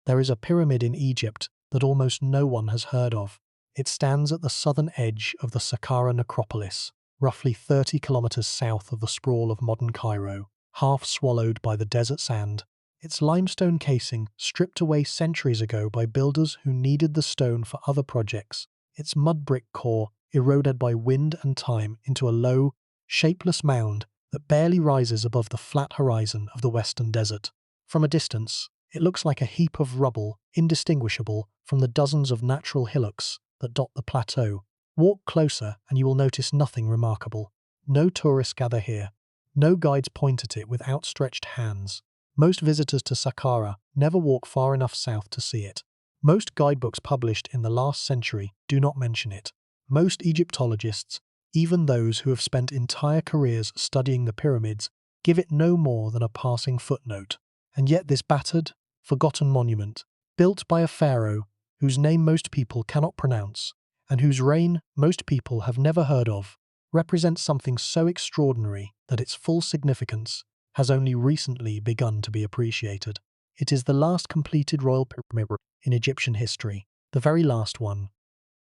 There is a pyramid in Egypt that almost no one has heard of. It stands at the southern edge of the Saqqara necropolis, roughly 30 kilometers south of the sprawl of modern Cairo, half swallowed by the desert sand. Its limestone casing, stripped away centuries ago by builders who needed the stone for other projects, its mud brick core eroded by wind and time into a low, shapeless mound that barely rises above the flat horizon of the western desert. From a distance, it looks like a heap of rubble, indistinguishable from the dozens of natural hillocks that dot the plateau. Walk closer and you will notice nothing remarkable. No tourists gather here. No guides point at it with outstretched hands. Most visitors to Saqqara never walk far enough south to see it. Most guidebooks published in the last century do not mention it. Most Egyptologists, even those who have spent entire careers studying the pyramids, give it no more than a passing footnote. And yet this battered, forgotten monument, built by a pharaoh whose name most people cannot pronounce, and whose reign most people have never heard of, represents something so extraordinary that its full significance has only recently begun to be appreciated. It is the last completed royal pyramid in Egyptian history, the very last one.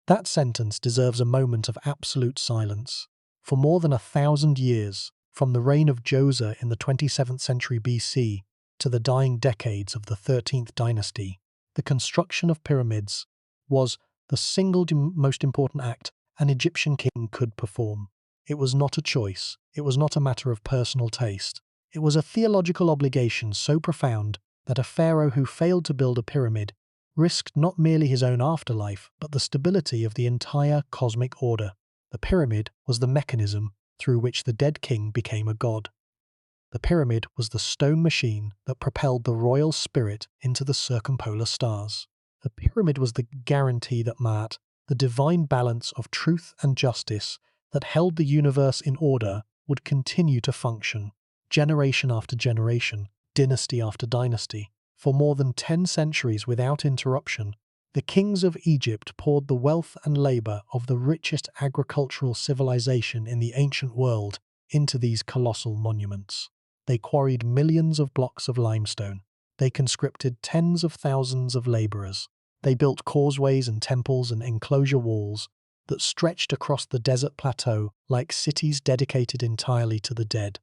That sentence deserves a moment of absolute silence. For more than 1,000 years, from the reign of Djoser in the 27th century BC to the dying decades of the 13th Dynasty, the construction of pyramids was the single most important act an Egyptian king could perform. It was not a choice. It was not a matter of personal taste. It was a theological obligation so profound that a pharaoh who failed to build a pyramid risked not merely his own afterlife, but the stability of the entire cosmic order. The pyramid was the mechanism through which the dead king became a god. The pyramid was the stone machine that propelled the royal spirit into the circumpolar stars. The pyramid was the guarantee that Maat, the divine balance of truth and justice that held the universe in order, would continue to function, generation after generation, dynasty after dynasty. For more than 10 centuries without interruption, the kings of Egypt poured the wealth and labor of the richest agricultural civilization in the ancient world into these colossal monuments. They quarried millions of blocks of limestone. They conscripted tens of thousands of laborers. They built causeways and temples and enclosure walls that stretched across the desert plateau like cities dedicated entirely to the dead.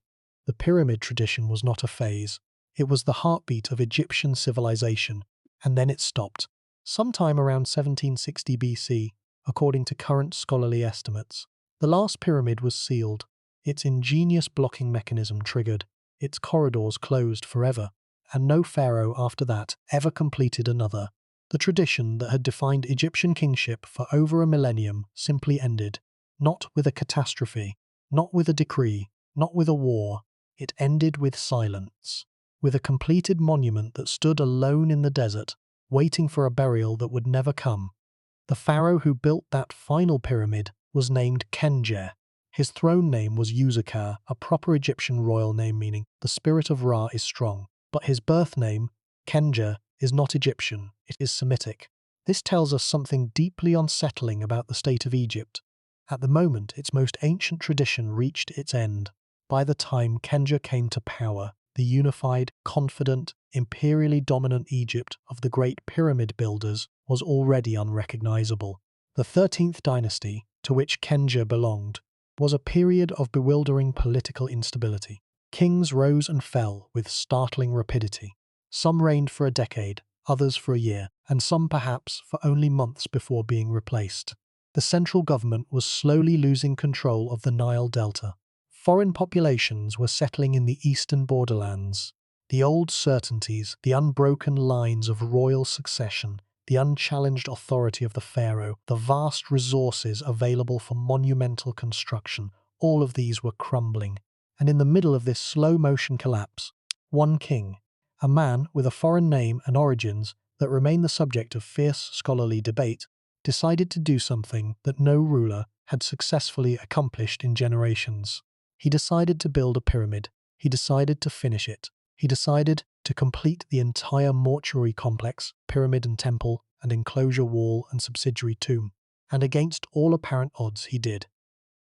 The pyramid tradition was not a phase. It was the heartbeat of Egyptian civilization, and then it stopped, sometime around 1760 BC, according to current scholarly estimates. The last pyramid was sealed, its ingenious blocking mechanism triggered, its corridors closed forever, and no pharaoh after that ever completed another. The tradition that had defined Egyptian kingship for over a millennium simply ended, not with a catastrophe, not with a decree, not with a war. It ended with silence, with a completed monument that stood alone in the desert, waiting for a burial that would never come. The pharaoh who built that final pyramid was named Khendjer. His throne name was Userkar, a proper Egyptian royal name meaning the spirit of Ra is strong. But his birth name, Khendjer, is not Egyptian, it is Semitic. This tells us something deeply unsettling about the state of Egypt. At the moment, its most ancient tradition reached its end. By the time Khendjer came to power, the unified, confident, imperially dominant Egypt of the great pyramid builders was already unrecognizable. The 13th dynasty, to which Khendjer belonged, was a period of bewildering political instability. Kings rose and fell with startling rapidity. Some reigned for a decade, others for a year, and some perhaps for only months before being replaced. The central government was slowly losing control of the Nile Delta. Foreign populations were settling in the eastern borderlands. The old certainties, the unbroken lines of royal succession, the unchallenged authority of the pharaoh, the vast resources available for monumental construction, all of these were crumbling. And in the middle of this slow-motion collapse, one king, a man with a foreign name and origins that remain the subject of fierce scholarly debate, decided to do something that no ruler had successfully accomplished in generations. He decided to build a pyramid. He decided to finish it. He decided to complete the entire mortuary complex, pyramid and temple, and enclosure wall and subsidiary tomb. And against all apparent odds, he did.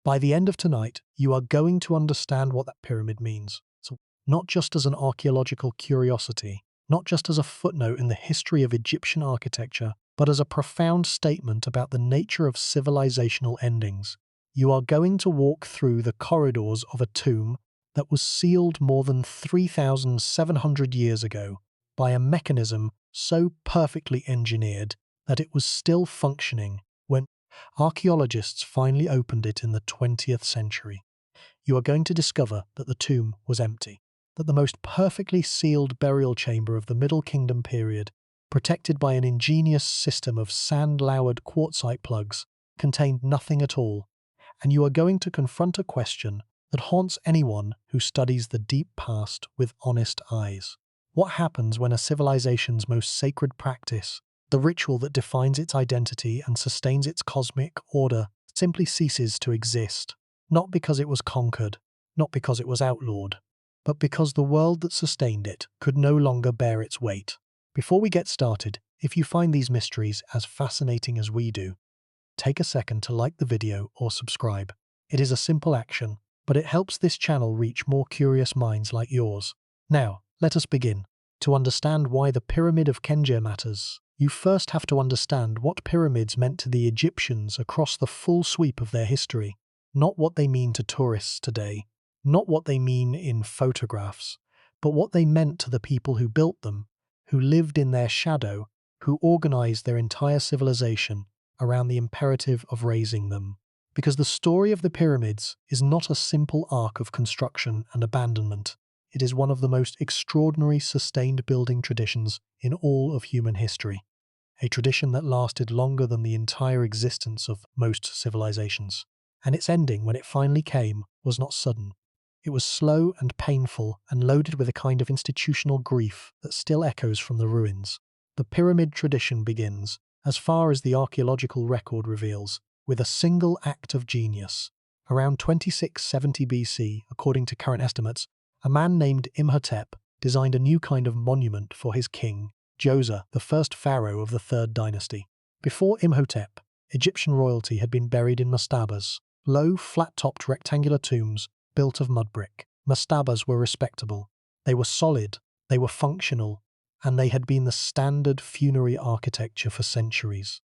By the end of tonight, you are going to understand what that pyramid means. So, not just as an archaeological curiosity, not just as a footnote in the history of Egyptian architecture, but as a profound statement about the nature of civilizational endings. You are going to walk through the corridors of a tomb that was sealed more than 3,700 years ago by a mechanism so perfectly engineered that it was still functioning when archaeologists finally opened it in the 20th century. You are going to discover that the tomb was empty, that the most perfectly sealed burial chamber of the Middle Kingdom period, protected by an ingenious system of sand-lowered quartzite plugs, contained nothing at all, and you are going to confront a question that haunts anyone who studies the deep past with honest eyes. What happens when a civilization's most sacred practice, the ritual that defines its identity and sustains its cosmic order, simply ceases to exist? Not because it was conquered, not because it was outlawed, but because the world that sustained it could no longer bear its weight. Before we get started, if you find these mysteries as fascinating as we do, take a second to like the video or subscribe. It is a simple action, but it helps this channel reach more curious minds like yours. Now, let us begin. To understand why the Pyramid of Khendjer matters, you first have to understand what pyramids meant to the Egyptians across the full sweep of their history. Not what they mean to tourists today, not what they mean in photographs, but what they meant to the people who built them, who lived in their shadow, who organized their entire civilization around the imperative of raising them. Because the story of the pyramids is not a simple arc of construction and abandonment. It is one of the most extraordinary sustained building traditions in all of human history. A tradition that lasted longer than the entire existence of most civilizations. And its ending, when it finally came, was not sudden. It was slow and painful and loaded with a kind of institutional grief that still echoes from the ruins. The pyramid tradition begins, as far as the archaeological record reveals, with a single act of genius. Around 2670 BC, according to current estimates, a man named Imhotep designed a new kind of monument for his king, Djoser, the first pharaoh of the Third Dynasty. Before Imhotep, Egyptian royalty had been buried in mastabas, low, flat-topped rectangular tombs built of mud brick. Mastabas were respectable. They were solid, they were functional, and they had been the standard funerary architecture for centuries.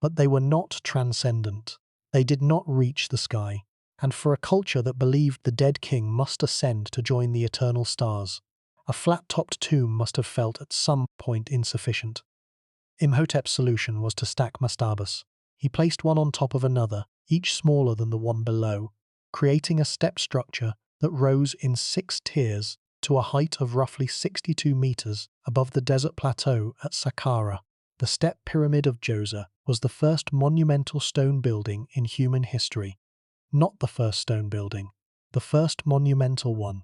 But they were not transcendent. They did not reach the sky. And for a culture that believed the dead king must ascend to join the eternal stars, a flat-topped tomb must have felt at some point insufficient. Imhotep's solution was to stack mastabas. He placed one on top of another, each smaller than the one below, creating a step structure that rose in 6 tiers to a height of roughly 62 meters above the desert plateau at Saqqara. The Step Pyramid of Djoser was the first monumental stone building in human history. Not the first stone building, the first monumental one.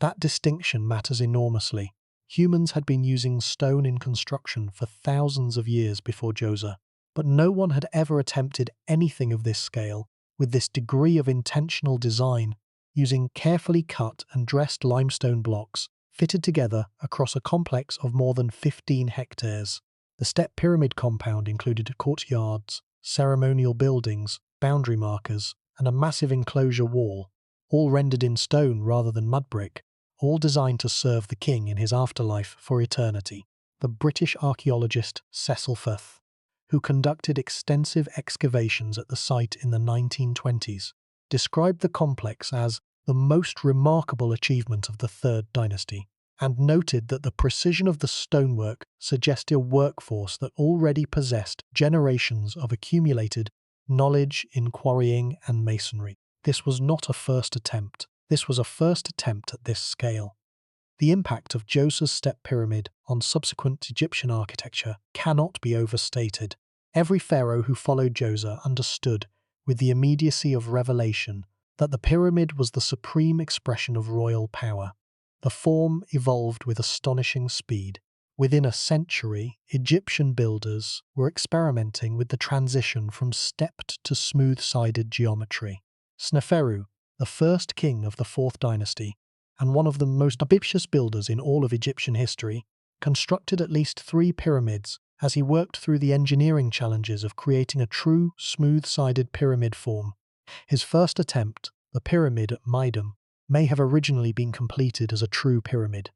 That distinction matters enormously. Humans had been using stone in construction for thousands of years before Djoser, but no one had ever attempted anything of this scale, with this degree of intentional design, using carefully cut and dressed limestone blocks fitted together across a complex of more than 15 hectares. The Step Pyramid compound included courtyards, ceremonial buildings, boundary markers, and a massive enclosure wall, all rendered in stone rather than mud brick, all designed to serve the king in his afterlife for eternity. The British archaeologist Cecil Firth, who conducted extensive excavations at the site in the 1920s, described the complex as the most remarkable achievement of the Third Dynasty, and noted that the precision of the stonework suggested a workforce that already possessed generations of accumulated knowledge in quarrying and masonry. This was not a first attempt. This was a first attempt at this scale. The impact of Djoser's Step Pyramid on subsequent Egyptian architecture cannot be overstated. Every pharaoh who followed Djoser understood, with the immediacy of revelation, that the pyramid was the supreme expression of royal power. The form evolved with astonishing speed. Within a century, Egyptian builders were experimenting with the transition from stepped to smooth-sided geometry. Sneferu, the first king of the Fourth Dynasty, and one of the most ambitious builders in all of Egyptian history, constructed at least 3 pyramids as he worked through the engineering challenges of creating a true, smooth-sided pyramid form. His first attempt, the pyramid at Meidum, may have originally been completed as a true pyramid.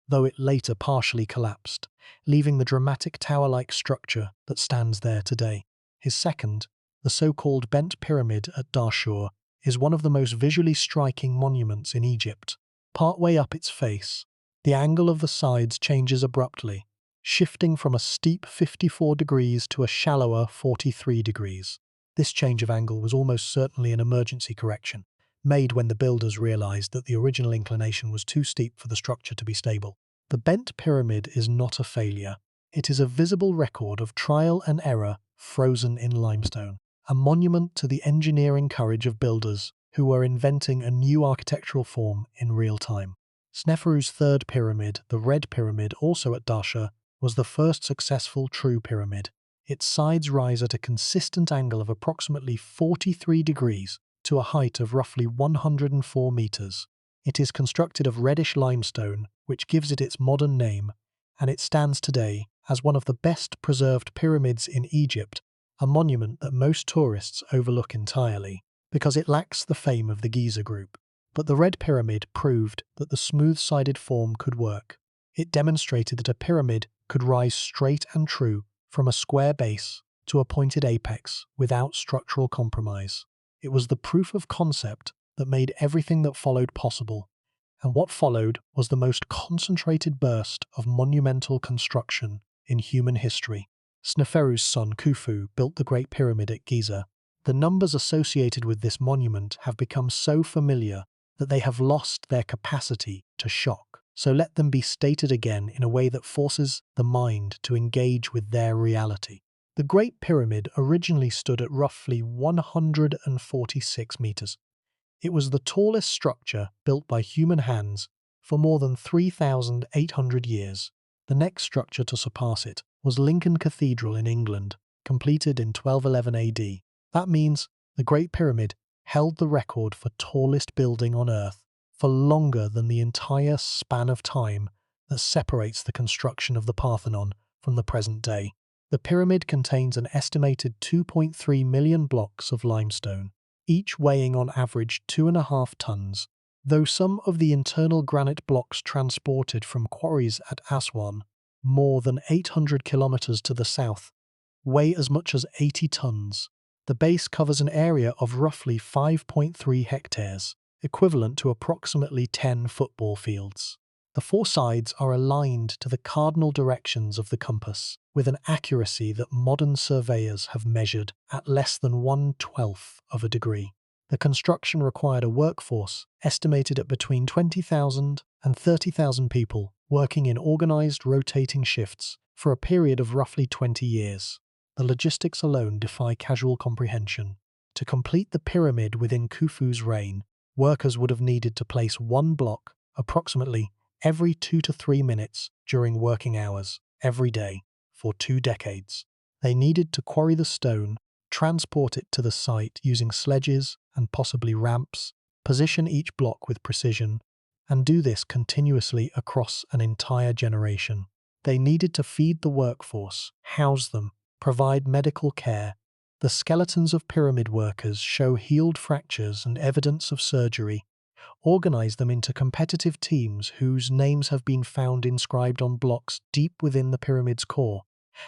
though it later partially collapsed, leaving the dramatic tower-like structure that stands there today. His second, the so-called Bent Pyramid at Dahshur, is one of the most visually striking monuments in Egypt. Partway up its face, the angle of the sides changes abruptly, shifting from a steep 54 degrees to a shallower 43 degrees. This change of angle was almost certainly an emergency correction, made when the builders realized that the original inclination was too steep for the structure to be stable. The Bent Pyramid is not a failure. It is a visible record of trial and error frozen in limestone, a monument to the engineering courage of builders who were inventing a new architectural form in real time. Sneferu's third pyramid, the Red Pyramid, also at Dahshur, was the first successful true pyramid. Its sides rise at a consistent angle of approximately 43 degrees to a height of roughly 104 meters. It is constructed of reddish limestone, which gives it its modern name, and it stands today as one of the best preserved pyramids in Egypt, a monument that most tourists overlook entirely because it lacks the fame of the Giza group. But the Red Pyramid proved that the smooth-sided form could work. It demonstrated that a pyramid could rise straight and true from a square base to a pointed apex without structural compromise. It was the proof of concept that made everything that followed possible, and what followed was the most concentrated burst of monumental construction in human history. Sneferu's son Khufu built the Great Pyramid at Giza. The numbers associated with this monument have become so familiar that they have lost their capacity to shock. So let them be stated again in a way that forces the mind to engage with their reality. The Great Pyramid originally stood at roughly 146 meters. It was the tallest structure built by human hands for more than 3,800 years. The next structure to surpass it was Lincoln Cathedral in England, completed in 1211 AD. That means the Great Pyramid held the record for tallest building on Earth for longer than the entire span of time that separates the construction of the Parthenon from the present day. The pyramid contains an estimated 2.3 million blocks of limestone, each weighing on average 2.5 tons, though some of the internal granite blocks transported from quarries at Aswan, more than 800 kilometers to the south, weigh as much as 80 tons. The base covers an area of roughly 5.3 hectares, equivalent to approximately 10 football fields. The four sides are aligned to the cardinal directions of the compass, with an accuracy that modern surveyors have measured at less than 1/12 of a degree. The construction required a workforce estimated at between 20,000 and 30,000 people working in organized rotating shifts for a period of roughly 20 years. The logistics alone defy casual comprehension. To complete the pyramid within Khufu's reign, workers would have needed to place one block approximately every 2 to 3 minutes during working hours, every day, for 2 decades. They needed to quarry the stone, transport it to the site using sledges and possibly ramps, position each block with precision, and do this continuously across an entire generation. They needed to feed the workforce, house them, provide medical care. The skeletons of pyramid workers show healed fractures and evidence of surgery. Organize them into competitive teams whose names have been found inscribed on blocks deep within the pyramid's core,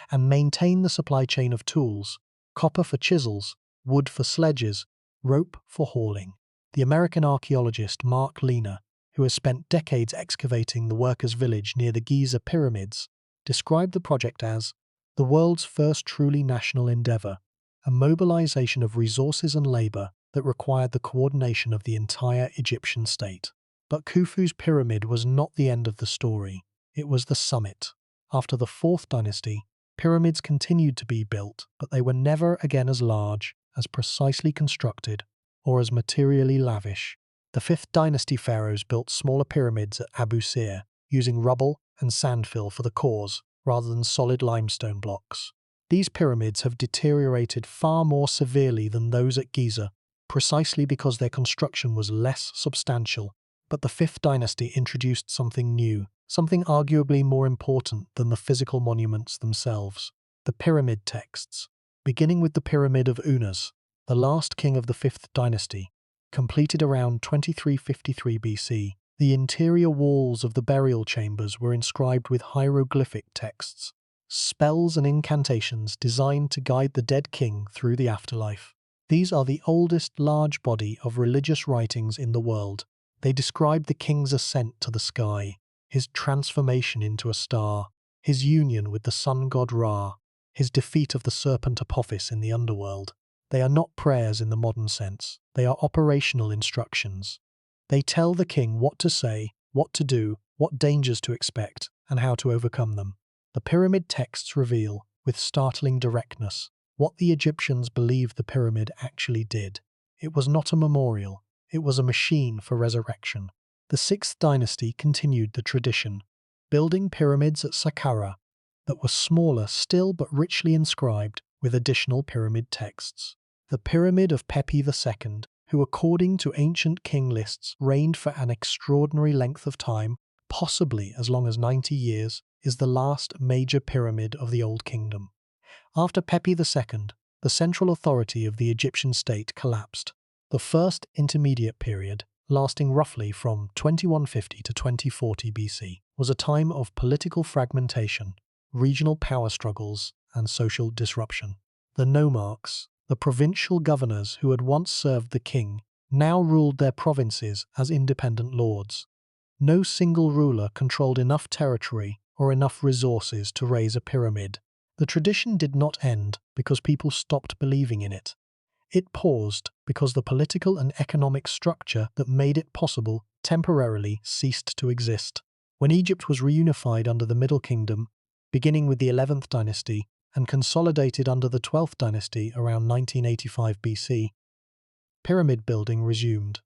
and maintain the supply chain of tools, copper for chisels, wood for sledges, rope for hauling. The American archaeologist Mark Lehner, who has spent decades excavating the workers' village near the Giza pyramids, described the project as the world's first truly national endeavor, a mobilization of resources and labor that required the coordination of the entire Egyptian state. But Khufu's pyramid was not the end of the story. It was the summit. After the Fourth Dynasty, pyramids continued to be built, but they were never again as large, as precisely constructed, or as materially lavish. The Fifth Dynasty pharaohs built smaller pyramids at Abu Sir, using rubble and sandfill for the cores rather than solid limestone blocks. These pyramids have deteriorated far more severely than those at Giza, precisely because their construction was less substantial. But the Fifth Dynasty introduced something new, something arguably more important than the physical monuments themselves: the pyramid texts. Beginning with the Pyramid of Unas, the last king of the Fifth Dynasty, completed around 2353 BC, The interior walls of the burial chambers were inscribed with hieroglyphic texts, spells and incantations designed to guide the dead king through the afterlife. These are the oldest large body of religious writings in the world. They describe the king's ascent to the sky, his transformation into a star, his union with the sun god Ra, his defeat of the serpent Apophis in the underworld. They are not prayers in the modern sense. They are operational instructions. They tell the king what to say, what to do, what dangers to expect, and how to overcome them. The pyramid texts reveal, with startling directness, what the Egyptians believed the pyramid actually did. It was not a memorial, it was a machine for resurrection. The 6th dynasty continued the tradition, building pyramids at Saqqara that were smaller still but richly inscribed with additional pyramid texts. The pyramid of Pepi II, who according to ancient king lists reigned for an extraordinary length of time, possibly as long as 90 years, is the last major pyramid of the Old Kingdom. After Pepi II, the central authority of the Egyptian state collapsed. The first intermediate period, lasting roughly from 2150 to 2040 BC, was a time of political fragmentation, regional power struggles, and social disruption. The nomarchs, the provincial governors who had once served the king, now ruled their provinces as independent lords. No single ruler controlled enough territory or enough resources to raise a pyramid. The tradition did not end because people stopped believing in it. It paused because the political and economic structure that made it possible temporarily ceased to exist. When Egypt was reunified under the Middle Kingdom, beginning with the 11th dynasty, and consolidated under the 12th dynasty around 1985 BC, pyramid building resumed.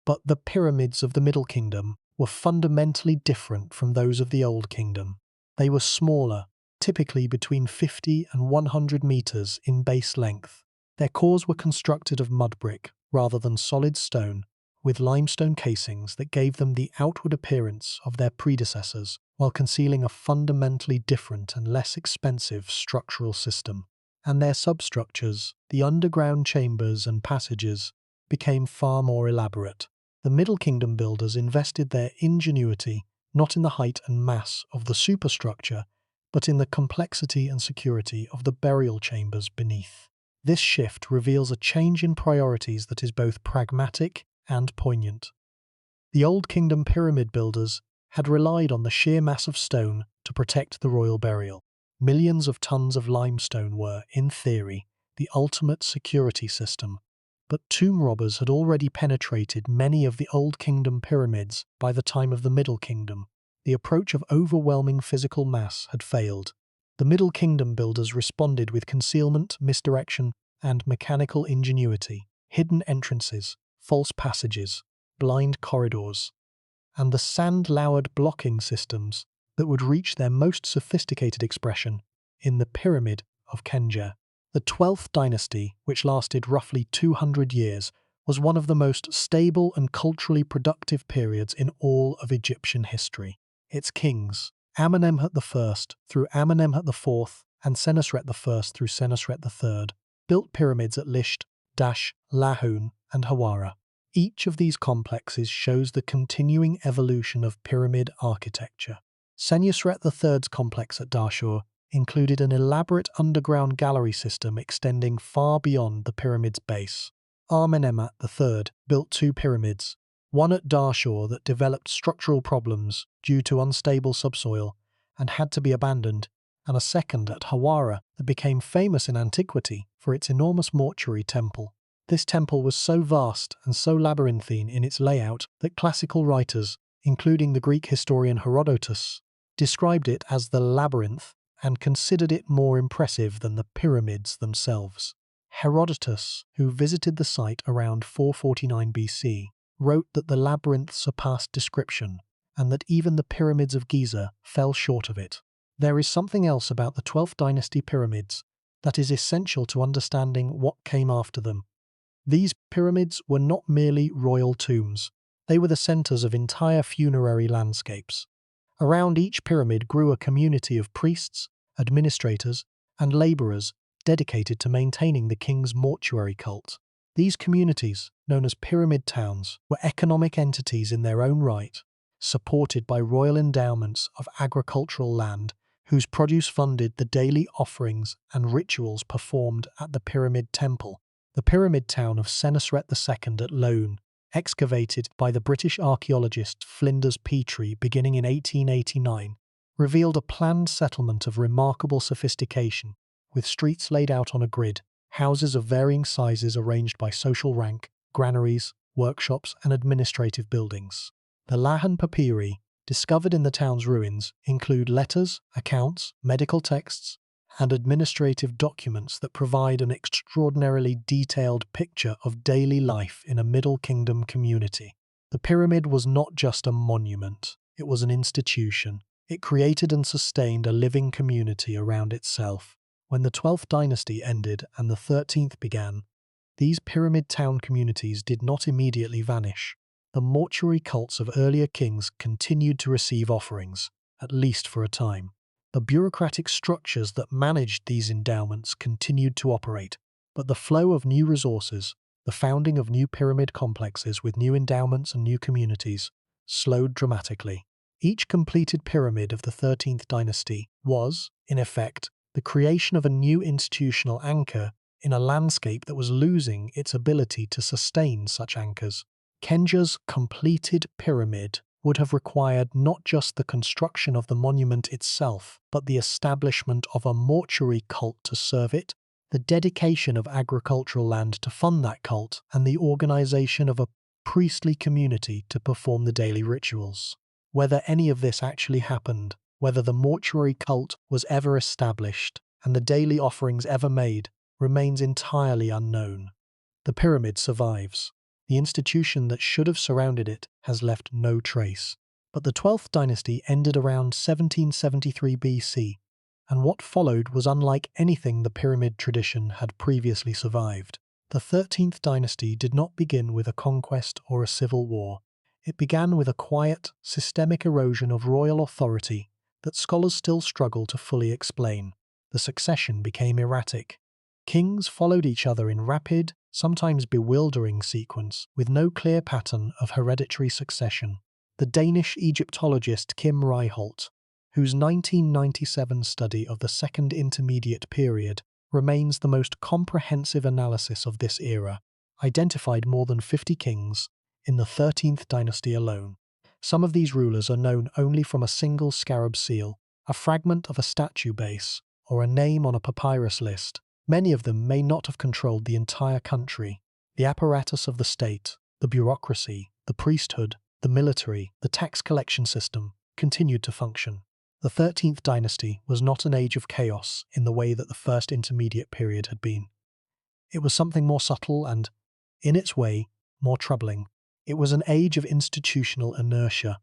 But the pyramids of the Middle Kingdom were fundamentally different from those of the Old Kingdom. They were smaller, typically between 50 and 100 meters in base length. Their cores were constructed of mud brick rather than solid stone, with limestone casings that gave them the outward appearance of their predecessors while concealing a fundamentally different and less expensive structural system. And their substructures, the underground chambers and passages, became far more elaborate. The Middle Kingdom builders invested their ingenuity not in the height and mass of the superstructure, but in the complexity and security of the burial chambers beneath. This shift reveals a change in priorities that is both pragmatic and poignant. The Old Kingdom pyramid builders had relied on the sheer mass of stone to protect the royal burial. Millions of tons of limestone were, in theory, the ultimate security system, but tomb robbers had already penetrated many of the Old Kingdom pyramids by the time of the Middle Kingdom. The approach of overwhelming physical mass had failed. The Middle Kingdom builders responded with concealment, misdirection, and mechanical ingenuity, hidden entrances, false passages, blind corridors, and the sand-lowered blocking systems that would reach their most sophisticated expression in the Pyramid of Khendjer. The 12th dynasty, which lasted roughly 200 years, was one of the most stable and culturally productive periods in all of Egyptian history. Its kings, Amenemhat I through Amenemhat IV and Senusret I through Senusret III, built pyramids at Lisht, Dash, Lahun, and Hawara. Each of these complexes shows the continuing evolution of pyramid architecture. Senusret III's complex at Dashur included an elaborate underground gallery system extending far beyond the pyramid's base. Amenemhat III built two pyramids, one at Dashur that developed structural problems due to unstable subsoil and had to be abandoned, and a second at Hawara that became famous in antiquity for its enormous mortuary temple. This temple was so vast and so labyrinthine in its layout that classical writers, including the Greek historian Herodotus, described it as the labyrinth and considered it more impressive than the pyramids themselves. Herodotus, who visited the site around 449 BC, wrote that the labyrinth surpassed description and that even the pyramids of Giza fell short of it. There is something else about the 12th dynasty pyramids that is essential to understanding what came after them. These pyramids were not merely royal tombs, they were the centers of entire funerary landscapes. Around each pyramid grew a community of priests, administrators, and laborers dedicated to maintaining the king's mortuary cult. These communities, known as pyramid towns, were economic entities in their own right, supported by royal endowments of agricultural land whose produce funded the daily offerings and rituals performed at the Pyramid Temple. The pyramid town of Senusret II at Lone, excavated by the British archaeologist Flinders Petrie beginning in 1889, revealed a planned settlement of remarkable sophistication, with streets laid out on a grid, houses of varying sizes arranged by social rank, granaries, workshops, and administrative buildings. The Lahan papyri, discovered in the town's ruins, include letters, accounts, medical texts, and administrative documents that provide an extraordinarily detailed picture of daily life in a Middle Kingdom community. The pyramid was not just a monument, it was an institution. It created and sustained a living community around itself. When the 12th dynasty ended and the 13th began, these pyramid town communities did not immediately vanish. The mortuary cults of earlier kings continued to receive offerings, at least for a time. The bureaucratic structures that managed these endowments continued to operate, but the flow of new resources, the founding of new pyramid complexes with new endowments and new communities, slowed dramatically. Each completed pyramid of the 13th dynasty was, in effect, the creation of a new institutional anchor in a landscape that was losing its ability to sustain such anchors. Khendjer's completed pyramid would have required not just the construction of the monument itself, but the establishment of a mortuary cult to serve it, the dedication of agricultural land to fund that cult, and the organization of a priestly community to perform the daily rituals. Whether any of this actually happened, whether the mortuary cult was ever established, and the daily offerings ever made, remains entirely unknown. The pyramid survives. The institution that should have surrounded it has left no trace. But the 12th dynasty ended around 1773 BC, and what followed was unlike anything the pyramid tradition had previously survived. The 13th dynasty did not begin with a conquest or a civil war. It began with a quiet, systemic erosion of royal authority that scholars still struggle to fully explain. The succession became erratic. Kings followed each other in rapid, sometimes bewildering sequence, with no clear pattern of hereditary succession. The Danish Egyptologist Kim Ryholt, whose 1997 study of the Second Intermediate Period remains the most comprehensive analysis of this era, identified more than 50 kings in the 13th dynasty alone. Some of these rulers are known only from a single scarab seal, a fragment of a statue base, or a name on a papyrus list. Many of them may not have controlled the entire country. The apparatus of the state, the bureaucracy, the priesthood, the military, the tax collection system continued to function. The 13th dynasty was not an age of chaos in the way that the First Intermediate Period had been. It was something more subtle and, in its way, more troubling. It was an age of institutional inertia,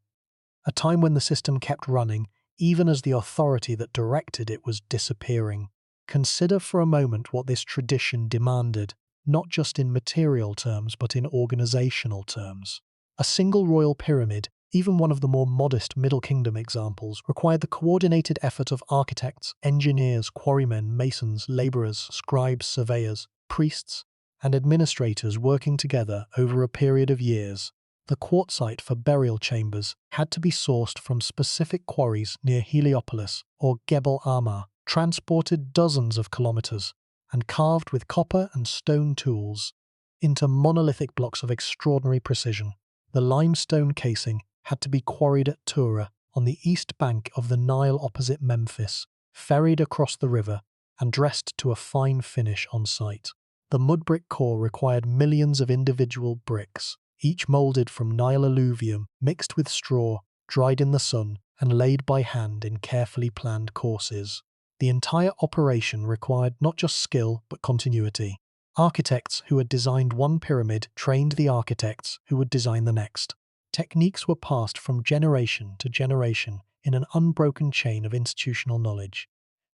a time when the system kept running even as the authority that directed it was disappearing. Consider for a moment what this tradition demanded, not just in material terms but in organizational terms. A single royal pyramid, even one of the more modest Middle Kingdom examples, required the coordinated effort of architects, engineers, quarrymen, masons, laborers, scribes, surveyors, priests, and administrators working together over a period of years. The quartzite for burial chambers had to be sourced from specific quarries near Heliopolis or Gebel Ahmar, transported dozens of kilometers, and carved with copper and stone tools into monolithic blocks of extraordinary precision. The limestone casing had to be quarried at Tura, on the east bank of the Nile opposite Memphis, ferried across the river, and dressed to a fine finish on site. The mud brick core required millions of individual bricks, each moulded from Nile alluvium, mixed with straw, dried in the sun, and laid by hand in carefully planned courses. The entire operation required not just skill, but continuity. Architects who had designed one pyramid trained the architects who would design the next. Techniques were passed from generation to generation in an unbroken chain of institutional knowledge.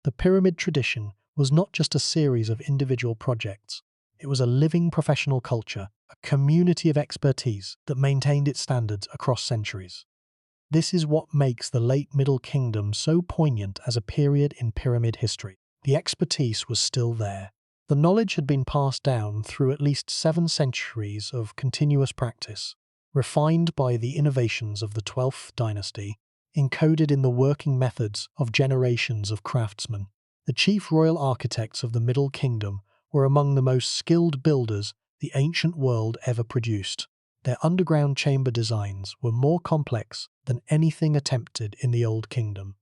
The pyramid tradition was not just a series of individual projects. It was a living professional culture, a community of expertise that maintained its standards across centuries. This is what makes the late Middle Kingdom so poignant as a period in pyramid history. The expertise was still there. The knowledge had been passed down through at least 7 centuries of continuous practice, refined by the innovations of the 12th dynasty, encoded in the working methods of generations of craftsmen. The chief royal architects of the Middle Kingdom were among the most skilled builders the ancient world ever produced. Their underground chamber designs were more complex than anything attempted in the Old Kingdom.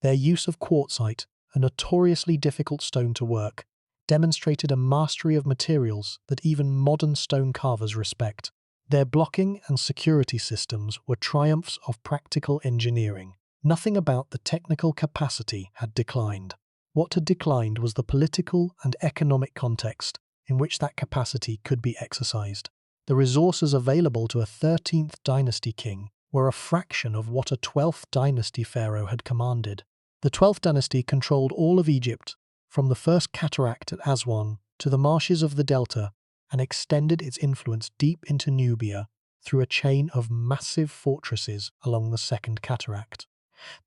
Their use of quartzite, a notoriously difficult stone to work, demonstrated a mastery of materials that even modern stone carvers respect. Their blocking and security systems were triumphs of practical engineering. Nothing about the technical capacity had declined. What had declined was the political and economic context in which that capacity could be exercised. The resources available to a 13th dynasty king were a fraction of what a 12th dynasty pharaoh had commanded. The 12th dynasty controlled all of Egypt, from the first cataract at Aswan to the marshes of the delta, and extended its influence deep into Nubia through a chain of massive fortresses along the second cataract.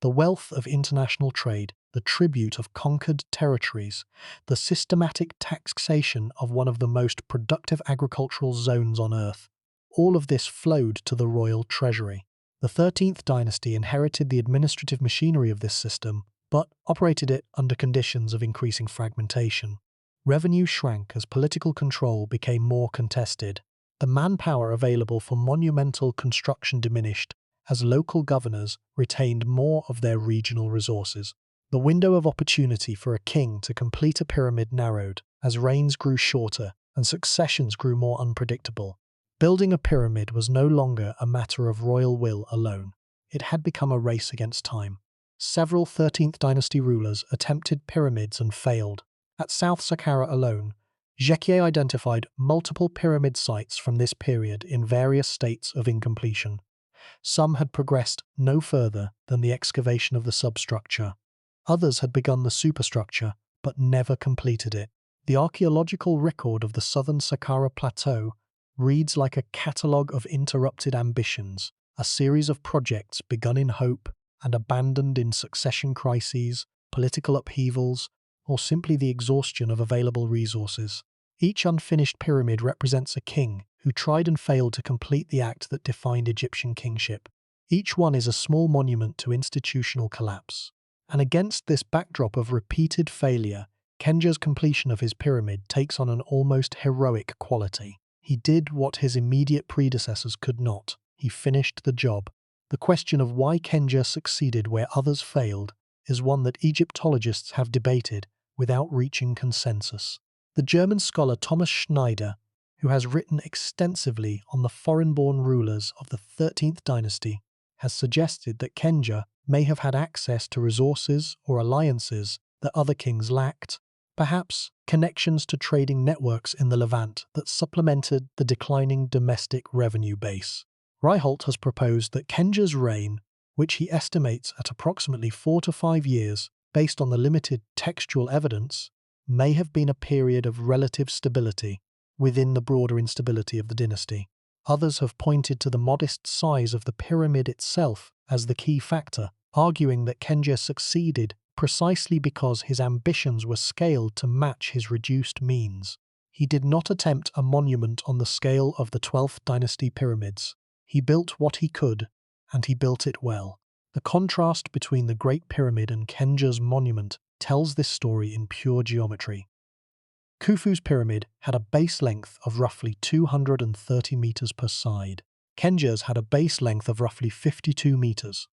The wealth of international trade, the tribute of conquered territories, the systematic taxation of one of the most productive agricultural zones on earth, all of this flowed to the royal treasury. The 13th dynasty inherited the administrative machinery of this system, but operated it under conditions of increasing fragmentation. Revenue shrank as political control became more contested. The manpower available for monumental construction diminished as local governors retained more of their regional resources. The window of opportunity for a king to complete a pyramid narrowed as reigns grew shorter and successions grew more unpredictable. Building a pyramid was no longer a matter of royal will alone. It had become a race against time. Several 13th dynasty rulers attempted pyramids and failed. At South Saqqara alone, Jekié identified multiple pyramid sites from this period in various states of incompletion. Some had progressed no further than the excavation of the substructure. Others had begun the superstructure, but never completed it. The archaeological record of the southern Saqqara plateau reads like a catalogue of interrupted ambitions, a series of projects begun in hope and abandoned in succession crises, political upheavals, or simply the exhaustion of available resources. Each unfinished pyramid represents a king who tried and failed to complete the act that defined Egyptian kingship. Each one is a small monument to institutional collapse. And against this backdrop of repeated failure, Khendjer's completion of his pyramid takes on an almost heroic quality. He did what his immediate predecessors could not. He finished the job. The question of why Khendjer succeeded where others failed is one that Egyptologists have debated without reaching consensus. The German scholar Thomas Schneider, who has written extensively on the foreign-born rulers of the 13th dynasty, has suggested that Khendjer may have had access to resources or alliances that other kings lacked, perhaps connections to trading networks in the Levant that supplemented the declining domestic revenue base. Reichelt has proposed that Khendjer's reign, which he estimates at approximately 4 to 5 years based on the limited textual evidence, may have been a period of relative stability within the broader instability of the dynasty. Others have pointed to the modest size of the pyramid itself as the key factor, arguing that Khendjer succeeded precisely because his ambitions were scaled to match his reduced means. He did not attempt a monument on the scale of the 12th dynasty pyramids. He built what he could, and he built it well. The contrast between the Great Pyramid and Khendjer's monument tells this story in pure geometry. Khufu's pyramid had a base length of roughly 230 meters per side. Khendjer's had a base length of roughly 52 meters.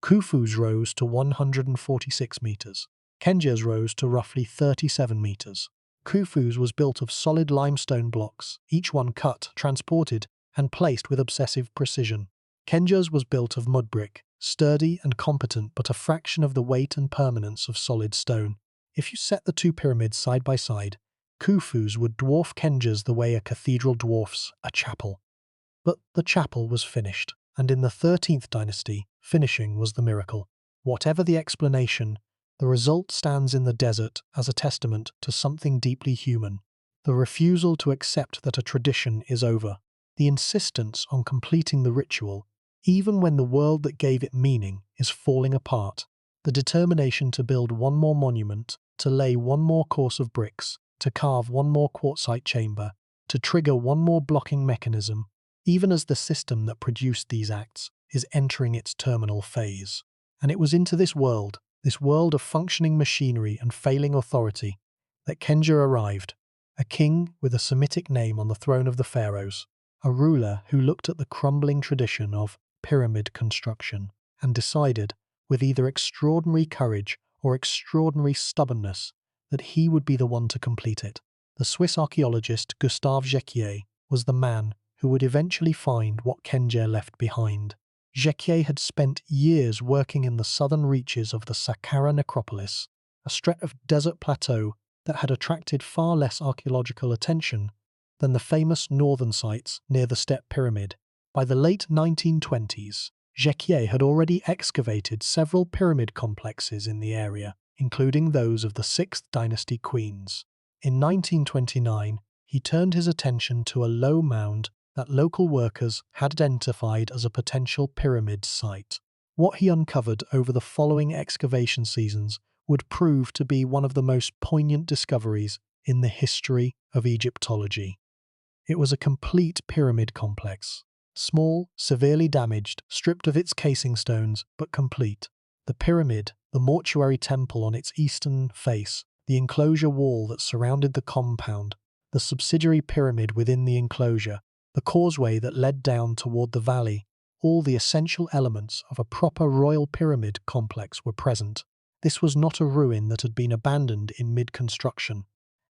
Khufu's rose to 146 meters. Khendjer's rose to roughly 37 meters. Khufu's was built of solid limestone blocks, each one cut, transported, and placed with obsessive precision. Khendjer's was built of mud brick, sturdy and competent but a fraction of the weight and permanence of solid stone. If you set the two pyramids side by side, Khufu's would dwarf Khendjer's the way a cathedral dwarfs a chapel. But the chapel was finished, and in the 13th dynasty, finishing was the miracle. Whatever the explanation, the result stands in the desert as a testament to something deeply human. The refusal to accept that a tradition is over. The insistence on completing the ritual, even when the world that gave it meaning is falling apart. The determination to build one more monument, to lay one more course of bricks, to carve one more quartzite chamber, to trigger one more blocking mechanism, even as the system that produced these acts is entering its terminal phase. And it was into this world of functioning machinery and failing authority, that Khendjer arrived, a king with a Semitic name on the throne of the pharaohs, a ruler who looked at the crumbling tradition of pyramid construction and decided, with either extraordinary courage or extraordinary stubbornness, that he would be the one to complete it. The Swiss archaeologist Gustave Jecquier was the man who would eventually find what Khendjer left behind. Jecquier had spent years working in the southern reaches of the Saqqara necropolis, a stretch of desert plateau that had attracted far less archaeological attention than the famous northern sites near the Step Pyramid. By the late 1920s, Jecquier had already excavated several pyramid complexes in the area, including those of the 6th Dynasty queens. In 1929, he turned his attention to a low mound that local workers had identified as a potential pyramid site. What he uncovered over the following excavation seasons would prove to be one of the most poignant discoveries in the history of Egyptology. It was a complete pyramid complex. Small, severely damaged, stripped of its casing stones, but complete. The pyramid, the mortuary temple on its eastern face, the enclosure wall that surrounded the compound, the subsidiary pyramid within the enclosure, the causeway that led down toward the valley, all the essential elements of a proper royal pyramid complex were present. This was not a ruin that had been abandoned in mid-construction.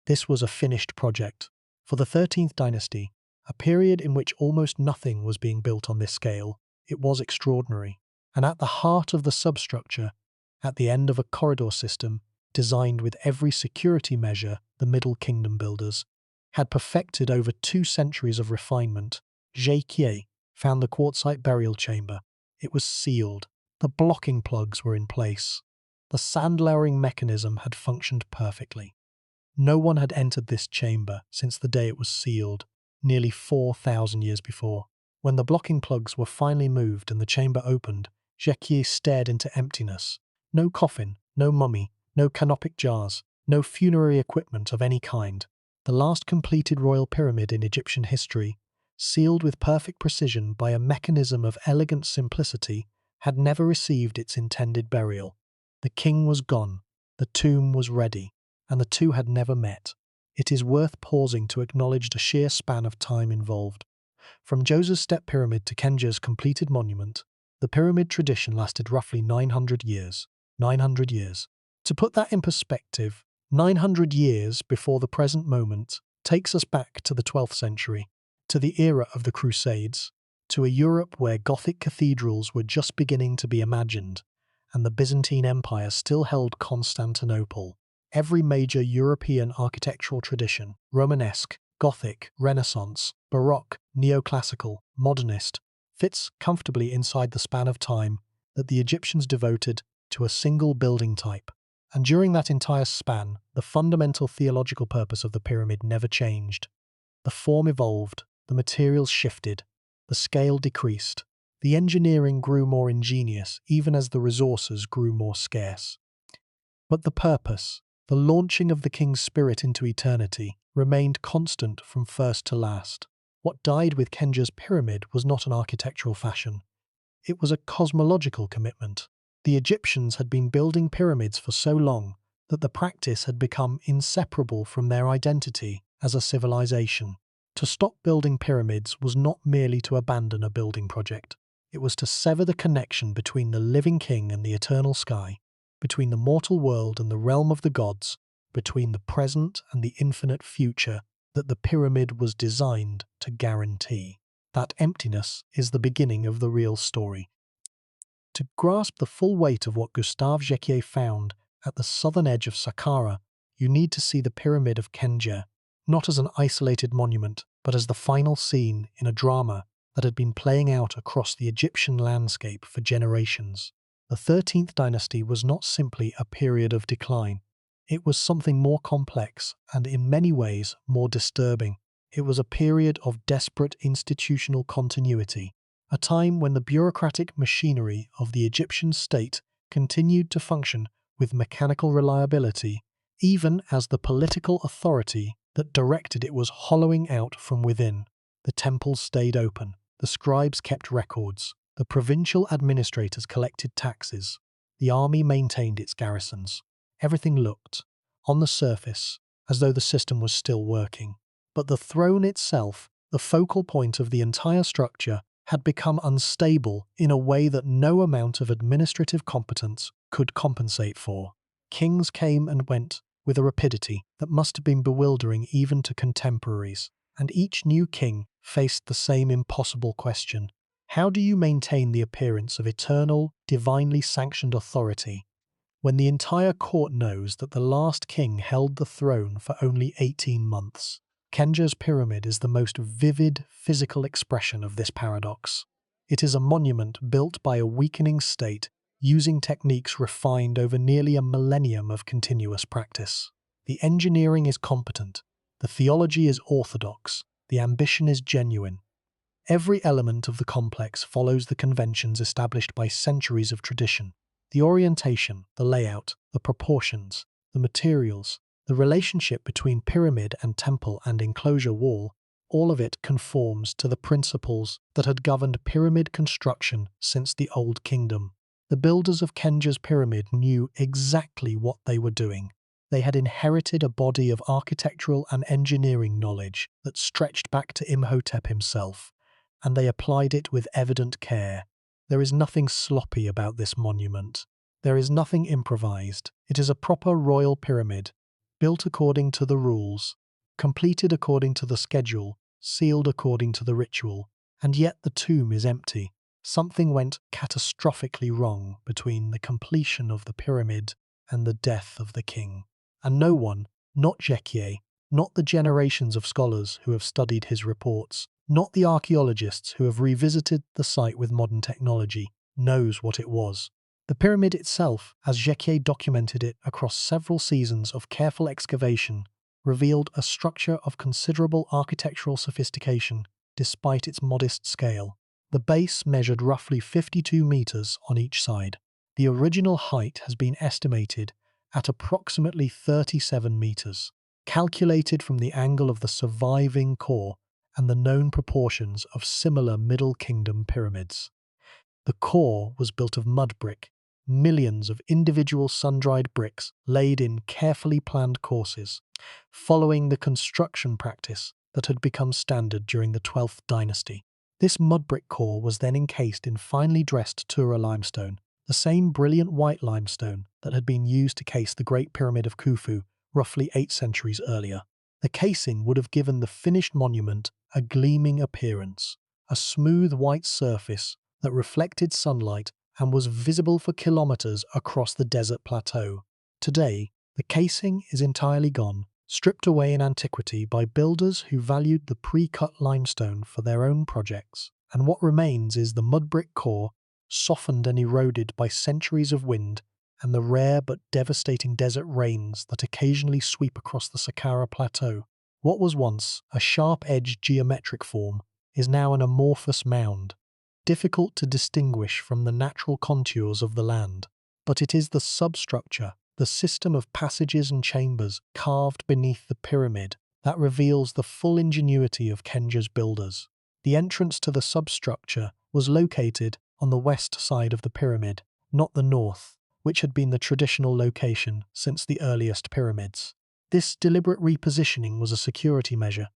This was a finished project. For the 13th Dynasty, a period in which almost nothing was being built on this scale, it was extraordinary. And at the heart of the substructure, at the end of a corridor system designed with every security measure the Middle Kingdom builders had perfected over 2 centuries of refinement, Jecquier found the quartzite burial chamber. It was sealed. The blocking plugs were in place. The sand-lowering mechanism had functioned perfectly. No one had entered this chamber since the day it was sealed, nearly 4,000 years before. When the blocking plugs were finally moved and the chamber opened, Jecquier stared into emptiness. No coffin, no mummy, no canopic jars, no funerary equipment of any kind. The last completed royal pyramid in Egyptian history, sealed with perfect precision by a mechanism of elegant simplicity, had never received its intended burial. The king was gone, the tomb was ready, and the two had never met. It is worth pausing to acknowledge the sheer span of time involved. From Djoser's Step Pyramid to Khendjer's completed monument, the pyramid tradition lasted roughly 900 years. 900 years. To put that in perspective, 900 years before the present moment takes us back to the 12th century, to the era of the Crusades, to a Europe where Gothic cathedrals were just beginning to be imagined, and the Byzantine Empire still held Constantinople. Every major European architectural tradition, Romanesque, Gothic, Renaissance, Baroque, Neoclassical, Modernist, fits comfortably inside the span of time that the Egyptians devoted to a single building type. And during that entire span, the fundamental theological purpose of the pyramid never changed. The form evolved, the materials shifted, the scale decreased, the engineering grew more ingenious even as the resources grew more scarce. But the purpose, the launching of the king's spirit into eternity, remained constant from first to last. What died with Khendjer's pyramid was not an architectural fashion. It was a cosmological commitment. The Egyptians had been building pyramids for so long that the practice had become inseparable from their identity as a civilization. To stop building pyramids was not merely to abandon a building project. It was to sever the connection between the living king and the eternal sky, between the mortal world and the realm of the gods, between the present and the infinite future that the pyramid was designed to guarantee. That emptiness is the beginning of the real story. To grasp the full weight of what Gustave Jecquier found at the southern edge of Saqqara, you need to see the Pyramid of Khendjer, not as an isolated monument, but as the final scene in a drama that had been playing out across the Egyptian landscape for generations. The 13th Dynasty was not simply a period of decline. It was something more complex and in many ways more disturbing. It was a period of desperate institutional continuity, a time when the bureaucratic machinery of the Egyptian state continued to function with mechanical reliability, Even as the political authority that directed it was hollowing out from within, the temples stayed open, the scribes kept records, the provincial administrators collected taxes, the army maintained its garrisons. Everything looked, on the surface, as though the system was still working. But the throne itself, the focal point of the entire structure, had become unstable in a way that no amount of administrative competence could compensate for. Kings came and went with a rapidity that must have been bewildering even to contemporaries, and each new king faced the same impossible question. How do you maintain the appearance of eternal, divinely sanctioned authority when the entire court knows that the last king held the throne for only 18 months? Khendjer's pyramid is the most vivid physical expression of this paradox. It is a monument built by a weakening state using techniques refined over nearly a millennium of continuous practice. The engineering is competent, the theology is orthodox, the ambition is genuine. Every element of the complex follows the conventions established by centuries of tradition. The orientation, the layout, the proportions, the materials, the relationship between pyramid and temple and enclosure wall, all of it conforms to the principles that had governed pyramid construction since the Old Kingdom. The builders of Khendjer's pyramid knew exactly what they were doing. They had inherited a body of architectural and engineering knowledge that stretched back to Imhotep himself, and they applied it with evident care. There is nothing sloppy about this monument. There is nothing improvised. It is a proper royal pyramid, built according to the rules, completed according to the schedule, sealed according to the ritual, and yet the tomb is empty. Something went catastrophically wrong between the completion of the pyramid and the death of the king. And no one, not Jekié, not the generations of scholars who have studied his reports, not the archaeologists who have revisited the site with modern technology, knows what it was. The pyramid itself, as Jekié documented it across several seasons of careful excavation, revealed a structure of considerable architectural sophistication despite its modest scale. The base measured roughly 52 meters on each side. The original height has been estimated at approximately 37 meters, calculated from the angle of the surviving core and the known proportions of similar Middle Kingdom pyramids. The core was built of mud brick, millions of individual sun-dried bricks laid in carefully planned courses, following the construction practice that had become standard during the 12th dynasty. This mud brick core was then encased in finely dressed Tura limestone, the same brilliant white limestone that had been used to case the Great Pyramid of Khufu roughly 8 centuries earlier. The casing would have given the finished monument a gleaming appearance, a smooth white surface that reflected sunlight and was visible for kilometers across the desert plateau. Today, the casing is entirely gone, stripped away in antiquity by builders who valued the pre-cut limestone for their own projects, and what remains is the mud brick core, softened and eroded by centuries of wind and the rare but devastating desert rains that occasionally sweep across the Saqqara plateau. What was once a sharp-edged geometric form is now an amorphous mound, difficult to distinguish from the natural contours of the land. But it is the substructure, the system of passages and chambers carved beneath the pyramid, that reveals the full ingenuity of Khendjer's builders. The entrance to the substructure was located on the west side of the pyramid, not the north, which had been the traditional location since the earliest pyramids. This deliberate repositioning was a security measure.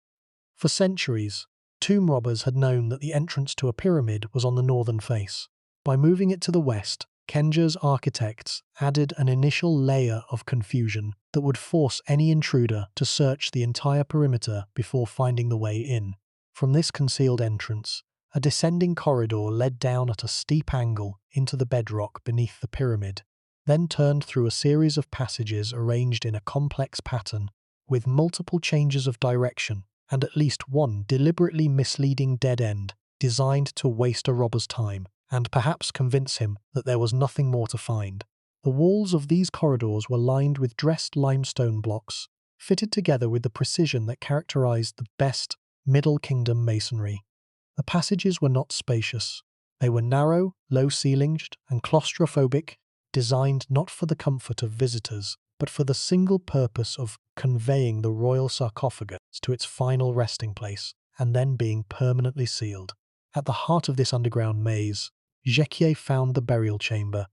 For centuries, tomb robbers had known that the entrance to a pyramid was on the northern face. By moving it to the west, Khendjer's architects added an initial layer of confusion that would force any intruder to search the entire perimeter before finding the way in. From this concealed entrance, a descending corridor led down at a steep angle into the bedrock beneath the pyramid, then turned through a series of passages arranged in a complex pattern, with multiple changes of direction and at least one deliberately misleading dead end designed to waste a robber's time and perhaps convince him that there was nothing more to find. The walls of these corridors were lined with dressed limestone blocks, fitted together with the precision that characterized the best Middle Kingdom masonry. The passages were not spacious. They were narrow, low-ceilinged, and claustrophobic, designed not for the comfort of visitors, but for the single purpose of conveying the royal sarcophagus to its final resting place and then being permanently sealed. At the heart of this underground maze, Jekié found the burial chamber.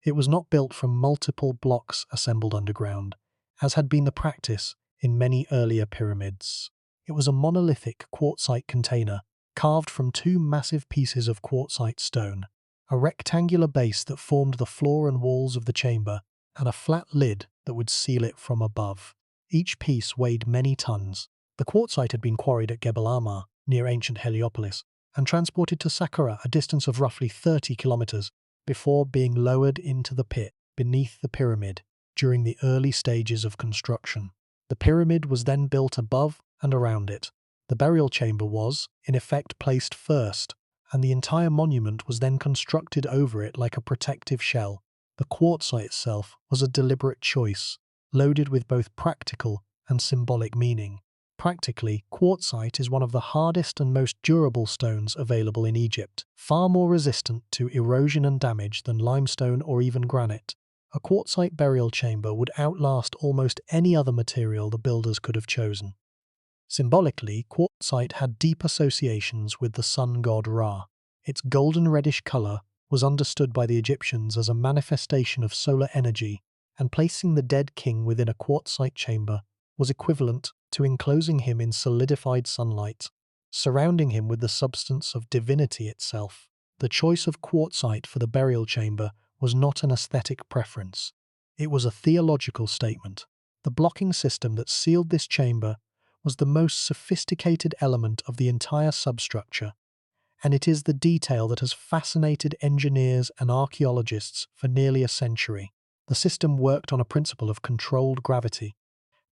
It was not built from multiple blocks assembled underground, as had been the practice in many earlier pyramids. It was a monolithic quartzite container, carved from two massive pieces of quartzite stone, a rectangular base that formed the floor and walls of the chamber, and a flat lid that would seal it from above. Each piece weighed many tons. The quartzite had been quarried at Gebel Ahmar, near ancient Heliopolis, and transported to Saqqara, a distance of roughly 30 kilometers, before being lowered into the pit beneath the pyramid during the early stages of construction. The pyramid was then built above and around it. The burial chamber was, in effect, placed first, and the entire monument was then constructed over it like a protective shell. The quartzite itself was a deliberate choice, loaded with both practical and symbolic meaning. Practically, quartzite is one of the hardest and most durable stones available in Egypt, far more resistant to erosion and damage than limestone or even granite. A quartzite burial chamber would outlast almost any other material the builders could have chosen. Symbolically, quartzite had deep associations with the sun god Ra. Its golden reddish color was understood by the Egyptians as a manifestation of solar energy, and placing the dead king within a quartzite chamber was equivalent to enclosing him in solidified sunlight, surrounding him with the substance of divinity itself. The choice of quartzite for the burial chamber was not an aesthetic preference. It was a theological statement. The blocking system that sealed this chamber was the most sophisticated element of the entire substructure, and it is the detail that has fascinated engineers and archaeologists for nearly a century. The system worked on a principle of controlled gravity.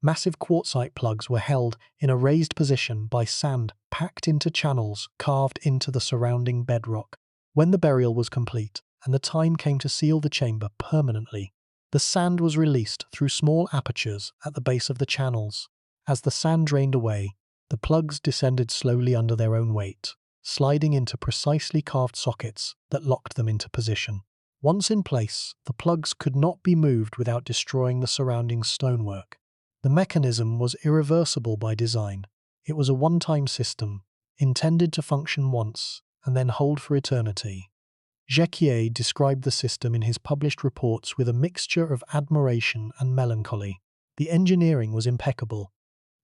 Massive quartzite plugs were held in a raised position by sand packed into channels carved into the surrounding bedrock. When the burial was complete and the time came to seal the chamber permanently, the sand was released through small apertures at the base of the channels. As the sand drained away, the plugs descended slowly under their own weight, sliding into precisely carved sockets that locked them into position. Once in place, the plugs could not be moved without destroying the surrounding stonework. The mechanism was irreversible by design. It was a one-time system, intended to function once and then hold for eternity. Jekié described the system in his published reports with a mixture of admiration and melancholy. The engineering was impeccable.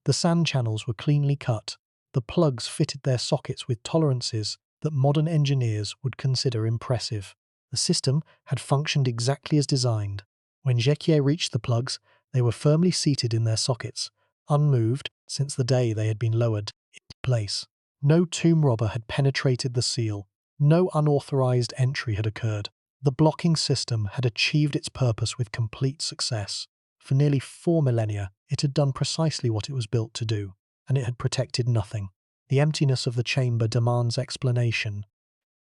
The sand channels were cleanly cut. The plugs fitted their sockets with tolerances that modern engineers would consider impressive. The system had functioned exactly as designed. When Jekié reached the plugs, they were firmly seated in their sockets, unmoved since the day they had been lowered into place. No tomb robber had penetrated the seal. No unauthorized entry had occurred. The blocking system had achieved its purpose with complete success. For nearly 4 millennia, it had done precisely what it was built to do, and it had protected nothing. The emptiness of the chamber demands explanation,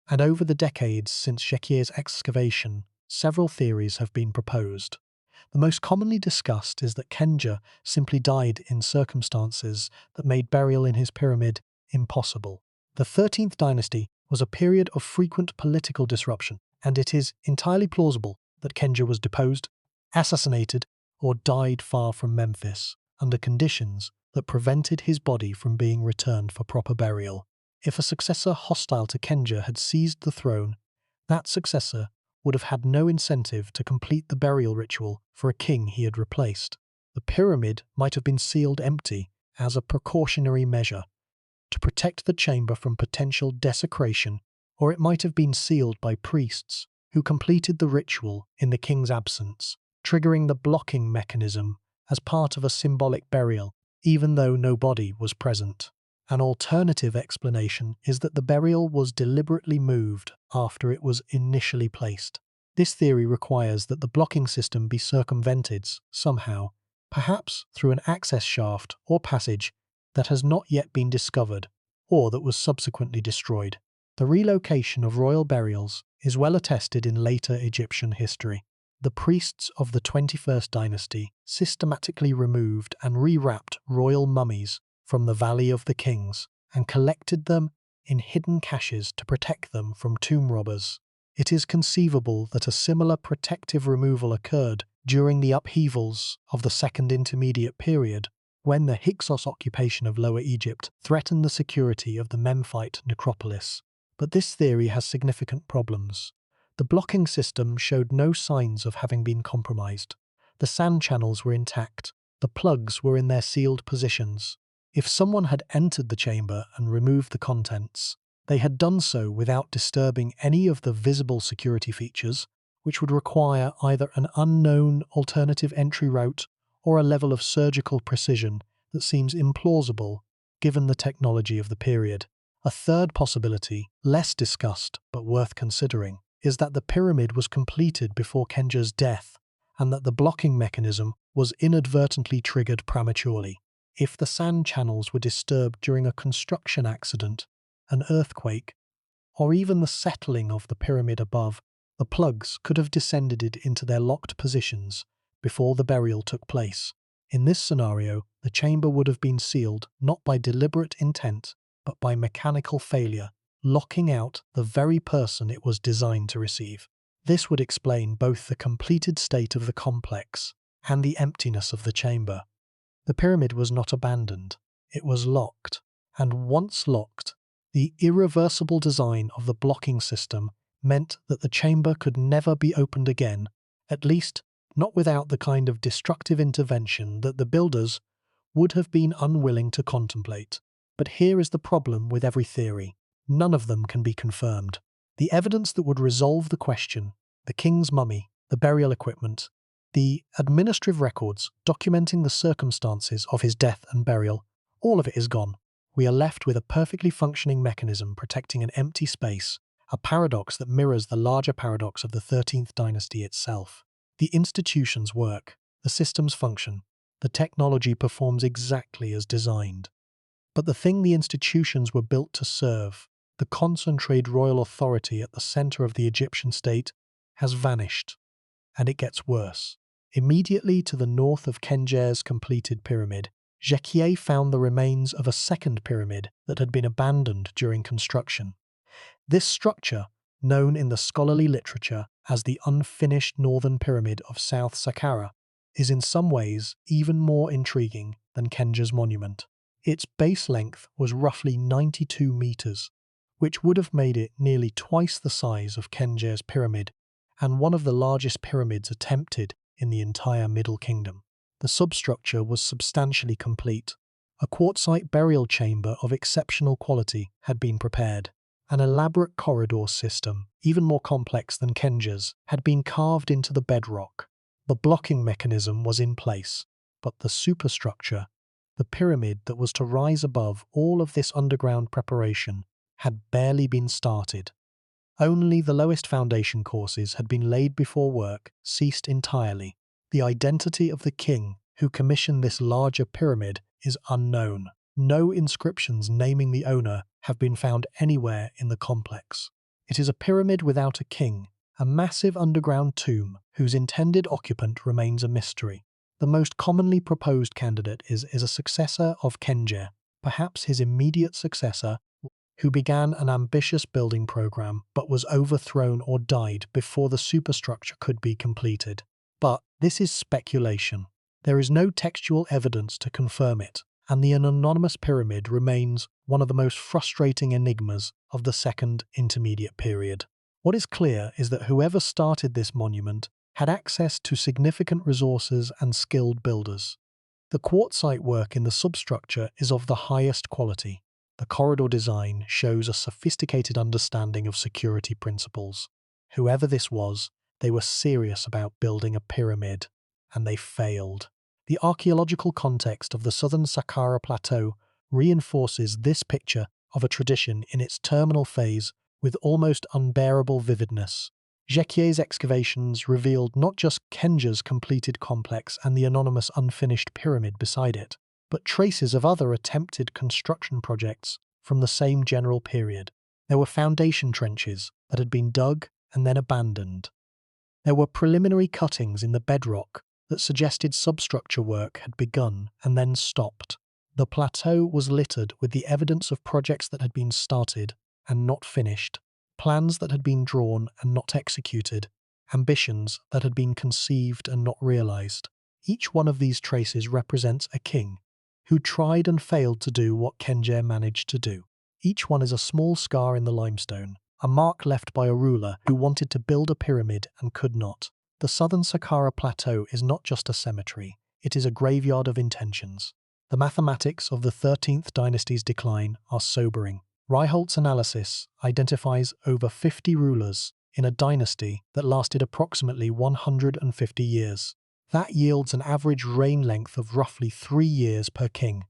and over the decades since Jekié's excavation, several theories have been proposed. The most commonly discussed is that Khendjer simply died in circumstances that made burial in his pyramid impossible. The 13th dynasty was a period of frequent political disruption, and it is entirely plausible that Khendjer was deposed, assassinated, or died far from Memphis, under conditions that prevented his body from being returned for proper burial. If a successor hostile to Khendjer had seized the throne, that successor would have had no incentive to complete the burial ritual for a king he had replaced. The pyramid might have been sealed empty as a precautionary measure to protect the chamber from potential desecration, or it might have been sealed by priests who completed the ritual in the king's absence, triggering the blocking mechanism as part of a symbolic burial, even though no body was present. An alternative explanation is that the burial was deliberately moved after it was initially placed. This theory requires that the blocking system be circumvented somehow, perhaps through an access shaft or passage that has not yet been discovered, or that was subsequently destroyed. The relocation of royal burials is well attested in later Egyptian history. The priests of the 21st dynasty systematically removed and rewrapped royal mummies from the Valley of the Kings and collected them in hidden caches to protect them from tomb robbers. It is conceivable that a similar protective removal occurred During the upheavals of the Second Intermediate Period, when the Hyksos occupation of Lower Egypt threatened the security of the Memphite necropolis. But this theory has significant problems. The blocking system showed no signs of having been compromised. The sand channels were intact. The plugs were in their sealed positions. If someone had entered the chamber and removed the contents, they had done so without disturbing any of the visible security features, which would require either an unknown alternative entry route or a level of surgical precision that seems implausible given the technology of the period. A third possibility, less discussed but worth considering, is that the pyramid was completed before Khendjer's death and that the blocking mechanism was inadvertently triggered prematurely. If the sand channels were disturbed during a construction accident, an earthquake, or even the settling of the pyramid above, the plugs could have descended into their locked positions before the burial took place. In this scenario, the chamber would have been sealed not by deliberate intent, but by mechanical failure, locking out the very person it was designed to receive. This would explain both the completed state of the complex and the emptiness of the chamber. The pyramid was not abandoned, it was locked, and once locked, the irreversible design of the blocking system meant that the chamber could never be opened again, at least not without the kind of destructive intervention that the builders would have been unwilling to contemplate. But here is the problem with every theory. None of them can be confirmed. The evidence that would resolve the question, the king's mummy, the burial equipment, the administrative records documenting the circumstances of his death and burial, all of it is gone. We are left with a perfectly functioning mechanism protecting an empty space, a paradox that mirrors the larger paradox of the 13th dynasty itself. The institutions work, the systems function, the technology performs exactly as designed. But the thing the institutions were built to serve, the concentrated royal authority at the center of the Egyptian state, has vanished. And it gets worse. Immediately to the north of Khendjer's completed pyramid, Jekié found the remains of a second pyramid that had been abandoned during construction. This structure, known in the scholarly literature as the unfinished northern pyramid of South Saqqara, is in some ways even more intriguing than Khendjer's monument. Its base length was roughly 92 meters, which would have made it nearly twice the size of Khendjer's pyramid and one of the largest pyramids attempted in the entire Middle Kingdom. The substructure was substantially complete. A quartzite burial chamber of exceptional quality had been prepared. An elaborate corridor system, even more complex than Khendjer's, had been carved into the bedrock. The blocking mechanism was in place, but the superstructure, the pyramid that was to rise above all of this underground preparation, had barely been started. Only the lowest foundation courses had been laid before work ceased entirely. The identity of the king who commissioned this larger pyramid is unknown. No inscriptions naming the owner have been found anywhere in the complex. It is a pyramid without a king, a massive underground tomb whose intended occupant remains a mystery. The most commonly proposed candidate is a successor of Khendjer, perhaps his immediate successor, who began an ambitious building program but was overthrown or died before the superstructure could be completed. But this is speculation. There is no textual evidence to confirm it, and the anonymous pyramid remains one of the most frustrating enigmas of the Second Intermediate Period. What is clear is that whoever started this monument had access to significant resources and skilled builders. The quartzite work in the substructure is of the highest quality. The corridor design shows a sophisticated understanding of security principles. Whoever this was, they were serious about building a pyramid, and they failed. The archaeological context of the southern Saqqara plateau reinforces this picture of a tradition in its terminal phase with almost unbearable vividness. Jekié's excavations revealed not just Khendjer's completed complex and the anonymous unfinished pyramid beside it, but traces of other attempted construction projects from the same general period. There were foundation trenches that had been dug and then abandoned. There were preliminary cuttings in the bedrock that suggested substructure work had begun and then stopped. The plateau was littered with the evidence of projects that had been started and not finished, plans that had been drawn and not executed, ambitions that had been conceived and not realized. Each one of these traces represents a king who tried and failed to do what Khendjer managed to do. Each one is a small scar in the limestone, a mark left by a ruler who wanted to build a pyramid and could not. The Southern Saqqara Plateau is not just a cemetery, it is a graveyard of intentions. The mathematics of the 13th dynasty's decline are sobering. Reiholt's analysis identifies over 50 rulers in a dynasty that lasted approximately 150 years. That yields an average reign length of roughly 3 years per king.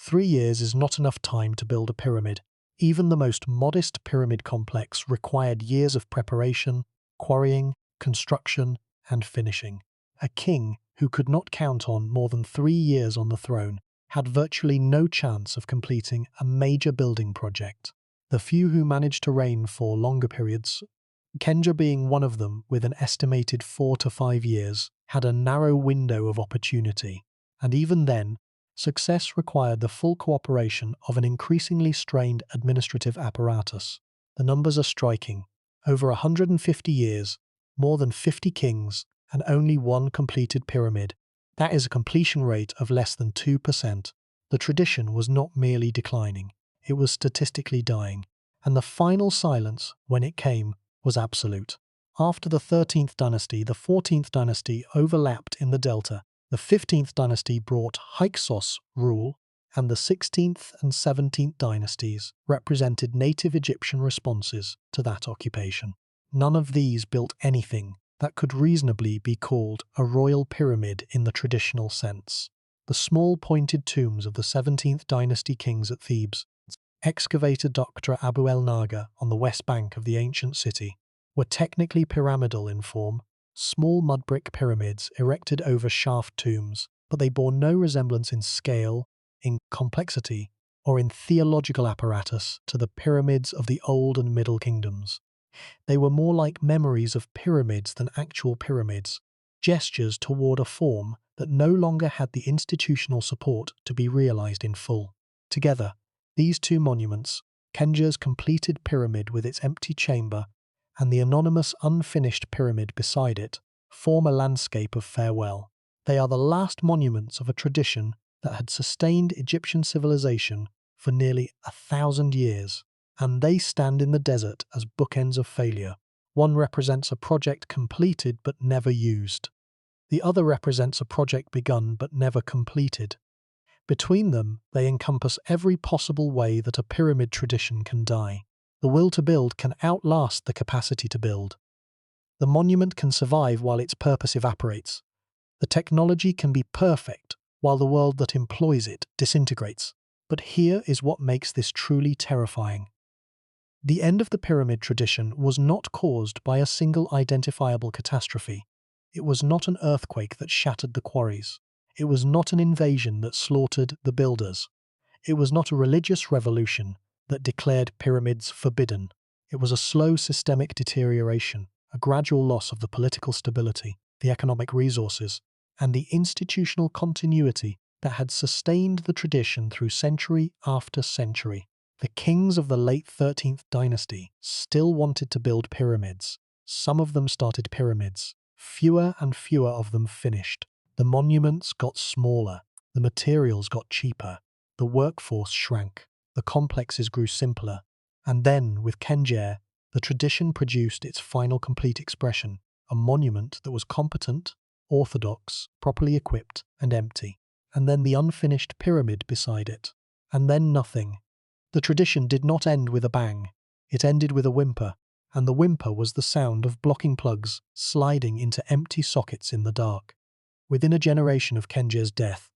3 years is not enough time to build a pyramid. Even the most modest pyramid complex required years of preparation, quarrying, construction, and finishing. A king who could not count on more than 3 years on the throne had virtually no chance of completing a major building project. The few who managed to reign for longer periods, Khendjer being one of them with an estimated 4 to 5 years, had a narrow window of opportunity, and even then, success required the full cooperation of an increasingly strained administrative apparatus. The numbers are striking. Over 150 years, more than 50 kings, and only one completed pyramid. That is a completion rate of less than 2%. The tradition was not merely declining, it was statistically dying, and the final silence, when it came, was absolute. After the 13th dynasty, the 14th dynasty overlapped in the delta. The 15th dynasty brought Hyksos rule, and the 16th and 17th dynasties represented native Egyptian responses to that occupation. None of these built anything that could reasonably be called a royal pyramid in the traditional sense. The small pointed tombs of the 17th dynasty kings at Thebes, excavated Dr. Abu el-Naga on the west bank of the ancient city, were technically pyramidal in form, small mud brick pyramids erected over shaft tombs, but they bore no resemblance in scale, in complexity, or in theological apparatus to the pyramids of the Old and Middle Kingdoms. They were more like memories of pyramids than actual pyramids, gestures toward a form that no longer had the institutional support to be realized in full. Together, these two monuments, Khendjer's completed pyramid with its empty chamber and the anonymous unfinished pyramid beside it, form a landscape of farewell. They are the last monuments of a tradition that had sustained Egyptian civilization for nearly 1,000 years, and they stand in the desert as bookends of failure. One represents a project completed but never used. The other represents a project begun but never completed. Between them, they encompass every possible way that a pyramid tradition can die. The will to build can outlast the capacity to build. The monument can survive while its purpose evaporates. The technology can be perfect while the world that employs it disintegrates. But here is what makes this truly terrifying. The end of the pyramid tradition was not caused by a single identifiable catastrophe. It was not an earthquake that shattered the quarries. It was not an invasion that slaughtered the builders. It was not a religious revolution that declared pyramids forbidden. It was a slow systemic deterioration, a gradual loss of the political stability, the economic resources, and the institutional continuity that had sustained the tradition through century after century. The kings of the late 13th dynasty still wanted to build pyramids. Some of them started pyramids. Fewer and fewer of them finished. The monuments got smaller. The materials got cheaper. The workforce shrank. The complexes grew simpler. And then, with Khendjer, the tradition produced its final complete expression, a monument that was competent, orthodox, properly equipped, and empty. And then the unfinished pyramid beside it. And then nothing. The tradition did not end with a bang. It ended with a whimper, and the whimper was the sound of blocking plugs sliding into empty sockets in the dark. Within a generation of Khendjer's death,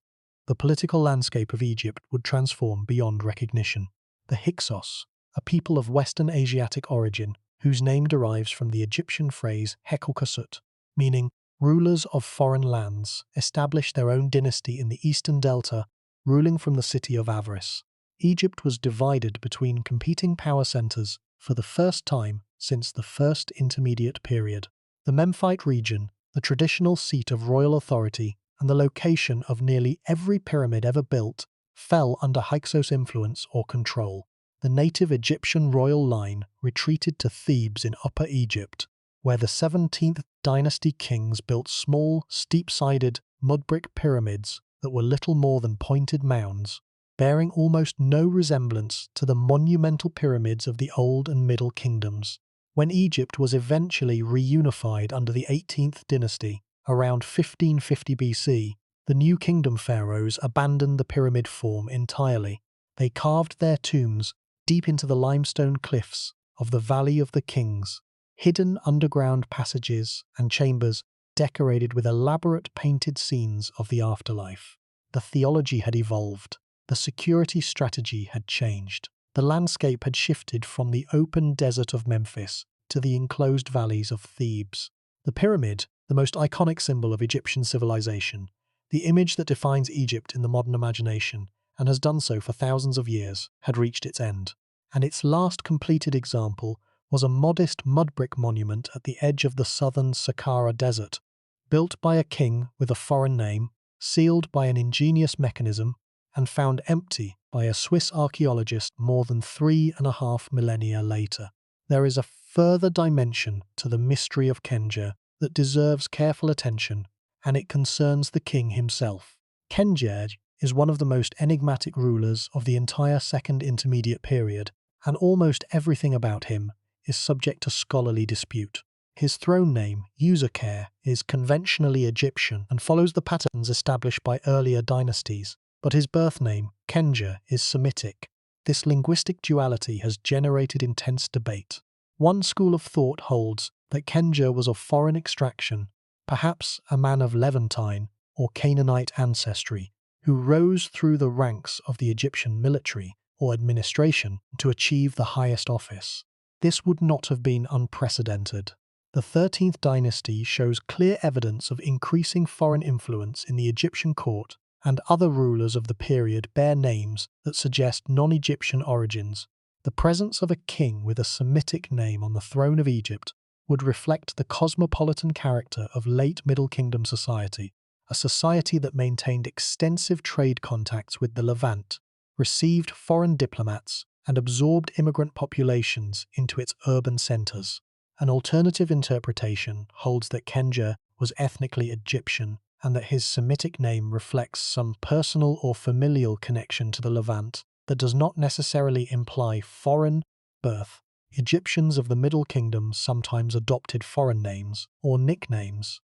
the political landscape of Egypt would transform beyond recognition. The Hyksos, a people of Western Asiatic origin, whose name derives from the Egyptian phrase Hekelkasut, meaning rulers of foreign lands, established their own dynasty in the eastern delta, ruling from the city of Avaris. Egypt was divided between competing power centers for the first time since the First Intermediate Period. The Memphite region, the traditional seat of royal authority and the location of nearly every pyramid ever built, fell under Hyksos influence or control. The native Egyptian royal line retreated to Thebes in Upper Egypt, where the 17th Dynasty kings built small, steep-sided, mud-brick pyramids that were little more than pointed mounds, bearing almost no resemblance to the monumental pyramids of the Old and Middle Kingdoms. When Egypt was eventually reunified under the 18th dynasty, around 1550 BC, the New Kingdom pharaohs abandoned the pyramid form entirely. They carved their tombs deep into the limestone cliffs of the Valley of the Kings, hidden underground passages and chambers decorated with elaborate painted scenes of the afterlife. The theology had evolved. The security strategy had changed. The landscape had shifted from the open desert of Memphis to the enclosed valleys of Thebes. The pyramid, the most iconic symbol of Egyptian civilization, the image that defines Egypt in the modern imagination, and has done so for thousands of years, had reached its end. And its last completed example was a modest mud brick monument at the edge of the southern Saqqara desert, built by a king with a foreign name, sealed by an ingenious mechanism, and found empty by a Swiss archaeologist more than 3.5 millennia later. There is a further dimension to the mystery of Khendjer that deserves careful attention, and it concerns the king himself. Khendjer is one of the most enigmatic rulers of the entire Second Intermediate Period, and almost everything about him is subject to scholarly dispute. His throne name, Userkher, is conventionally Egyptian and follows the patterns established by earlier dynasties, but his birth name, Khendjer, is Semitic. This linguistic duality has generated intense debate. One school of thought holds that Khendjer was of foreign extraction, perhaps a man of Levantine or Canaanite ancestry, who rose through the ranks of the Egyptian military or administration to achieve the highest office. This would not have been unprecedented. The 13th dynasty shows clear evidence of increasing foreign influence in the Egyptian court, and other rulers of the period bear names that suggest non-Egyptian origins. The presence of a king with a Semitic name on the throne of Egypt would reflect the cosmopolitan character of late Middle Kingdom society, a society that maintained extensive trade contacts with the Levant, received foreign diplomats, and absorbed immigrant populations into its urban centres. An alternative interpretation holds that Khendjer was ethnically Egyptian and that his Semitic name reflects some personal or familial connection to the Levant that does not necessarily imply foreign birth. Egyptians of the Middle Kingdom sometimes adopted foreign names or nicknames,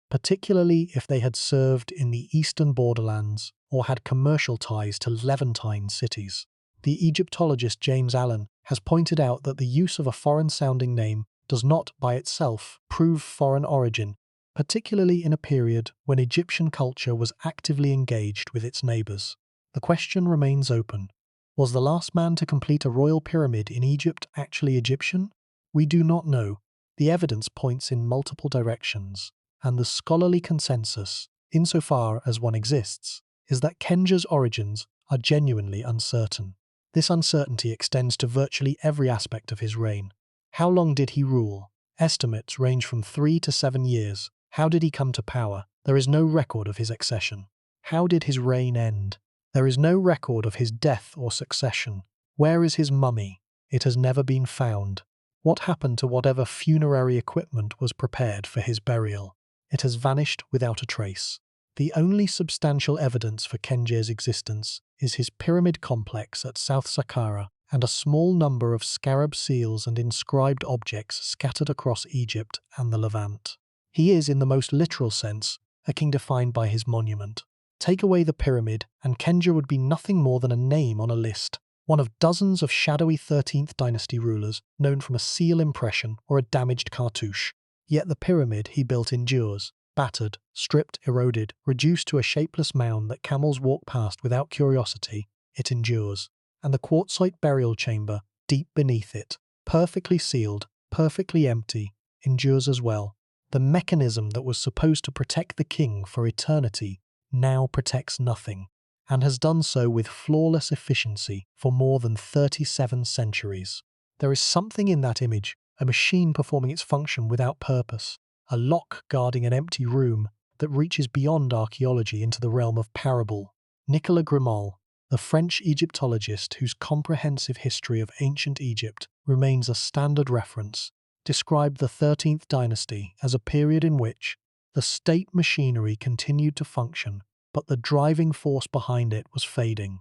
particularly if they had served in the eastern borderlands or had commercial ties to Levantine cities. The Egyptologist James Allen has pointed out that the use of a foreign-sounding name does not, by itself, prove foreign origin, particularly in a period when Egyptian culture was actively engaged with its neighbours. The question remains open. Was the last man to complete a royal pyramid in Egypt actually Egyptian? We do not know. The evidence points in multiple directions, and the scholarly consensus, insofar as one exists, is that Khendjer's origins are genuinely uncertain. This uncertainty extends to virtually every aspect of his reign. How long did he rule? Estimates range from 3 to 7 years. How did he come to power? There is no record of his accession. How did his reign end? There is no record of his death or succession. Where is his mummy? It has never been found. What happened to whatever funerary equipment was prepared for his burial? It has vanished without a trace. The only substantial evidence for Khendjer's existence is his pyramid complex at South Saqqara and a small number of scarab seals and inscribed objects scattered across Egypt and the Levant. He is, in the most literal sense, a king defined by his monument. Take away the pyramid, and Khendjer would be nothing more than a name on a list, one of dozens of shadowy 13th dynasty rulers known from a seal impression or a damaged cartouche. Yet the pyramid he built endures, battered, stripped, eroded, reduced to a shapeless mound that camels walk past without curiosity. It endures. And the quartzite burial chamber, deep beneath it, perfectly sealed, perfectly empty, endures as well. The mechanism that was supposed to protect the king for eternity now protects nothing, and has done so with flawless efficiency for more than 37 centuries. There is something in that image, a machine performing its function without purpose, a lock guarding an empty room that reaches beyond archaeology into the realm of parable. Nicolas Grimal, the French Egyptologist whose comprehensive history of ancient Egypt remains a standard reference, described the 13th dynasty as a period in which the state machinery continued to function, but the driving force behind it was fading.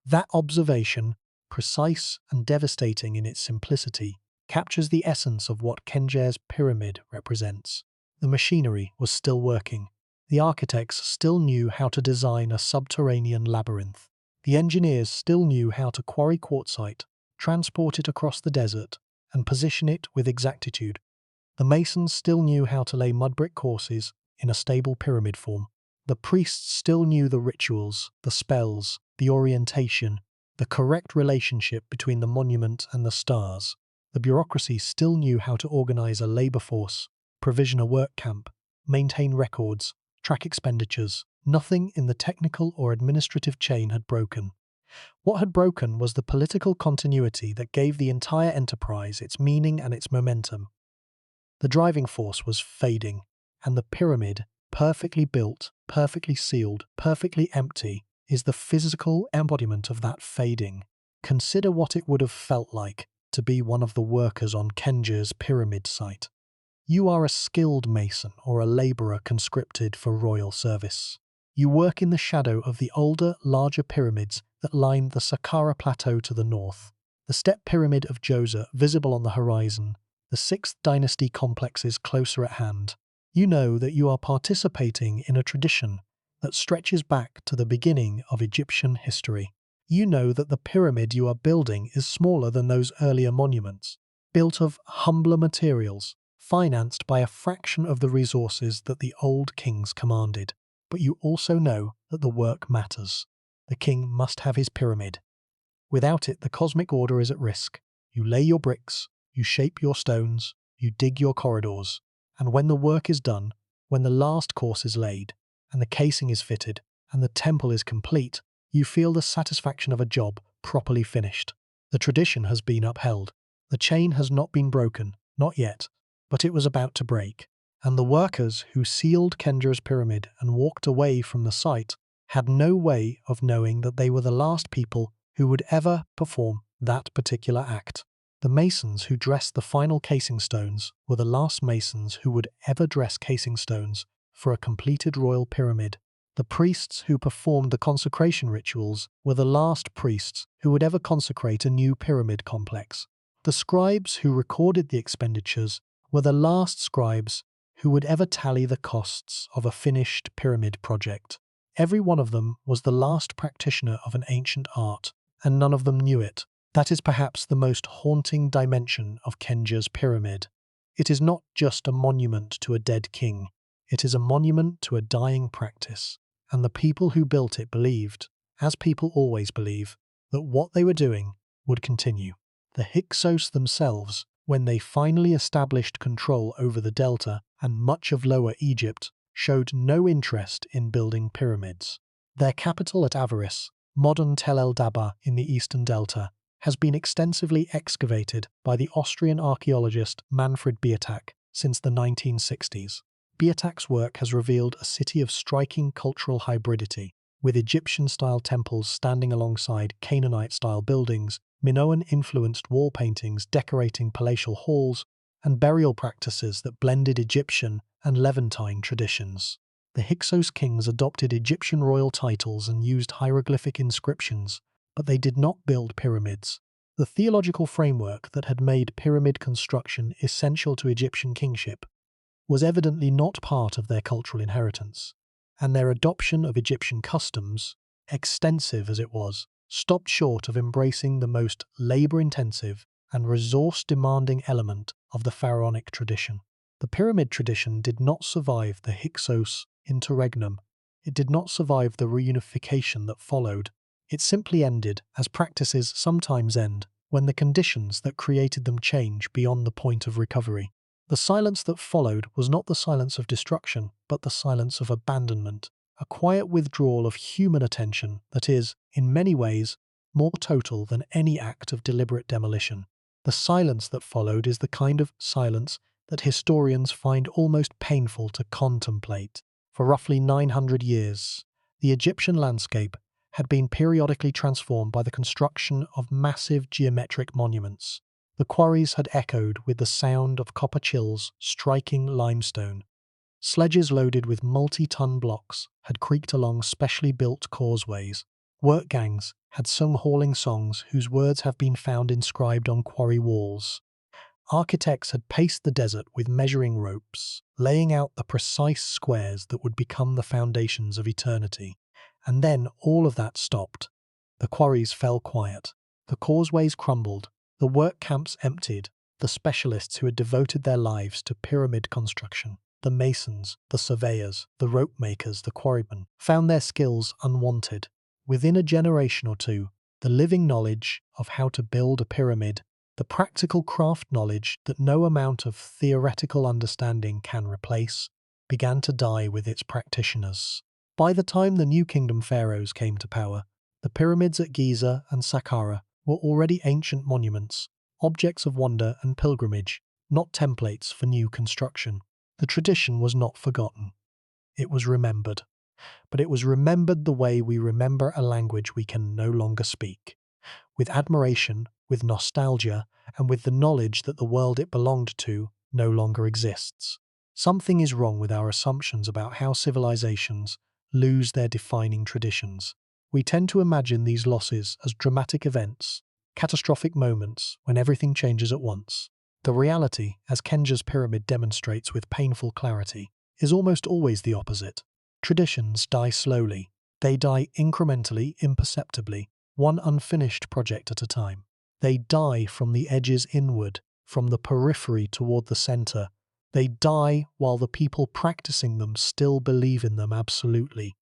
That observation, precise and devastating in its simplicity, captures the essence of what Khendjer's pyramid represents. The machinery was still working. The architects still knew how to design a subterranean labyrinth. The engineers still knew how to quarry quartzite, transport it across the desert, and position it with exactitude. The masons still knew how to lay mud brick courses in a stable pyramid form. The priests still knew the rituals, the spells, the orientation, the correct relationship between the monument and the stars. The bureaucracy still knew how to organize a labor force, provision a work camp, maintain records, track expenditures. Nothing in the technical or administrative chain had broken. What had broken was the political continuity that gave the entire enterprise its meaning and its momentum. The driving force was fading, and the pyramid, perfectly built, perfectly sealed, perfectly empty, is the physical embodiment of that fading. Consider what it would have felt like to be one of the workers on Khendjer's pyramid site. You are a skilled mason or a labourer conscripted for royal service. You work in the shadow of the older, larger pyramids that line the Saqqara plateau to the north, the step pyramid of Djoser visible on the horizon, the 6th dynasty complexes closer at hand. You know that you are participating in a tradition that stretches back to the beginning of Egyptian history. You know that the pyramid you are building is smaller than those earlier monuments, built of humbler materials, financed by a fraction of the resources that the old kings commanded. But you also know that the work matters. The king must have his pyramid. Without it, the cosmic order is at risk. You lay your bricks, you shape your stones, you dig your corridors, and when the work is done, when the last course is laid, and the casing is fitted, and the temple is complete, you feel the satisfaction of a job properly finished. The tradition has been upheld. The chain has not been broken, not yet, but it was about to break. And the workers who sealed Khendjer's pyramid and walked away from the site had no way of knowing that they were the last people who would ever perform that particular act. The masons who dressed the final casing stones were the last masons who would ever dress casing stones for a completed royal pyramid. The priests who performed the consecration rituals were the last priests who would ever consecrate a new pyramid complex. The scribes who recorded the expenditures were the last scribes who would ever tally the costs of a finished pyramid project. Every one of them was the last practitioner of an ancient art, and none of them knew it. That is perhaps the most haunting dimension of Khendjer's pyramid. It is not just a monument to a dead king. It is a monument to a dying practice, and the people who built it believed, as people always believe, that what they were doing would continue. The Hyksos themselves, when they finally established control over the delta and much of Lower Egypt, showed no interest in building pyramids. Their capital at Avaris, modern Tel El Dabba in the eastern delta, has been extensively excavated by the Austrian archaeologist Manfred Biertak since the 1960s. Biertak's work has revealed a city of striking cultural hybridity, with Egyptian-style temples standing alongside Canaanite-style buildings, Minoan-influenced wall paintings decorating palatial halls, and burial practices that blended Egyptian and Levantine traditions. The Hyksos kings adopted Egyptian royal titles and used hieroglyphic inscriptions, but they did not build pyramids. The theological framework that had made pyramid construction essential to Egyptian kingship was evidently not part of their cultural inheritance, and their adoption of Egyptian customs, extensive as it was, stopped short of embracing the most labour-intensive and resource-demanding element of the pharaonic tradition. The pyramid tradition did not survive the Hyksos interregnum. It did not survive the reunification that followed. It simply ended, as practices sometimes end, when the conditions that created them change beyond the point of recovery. The silence that followed was not the silence of destruction, but the silence of abandonment, a quiet withdrawal of human attention that is, in many ways, more total than any act of deliberate demolition. The silence that followed is the kind of silence that historians find almost painful to contemplate. For roughly 900 years, the Egyptian landscape had been periodically transformed by the construction of massive geometric monuments. The quarries had echoed with the sound of copper chills striking limestone. Sledges loaded with multi-ton blocks had creaked along specially built causeways. Work gangs had sung hauling songs whose words have been found inscribed on quarry walls. Architects had paced the desert with measuring ropes, laying out the precise squares that would become the foundations of eternity. And then all of that stopped. The quarries fell quiet. The causeways crumbled. The work camps emptied. The specialists who had devoted their lives to pyramid construction, the masons, the surveyors, the rope makers, the quarrymen, found their skills unwanted. Within a generation or two, the living knowledge of how to build a pyramid, the practical craft knowledge that no amount of theoretical understanding can replace, began to die with its practitioners. By the time the New Kingdom pharaohs came to power, the pyramids at Giza and Saqqara were already ancient monuments, objects of wonder and pilgrimage, not templates for new construction. The tradition was not forgotten. It was remembered. But it was remembered the way we remember a language we can no longer speak. With admiration, with nostalgia, and with the knowledge that the world it belonged to no longer exists. Something is wrong with our assumptions about how civilizations lose their defining traditions. We tend to imagine these losses as dramatic events, catastrophic moments when everything changes at once. The reality, as Khendjer's pyramid demonstrates with painful clarity, is almost always the opposite. Traditions die slowly. They die incrementally, imperceptibly, one unfinished project at a time. They die from the edges inward, from the periphery toward the center. They die while the people practicing them still believe in them absolutely.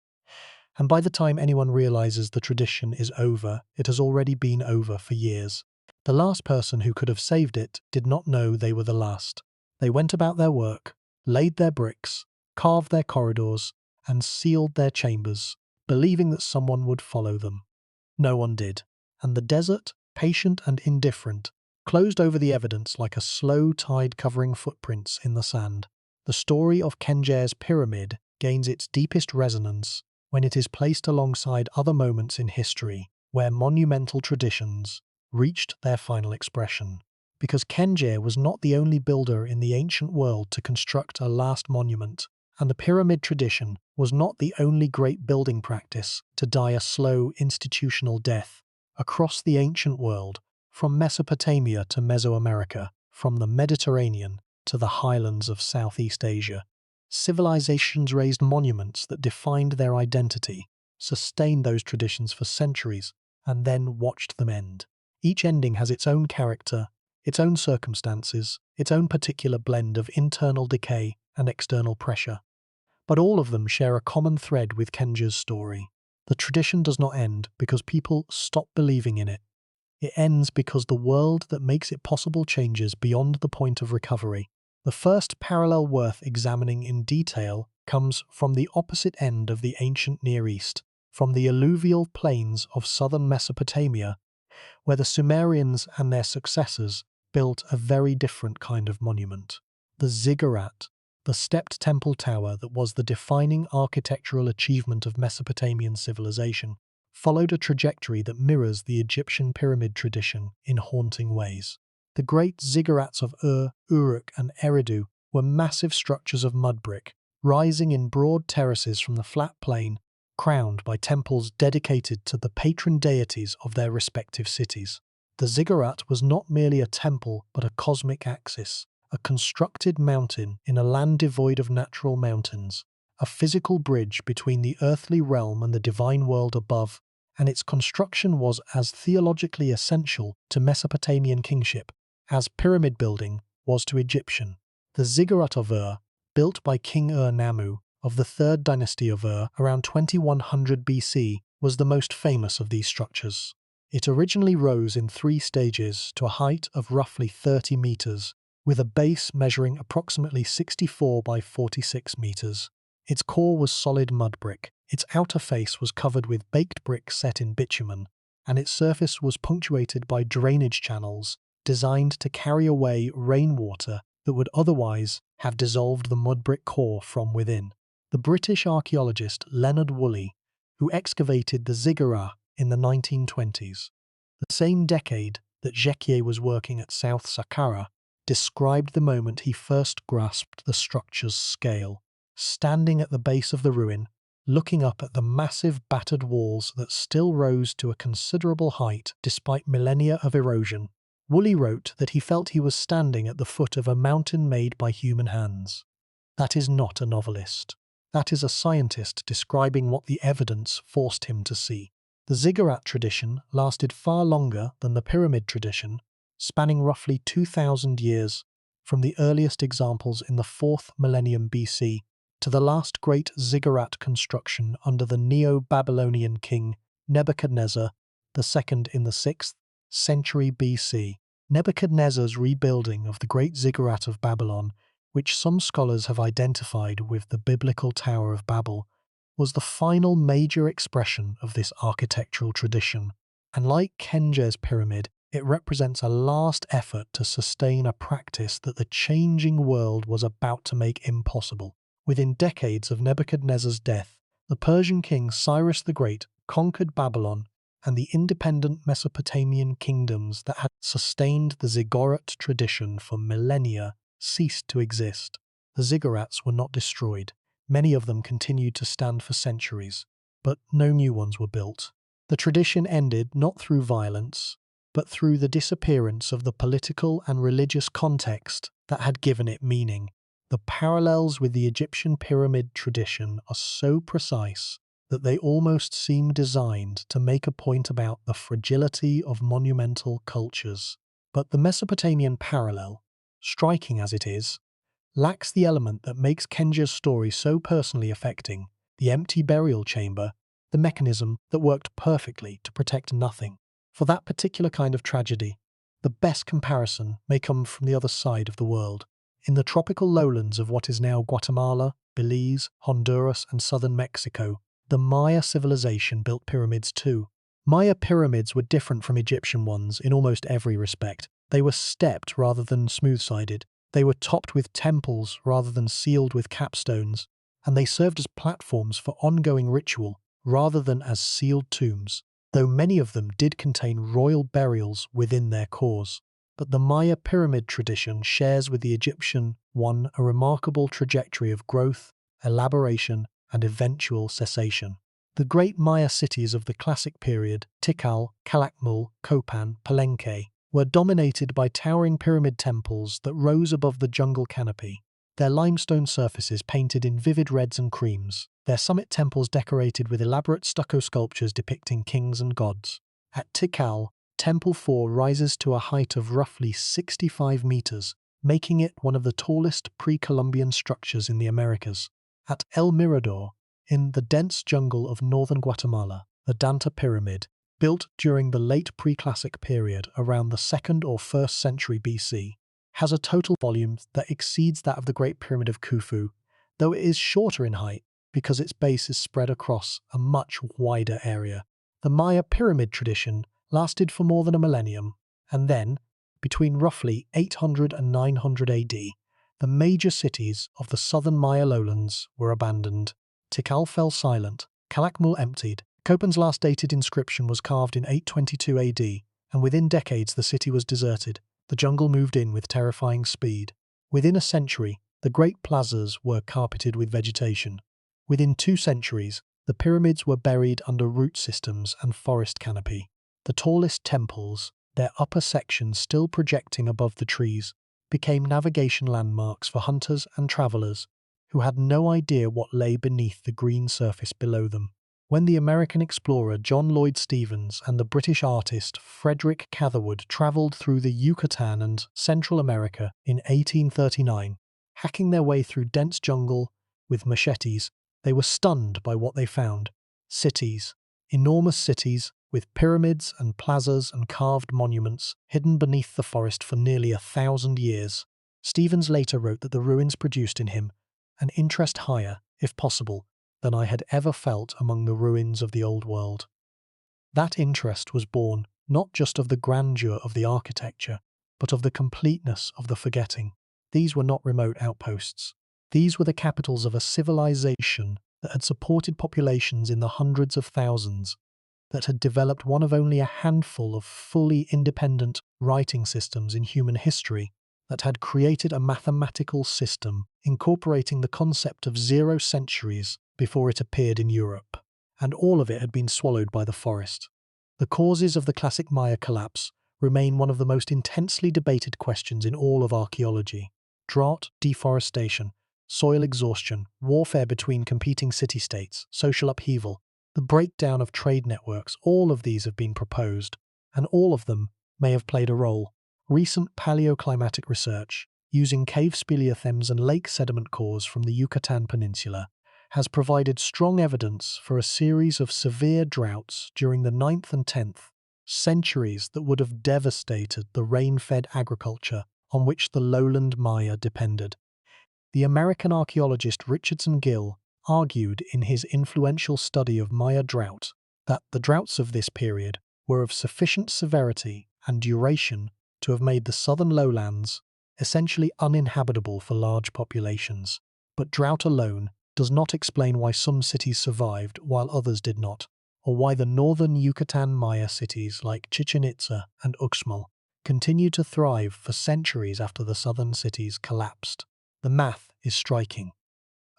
And by the time anyone realizes the tradition is over, it has already been over for years. The last person who could have saved it did not know they were the last. They went about their work, laid their bricks, carved their corridors, and sealed their chambers, believing that someone would follow them. No one did, and the desert, patient and indifferent, closed over the evidence like a slow tide covering footprints in the sand. The story of Khendjer's pyramid gains its deepest resonance when it is placed alongside other moments in history where monumental traditions reached their final expression. Because Khendjer was not the only builder in the ancient world to construct a last monument, and the pyramid tradition was not the only great building practice to die a slow institutional death. Across the ancient world, from Mesopotamia to Mesoamerica, from the Mediterranean to the highlands of Southeast Asia, civilizations raised monuments that defined their identity, sustained those traditions for centuries, and then watched them end. Each ending has its own character, its own circumstances, its own particular blend of internal decay and external pressure. But all of them share a common thread with Khendjer's story. The tradition does not end because people stop believing in it. It ends because the world that makes it possible changes beyond the point of recovery. The first parallel worth examining in detail comes from the opposite end of the ancient Near East, from the alluvial plains of southern Mesopotamia, where the Sumerians and their successors built a very different kind of monument. The ziggurat, the stepped temple tower that was the defining architectural achievement of Mesopotamian civilization, followed a trajectory that mirrors the Egyptian pyramid tradition in haunting ways. The great ziggurats of Uruk, and Eridu were massive structures of mud brick, rising in broad terraces from the flat plain, crowned by temples dedicated to the patron deities of their respective cities. The ziggurat was not merely a temple but a cosmic axis, a constructed mountain in a land devoid of natural mountains, a physical bridge between the earthly realm and the divine world above, and its construction was as theologically essential to Mesopotamian kingship as pyramid building was to Egyptian. The ziggurat of built by King Namu of the 3rd Dynasty of around 2100 BC, was the most famous of these structures. It originally rose in 3 stages to a height of roughly 30 meters, with a base measuring approximately 64 by 46 meters. Its core was solid mud brick, its outer face was covered with baked brick set in bitumen, and its surface was punctuated by drainage channels designed to carry away rainwater that would otherwise have dissolved the mud brick core from within. The British archaeologist Leonard Woolley, who excavated the ziggurat in the 1920s, the same decade that Khendjer was working at South Saqqara, described the moment he first grasped the structure's scale. Standing at the base of the ruin, looking up at the massive battered walls that still rose to a considerable height despite millennia of erosion, Woolley wrote that he felt he was standing at the foot of a mountain made by human hands. That is not a novelist. That is a scientist describing what the evidence forced him to see. The ziggurat tradition lasted far longer than the pyramid tradition, spanning roughly 2,000 years, from the earliest examples in the 4th millennium BC to the last great ziggurat construction under the Neo-Babylonian king Nebuchadnezzar II in the 6th century BC. Nebuchadnezzar's rebuilding of the great ziggurat of Babylon, which some scholars have identified with the biblical Tower of Babel, was the final major expression of this architectural tradition, and like Khendjer's pyramid, it represents a last effort to sustain a practice that the changing world was about to make impossible. Within decades of Nebuchadnezzar's death, the Persian king Cyrus the Great conquered Babylon, and the independent Mesopotamian kingdoms that had sustained the ziggurat tradition for millennia ceased to exist. The ziggurats were not destroyed. Many of them continued to stand for centuries, but no new ones were built. The tradition ended not through violence, but through the disappearance of the political and religious context that had given it meaning. The parallels with the Egyptian pyramid tradition are so precise that they almost seem designed to make a point about the fragility of monumental cultures. But the Mesopotamian parallel, striking as it is, lacks the element that makes Khendjer's story so personally affecting: the empty burial chamber, the mechanism that worked perfectly to protect nothing. For that particular kind of tragedy, the best comparison may come from the other side of the world. In the tropical lowlands of what is now Guatemala, Belize, Honduras, and southern Mexico, the Maya civilization built pyramids too. Maya pyramids were different from Egyptian ones in almost every respect. They were stepped rather than smooth-sided. They were topped with temples rather than sealed with capstones, and they served as platforms for ongoing ritual rather than as sealed tombs, though many of them did contain royal burials within their cores. But the Maya pyramid tradition shares with the Egyptian one a remarkable trajectory of growth, elaboration, and eventual cessation. The great Maya cities of the classic period, Tikal, Calakmul, Copan, Palenque, were dominated by towering pyramid temples that rose above the jungle canopy, their limestone surfaces painted in vivid reds and creams, their summit temples decorated with elaborate stucco sculptures depicting kings and gods. At Tikal, Temple 4 rises to a height of roughly 65 meters, making it one of the tallest pre-Columbian structures in the Americas. At El Mirador, in the dense jungle of northern Guatemala, the Danta Pyramid, built during the late pre-classic period around the 2nd or 1st century BC, has a total volume that exceeds that of the Great Pyramid of Khufu, though it is shorter in height because its base is spread across a much wider area. The Maya pyramid tradition lasted for more than a millennium, and then, between roughly 800 and 900 AD, the major cities of the southern Maya lowlands were abandoned. Tikal fell silent, Calakmul emptied, Copan's last dated inscription was carved in 822 AD, and within decades the city was deserted. The jungle moved in with terrifying speed. Within a century, the great plazas were carpeted with vegetation. Within 2 centuries, the pyramids were buried under root systems and forest canopy. The tallest temples, their upper sections still projecting above the trees, became navigation landmarks for hunters and travellers who had no idea what lay beneath the green surface below them. When the American explorer John Lloyd Stevens and the British artist Frederick Catherwood travelled through the Yucatan and Central America in 1839, hacking their way through dense jungle with machetes, they were stunned by what they found. Cities, enormous cities, with pyramids and plazas and carved monuments hidden beneath the forest for nearly 1,000 years. Stevens later wrote that the ruins produced in him an interest higher, if possible, than I had ever felt among the ruins of the old world. That interest was born not just of the grandeur of the architecture, but of the completeness of the forgetting. These were not remote outposts. These were the capitals of a civilization that had supported populations in the hundreds of thousands. that had developed one of only a handful of fully independent writing systems in human history, that had created a mathematical system incorporating the concept of 0 centuries before it appeared in Europe, and all of it had been swallowed by the forest. The causes of the classic Maya collapse remain one of the most intensely debated questions in all of archaeology. Drought, deforestation, soil exhaustion, warfare between competing city-states, social upheaval, the breakdown of trade networks, all of these have been proposed, and all of them may have played a role. Recent paleoclimatic research, using cave speleothems and lake sediment cores from the Yucatan Peninsula, has provided strong evidence for a series of severe droughts during the 9th and 10th centuries that would have devastated the rain-fed agriculture on which the lowland Maya depended. The American archaeologist Richardson Gill argued in his influential study of Maya drought that the droughts of this period were of sufficient severity and duration to have made the southern lowlands essentially uninhabitable for large populations. But drought alone does not explain why some cities survived while others did not, or why the northern Yucatan Maya cities like Chichen Itza and Uxmal continued to thrive for centuries after the southern cities collapsed. The math is striking.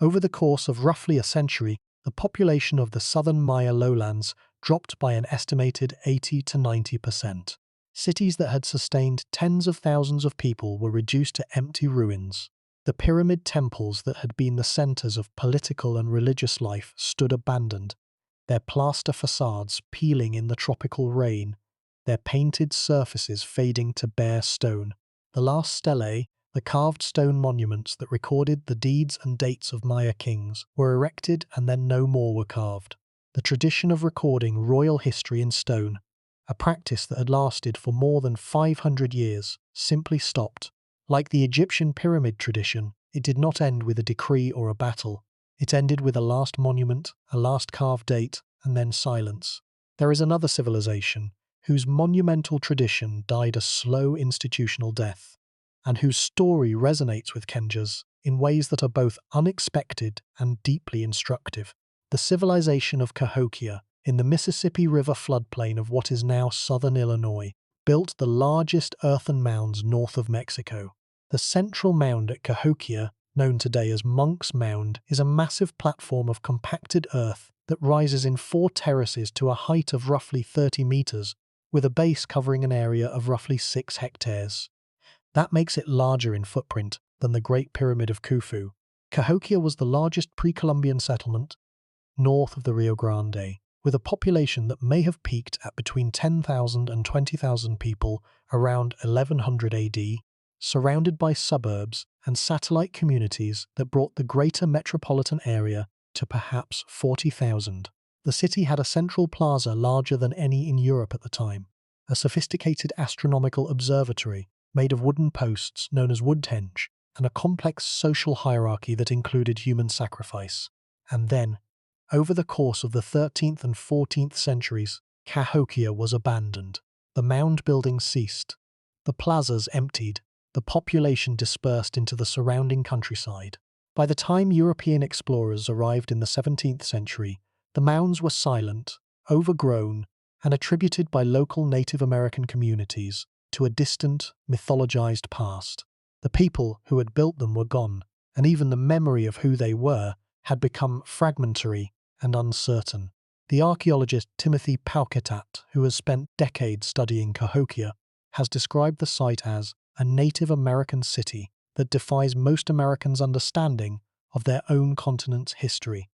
Over the course of roughly a century, the population of the southern Maya lowlands dropped by an estimated 80 to 90%. Cities that had sustained tens of thousands of people were reduced to empty ruins. The pyramid temples that had been the centers of political and religious life stood abandoned, their plaster facades peeling in the tropical rain, their painted surfaces fading to bare stone. The last stelae, the carved stone monuments that recorded the deeds and dates of Maya kings, were erected and then no more were carved. The tradition of recording royal history in stone, a practice that had lasted for more than 500 years, simply stopped. Like the Egyptian pyramid tradition, it did not end with a decree or a battle. It ended with a last monument, a last carved date, and then silence. There is another civilization whose monumental tradition died a slow institutional death, and whose story resonates with Khendjer's in ways that are both unexpected and deeply instructive. The civilization of Cahokia, in the Mississippi River floodplain of what is now southern Illinois, built the largest earthen mounds north of Mexico. The central mound at Cahokia, known today as Monk's Mound, is a massive platform of compacted earth that rises in 4 terraces to a height of roughly 30 meters, with a base covering an area of roughly 6 hectares. That makes it larger in footprint than the Great Pyramid of Khufu. Cahokia was the largest pre-Columbian settlement north of the Rio Grande, with a population that may have peaked at between 10,000 and 20,000 people around 1100 AD, surrounded by suburbs and satellite communities that brought the greater metropolitan area to perhaps 40,000. The city had a central plaza larger than any in Europe at the time, a sophisticated astronomical observatory made of wooden posts known as woodhenge, and a complex social hierarchy that included human sacrifice. And then, over the course of the 13th and 14th centuries, Cahokia was abandoned. The mound building ceased. The plazas emptied. The population dispersed into the surrounding countryside. By the time European explorers arrived in the 17th century, the mounds were silent, overgrown, and attributed by local Native American communities to a distant, mythologized past. The people who had built them were gone, and even the memory of who they were had become fragmentary and uncertain. The archaeologist Timothy Pauketat, who has spent decades studying Cahokia, has described the site as a Native American city that defies most Americans' understanding of their own continent's history.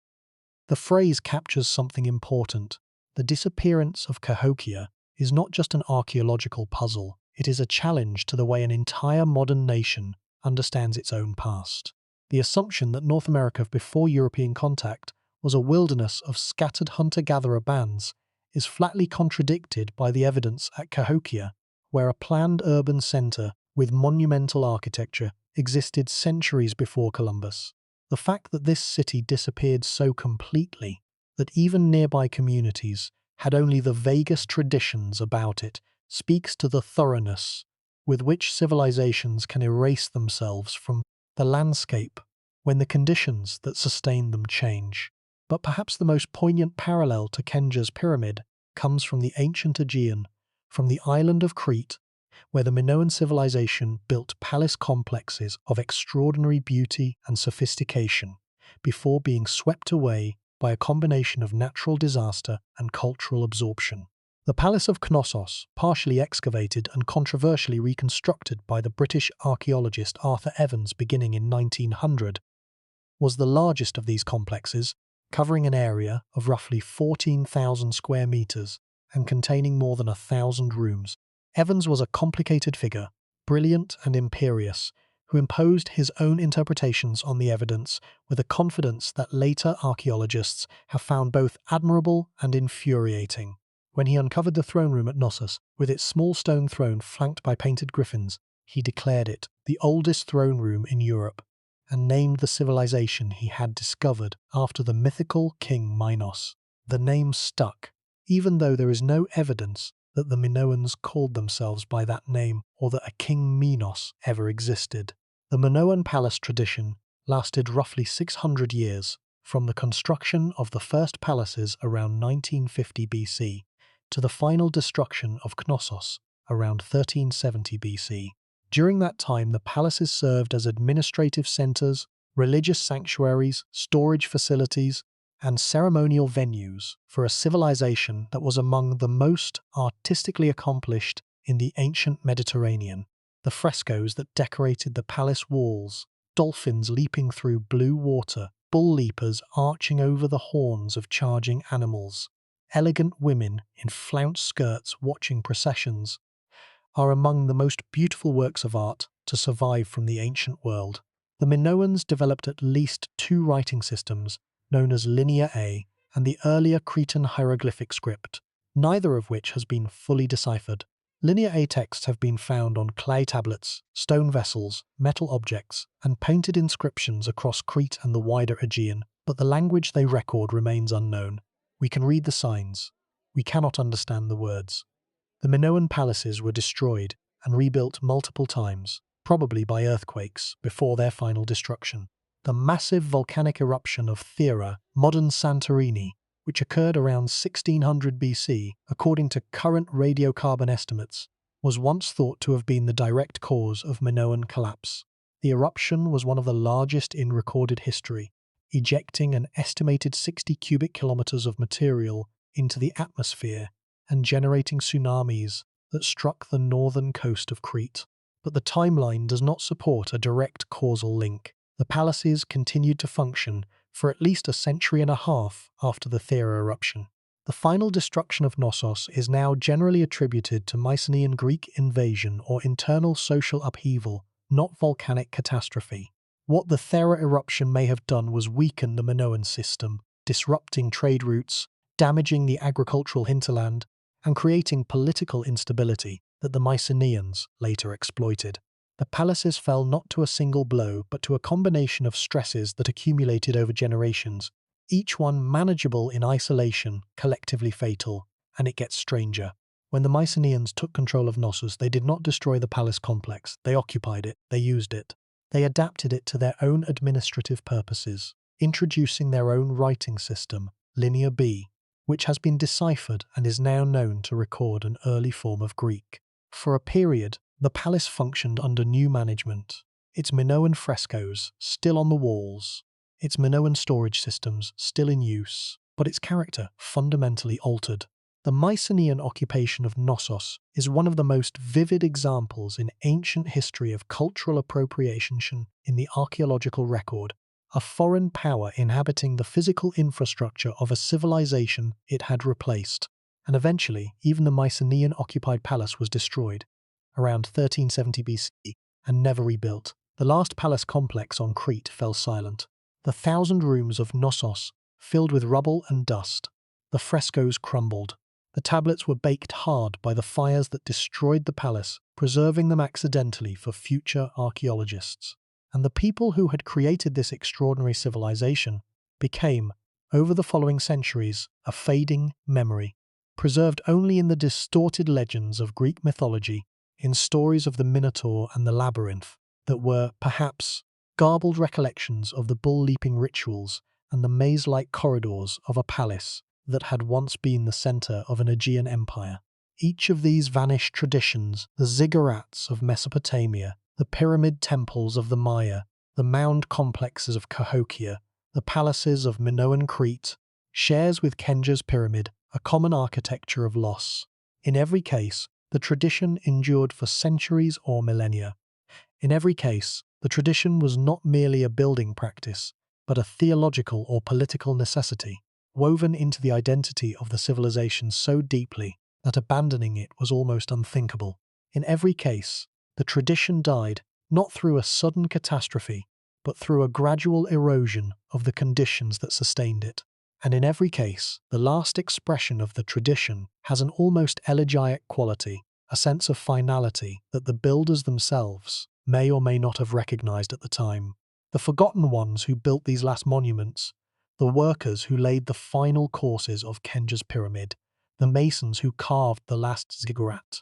The phrase captures something important. The disappearance of Cahokia is not just an archaeological puzzle, it is a challenge to the way an entire modern nation understands its own past. The assumption that North America before European contact was a wilderness of scattered hunter-gatherer bands is flatly contradicted by the evidence at Cahokia, where a planned urban centre with monumental architecture existed centuries before Columbus. The fact that this city disappeared so completely that even nearby communities had only the vaguest traditions about it speaks to the thoroughness with which civilizations can erase themselves from the landscape when the conditions that sustain them change. But perhaps the most poignant parallel to Khendjer's pyramid comes from the ancient Aegean, from the island of Crete, where the Minoan civilization built palace complexes of extraordinary beauty and sophistication before being swept away by a combination of natural disaster and cultural absorption. The Palace of Knossos, partially excavated and controversially reconstructed by the British archaeologist Arthur Evans beginning in 1900, was the largest of these complexes, covering an area of roughly 14,000 square meters and containing more than 1,000 rooms. Evans was a complicated figure, brilliant and imperious, who imposed his own interpretations on the evidence with a confidence that later archaeologists have found both admirable and infuriating. When he uncovered the throne room at Knossos, with its small stone throne flanked by painted griffins, he declared it the oldest throne room in Europe, and named the civilization he had discovered after the mythical King Minos. The name stuck, even though there is no evidence that the Minoans called themselves by that name or that a King Minos ever existed. The Minoan palace tradition lasted roughly 600 years, from the construction of the first palaces around 1950 BC to the final destruction of Knossos around 1370 BC. During that time, the palaces served as administrative centers, religious sanctuaries, storage facilities, and ceremonial venues for a civilization that was among the most artistically accomplished in the ancient Mediterranean. The frescoes that decorated the palace walls, dolphins leaping through blue water, bull leapers arching over the horns of charging animals, elegant women in flounced skirts watching processions, are among the most beautiful works of art to survive from the ancient world. The Minoans developed at least two writing systems, known as Linear A and the earlier Cretan hieroglyphic script, neither of which has been fully deciphered. Linear A texts have been found on clay tablets, stone vessels, metal objects, and painted inscriptions across Crete and the wider Aegean, but the language they record remains unknown. We can read the signs. We cannot understand the words. The Minoan palaces were destroyed and rebuilt multiple times, probably by earthquakes, before their final destruction. The massive volcanic eruption of Thera, modern Santorini, which occurred around 1600 BC, according to current radiocarbon estimates, was once thought to have been the direct cause of Minoan collapse. The eruption was one of the largest in recorded history, ejecting an estimated 60 cubic kilometers of material into the atmosphere and generating tsunamis that struck the northern coast of Crete. But the timeline does not support a direct causal link. The palaces continued to function for at least a century and a half after the Thera eruption. The final destruction of Knossos is now generally attributed to Mycenaean Greek invasion or internal social upheaval, not volcanic catastrophe. What the Thera eruption may have done was weaken the Minoan system, disrupting trade routes, damaging the agricultural hinterland, and creating political instability that the Mycenaeans later exploited. The palaces fell not to a single blow, but to a combination of stresses that accumulated over generations, each one manageable in isolation, collectively fatal. And it gets stranger. When the Mycenaeans took control of Knossos, they did not destroy the palace complex. They occupied it. They used it. They adapted it to their own administrative purposes, introducing their own writing system, Linear B, which has been deciphered and is now known to record an early form of Greek. For a period, the palace functioned under new management, its Minoan frescoes still on the walls, its Minoan storage systems still in use, but its character fundamentally altered. The Mycenaean occupation of Knossos is one of the most vivid examples in ancient history of cultural appropriation in the archaeological record, a foreign power inhabiting the physical infrastructure of a civilization it had replaced. And eventually, even the Mycenaean-occupied palace was destroyed, around 1370 BC, and never rebuilt. The last palace complex on Crete fell silent. The 1,000 rooms of Knossos filled with rubble and dust. The frescoes crumbled. The tablets were baked hard by the fires that destroyed the palace, preserving them accidentally for future archaeologists. And the people who had created this extraordinary civilization became, over the following centuries, a fading memory, preserved only in the distorted legends of Greek mythology, in stories of the Minotaur and the Labyrinth, that were, perhaps, garbled recollections of the bull-leaping rituals and the maze-like corridors of a palace that had once been the center of an Aegean empire. Each of these vanished traditions, the ziggurats of Mesopotamia, the pyramid temples of the Maya, the mound complexes of Cahokia, the palaces of Minoan Crete, shares with Khendjer's pyramid a common architecture of loss. In every case, the tradition endured for centuries or millennia. In every case, the tradition was not merely a building practice, but a theological or political necessity, woven into the identity of the civilization so deeply that abandoning it was almost unthinkable. In every case, the tradition died not through a sudden catastrophe, but through a gradual erosion of the conditions that sustained it. And in every case, the last expression of the tradition has an almost elegiac quality, a sense of finality that the builders themselves may or may not have recognized at the time. The forgotten ones who built these last monuments, the workers who laid the final courses of Khendjer's pyramid, the masons who carved the last ziggurat,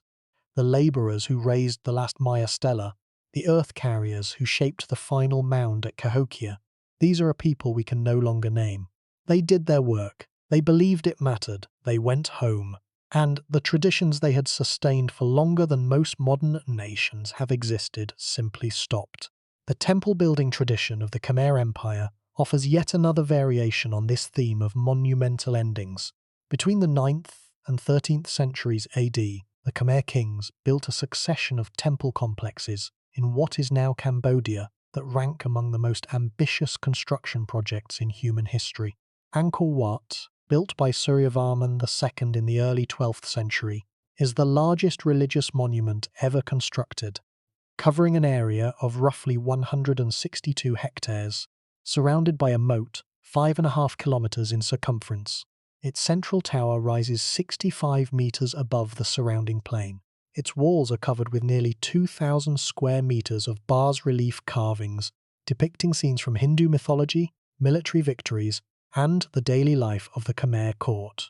the laborers who raised the last Maya stela, the earth carriers who shaped the final mound at Cahokia, these are a people we can no longer name. They did their work, they believed it mattered, they went home, and the traditions they had sustained for longer than most modern nations have existed simply stopped. The temple-building tradition of the Khmer Empire offers yet another variation on this theme of monumental endings. Between the 9th and 13th centuries AD, the Khmer kings built a succession of temple complexes in what is now Cambodia that rank among the most ambitious construction projects in human history. Angkor Wat, built by Suryavarman II in the early 12th century, is the largest religious monument ever constructed, covering an area of roughly 162 hectares, surrounded by a moat 5.5 kilometers in circumference. Its central tower rises 65 meters above the surrounding plain. Its walls are covered with nearly 2,000 square meters of bas-relief carvings depicting scenes from Hindu mythology, military victories, and the daily life of the Khmer court.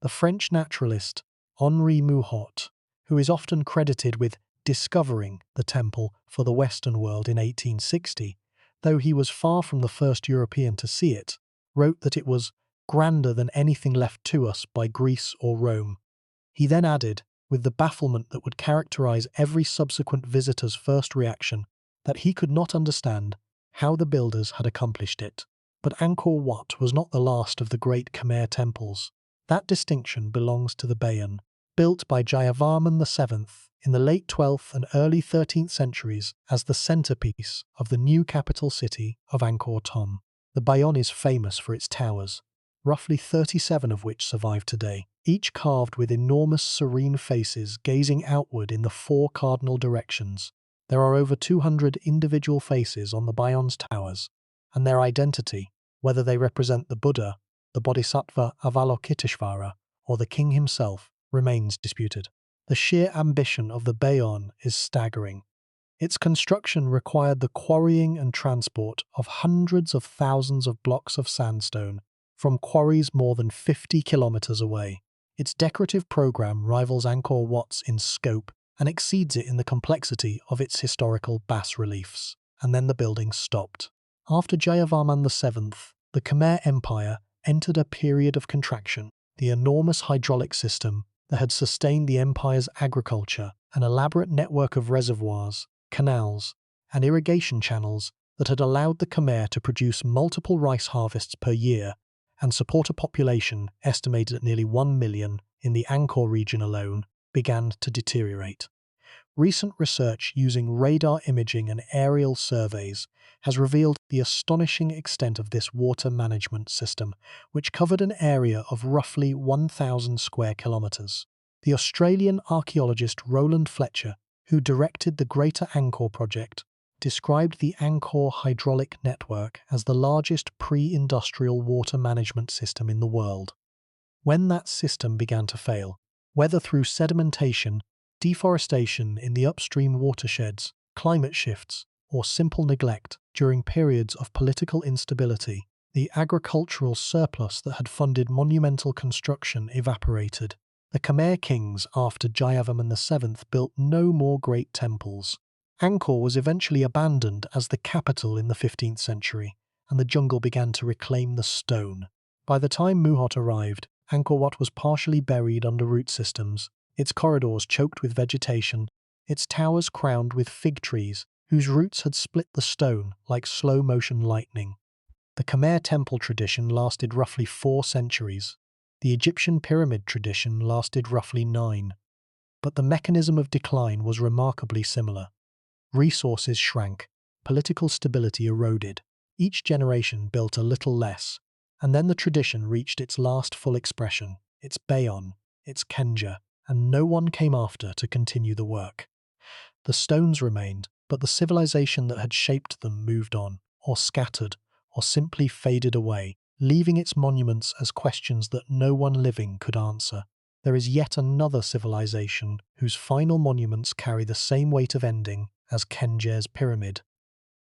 The French naturalist Henri Mouhot, who is often credited with discovering the temple for the Western world in 1860, though he was far from the first European to see it, wrote that it was grander than anything left to us by Greece or Rome. He then added, with the bafflement that would characterize every subsequent visitor's first reaction, that he could not understand how the builders had accomplished it. But Angkor Wat was not the last of the great Khmer temples. That distinction belongs to the Bayon, built by Jayavarman VII in the late 12th and early 13th centuries as the centerpiece of the new capital city of Angkor Thom. The Bayon is famous for its towers, roughly 37 of which survive today, each carved with enormous serene faces gazing outward in the 4 cardinal directions. There are over 200 individual faces on the Bayon's towers, and their identity, whether they represent the Buddha, the Bodhisattva Avalokiteshvara, or the king himself, remains disputed. The sheer ambition of the Bayon is staggering. Its construction required the quarrying and transport of hundreds of thousands of blocks of sandstone from quarries more than 50 kilometers away. Its decorative program rivals Angkor Wat's in scope and exceeds it in the complexity of its historical bas-reliefs. And then the building stopped. After Jayavarman VII, the Khmer Empire entered a period of contraction. The enormous hydraulic system that had sustained the empire's agriculture, an elaborate network of reservoirs, canals, and irrigation channels that had allowed the Khmer to produce multiple rice harvests per year and support a population estimated at nearly 1 million in the Angkor region alone, began to deteriorate. Recent research using radar imaging and aerial surveys has revealed the astonishing extent of this water management system, which covered an area of roughly 1,000 square kilometers. The Australian archaeologist Roland Fletcher, who directed the Greater Angkor project, described the Angkor hydraulic network as the largest pre-industrial water management system in the world. When that system began to fail, whether through sedimentation, deforestation in the upstream watersheds, climate shifts, or simple neglect during periods of political instability, the agricultural surplus that had funded monumental construction evaporated. The Khmer kings after Jayavarman VII built no more great temples. Angkor was eventually abandoned as the capital in the 15th century, and the jungle began to reclaim the stone. By the time Mouhot arrived, Angkor Wat was partially buried under root systems, its corridors choked with vegetation, its towers crowned with fig trees whose roots had split the stone like slow-motion lightning. The Khmer temple tradition lasted roughly 4 centuries. The Egyptian pyramid tradition lasted roughly 9. But the mechanism of decline was remarkably similar. Resources shrank, political stability eroded, each generation built a little less, and then the tradition reached its last full expression, its Bayon, its Khendjer, and no one came after to continue the work. The stones remained, but the civilization that had shaped them moved on, or scattered, or simply faded away, leaving its monuments as questions that no one living could answer. There is yet another civilization whose final monuments carry the same weight of ending as Khendjer's pyramid,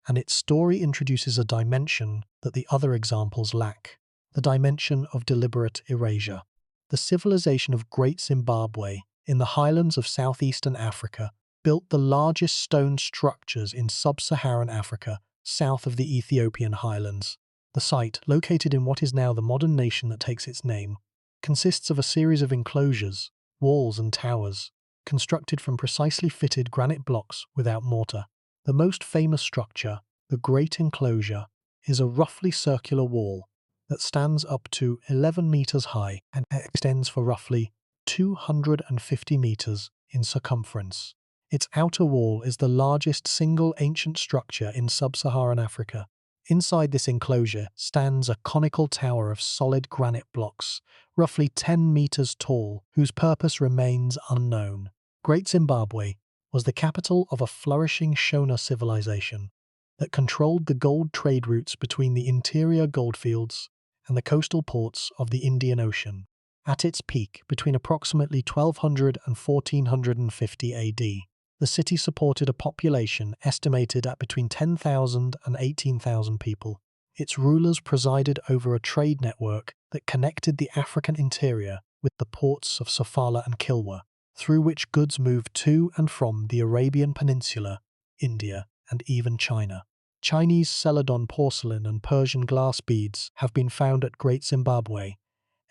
and its story introduces a dimension that the other examples lack, the dimension of deliberate erasure. The civilization of Great Zimbabwe, in the highlands of southeastern Africa, built the largest stone structures in sub-Saharan Africa, south of the Ethiopian highlands. The site, located in what is now the modern nation that takes its name, consists of a series of enclosures, walls and towers, constructed from precisely fitted granite blocks without mortar. The most famous structure, the Great Enclosure, is a roughly circular wall that stands up to 11 meters high and extends for roughly 250 meters in circumference. Its outer wall is the largest single ancient structure in sub-Saharan Africa. Inside this enclosure stands a conical tower of solid granite blocks, roughly 10 meters tall, whose purpose remains unknown. Great Zimbabwe was the capital of a flourishing Shona civilization that controlled the gold trade routes between the interior goldfields and the coastal ports of the Indian Ocean. At its peak, between approximately 1200 and 1450 AD, the city supported a population estimated at between 10,000 and 18,000 people. Its rulers presided over a trade network that connected the African interior with the ports of Sofala and Kilwa, through which goods moved to and from the Arabian Peninsula, India, and even China. Chinese Celadon porcelain and Persian glass beads have been found at Great Zimbabwe,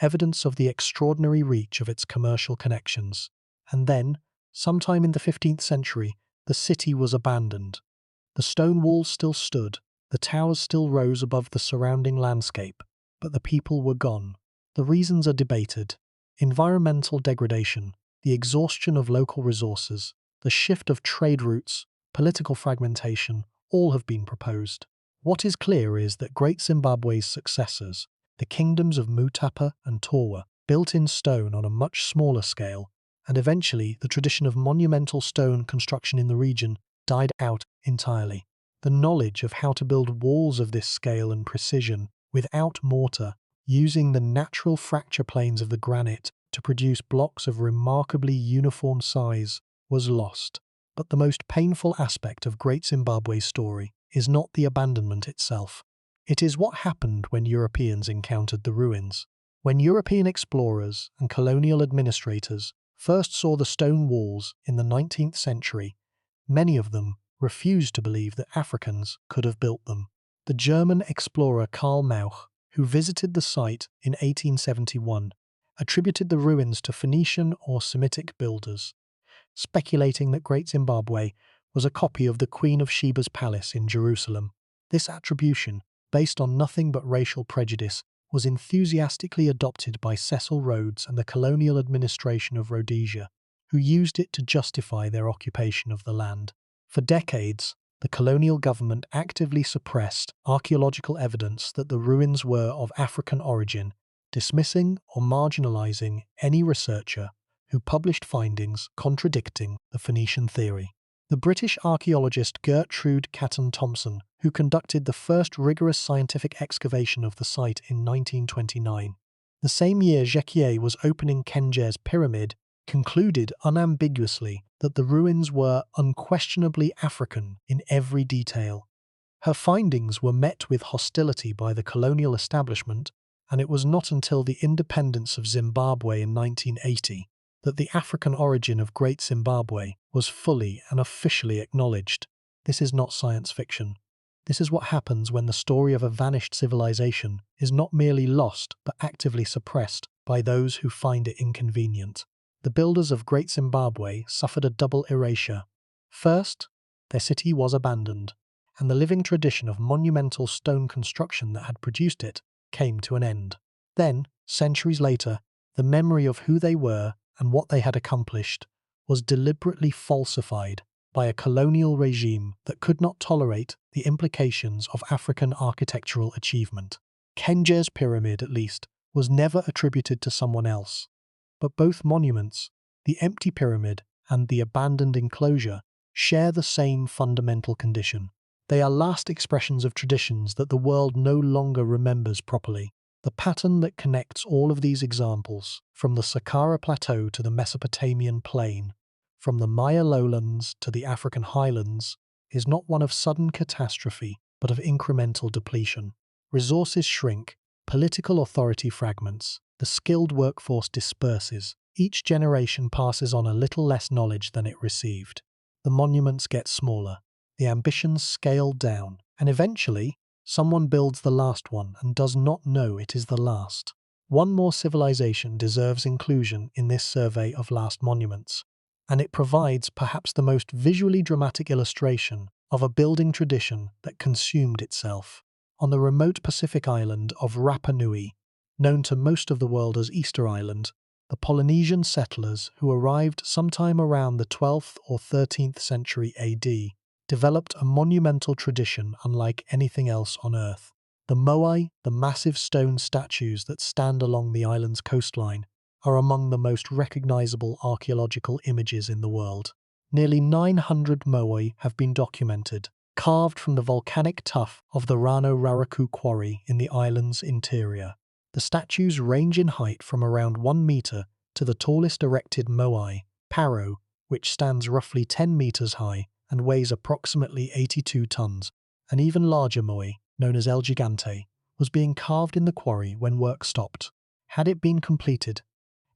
evidence of the extraordinary reach of its commercial connections. And then, sometime in the 15th century, the city was abandoned. The stone walls still stood, the towers still rose above the surrounding landscape, but the people were gone. The reasons are debated. Environmental degradation, the exhaustion of local resources, the shift of trade routes, political fragmentation, all have been proposed. What is clear is that Great Zimbabwe's successors, the kingdoms of Mutapa and Torwa, built in stone on a much smaller scale, and eventually the tradition of monumental stone construction in the region died out entirely. The knowledge of how to build walls of this scale and precision without mortar, using the natural fracture planes of the granite to produce blocks of remarkably uniform size, was lost. But the most painful aspect of Great Zimbabwe's story is not the abandonment itself. It is what happened when Europeans encountered the ruins. When European explorers and colonial administrators first saw the stone walls in the 19th century, many of them refused to believe that Africans could have built them. The German explorer Karl Mauch, who visited the site in 1871, attributed the ruins to Phoenician or Semitic builders, speculating that Great Zimbabwe was a copy of the Queen of Sheba's palace in Jerusalem. This attribution, based on nothing but racial prejudice, was enthusiastically adopted by Cecil Rhodes and the colonial administration of Rhodesia, who used it to justify their occupation of the land. For decades, the colonial government actively suppressed archaeological evidence that the ruins were of African origin, dismissing or marginalizing any researcher who published findings contradicting the Phoenician theory. The British archaeologist Gertrude Catton Thompson, who conducted the first rigorous scientific excavation of the site in 1929, the same year Jequier was opening Khendjer's pyramid, concluded unambiguously that the ruins were unquestionably African in every detail. Her findings were met with hostility by the colonial establishment, and it was not until the independence of Zimbabwe in 1980 that the African origin of Great Zimbabwe was fully and officially acknowledged. This is not science fiction. This is what happens when the story of a vanished civilization is not merely lost but actively suppressed by those who find it inconvenient. The builders of Great Zimbabwe suffered a double erasure. First, their city was abandoned, and the living tradition of monumental stone construction that had produced it came to an end. Then, centuries later, the memory of who they were and what they had accomplished was deliberately falsified by a colonial regime that could not tolerate the implications of African architectural achievement. Khendjer's pyramid, at least, was never attributed to someone else. But both monuments, the empty pyramid and the abandoned enclosure, share the same fundamental condition. They are last expressions of traditions that the world no longer remembers properly. The pattern that connects all of these examples, from the Saqqara Plateau to the Mesopotamian plain, from the Maya lowlands to the African highlands, is not one of sudden catastrophe, but of incremental depletion. Resources shrink, political authority fragments, the skilled workforce disperses. Each generation passes on a little less knowledge than it received. The monuments get smaller, the ambitions scale down, and eventually, someone builds the last one and does not know it is the last. One more civilization deserves inclusion in this survey of last monuments, and it provides perhaps the most visually dramatic illustration of a building tradition that consumed itself. On the remote Pacific island of Rapa Nui, known to most of the world as Easter Island, the Polynesian settlers who arrived sometime around the 12th or 13th century AD developed a monumental tradition unlike anything else on Earth. The moai, the massive stone statues that stand along the island's coastline, are among the most recognizable archaeological images in the world. Nearly 900 moai have been documented, carved from the volcanic tuff of the Rano Raraku quarry in the island's interior. The statues range in height from around 1 meter to the tallest erected moai, pharaoh, which stands roughly 10 meters high and weighs approximately 82 tons. An even larger moai, known as El Gigante, was being carved in the quarry when work stopped. Had it been completed,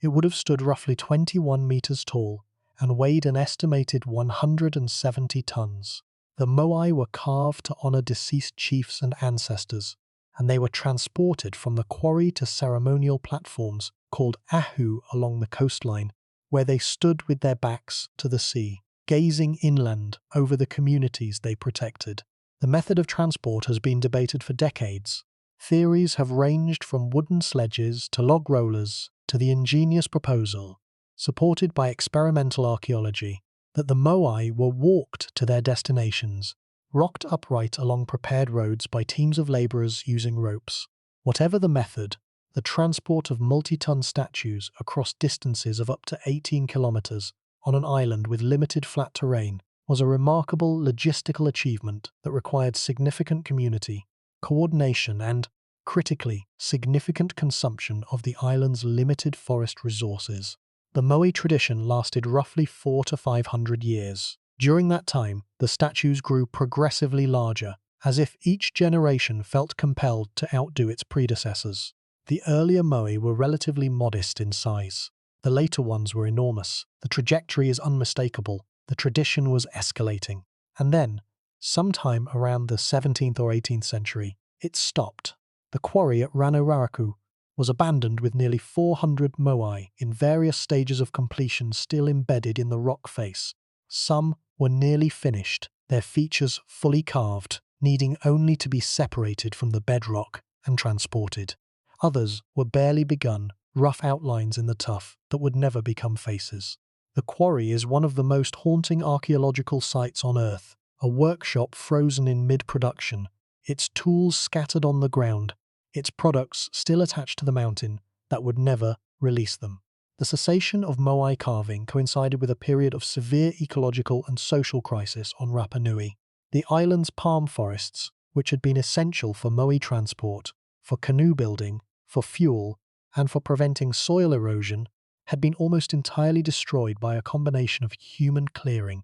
it would have stood roughly 21 meters tall and weighed an estimated 170 tons. The moai were carved to honor deceased chiefs and ancestors, and they were transported from the quarry to ceremonial platforms called ahu along the coastline, where they stood with their backs to the sea, gazing inland over the communities they protected. The method of transport has been debated for decades. Theories have ranged from wooden sledges to log rollers to the ingenious proposal, supported by experimental archaeology, that the moai were walked to their destinations, rocked upright along prepared roads by teams of labourers using ropes. Whatever the method, the transport of multi-ton statues across distances of up to 18 kilometres on an island with limited flat terrain was a remarkable logistical achievement that required significant community, coordination and, critically, significant consumption of the island's limited forest resources. The moai tradition lasted roughly 400 to 500 years. During that time, the statues grew progressively larger, as if each generation felt compelled to outdo its predecessors. The earlier moai were relatively modest in size. The later ones were enormous. The trajectory is unmistakable. The tradition was escalating. And then, sometime around the 17th or 18th century, it stopped. The quarry at Rano Raraku was abandoned with nearly 400 moai in various stages of completion still embedded in the rock face. Some were nearly finished, their features fully carved, needing only to be separated from the bedrock and transported. Others were barely begun, rough outlines in the tuff that would never become faces. The quarry is one of the most haunting archaeological sites on Earth, a workshop frozen in mid-production, its tools scattered on the ground, its products still attached to the mountain that would never release them. The cessation of moai carving coincided with a period of severe ecological and social crisis on Rapa Nui. The island's palm forests, which had been essential for moai transport, for canoe building, for fuel, and for preventing soil erosion, had been almost entirely destroyed by a combination of human clearing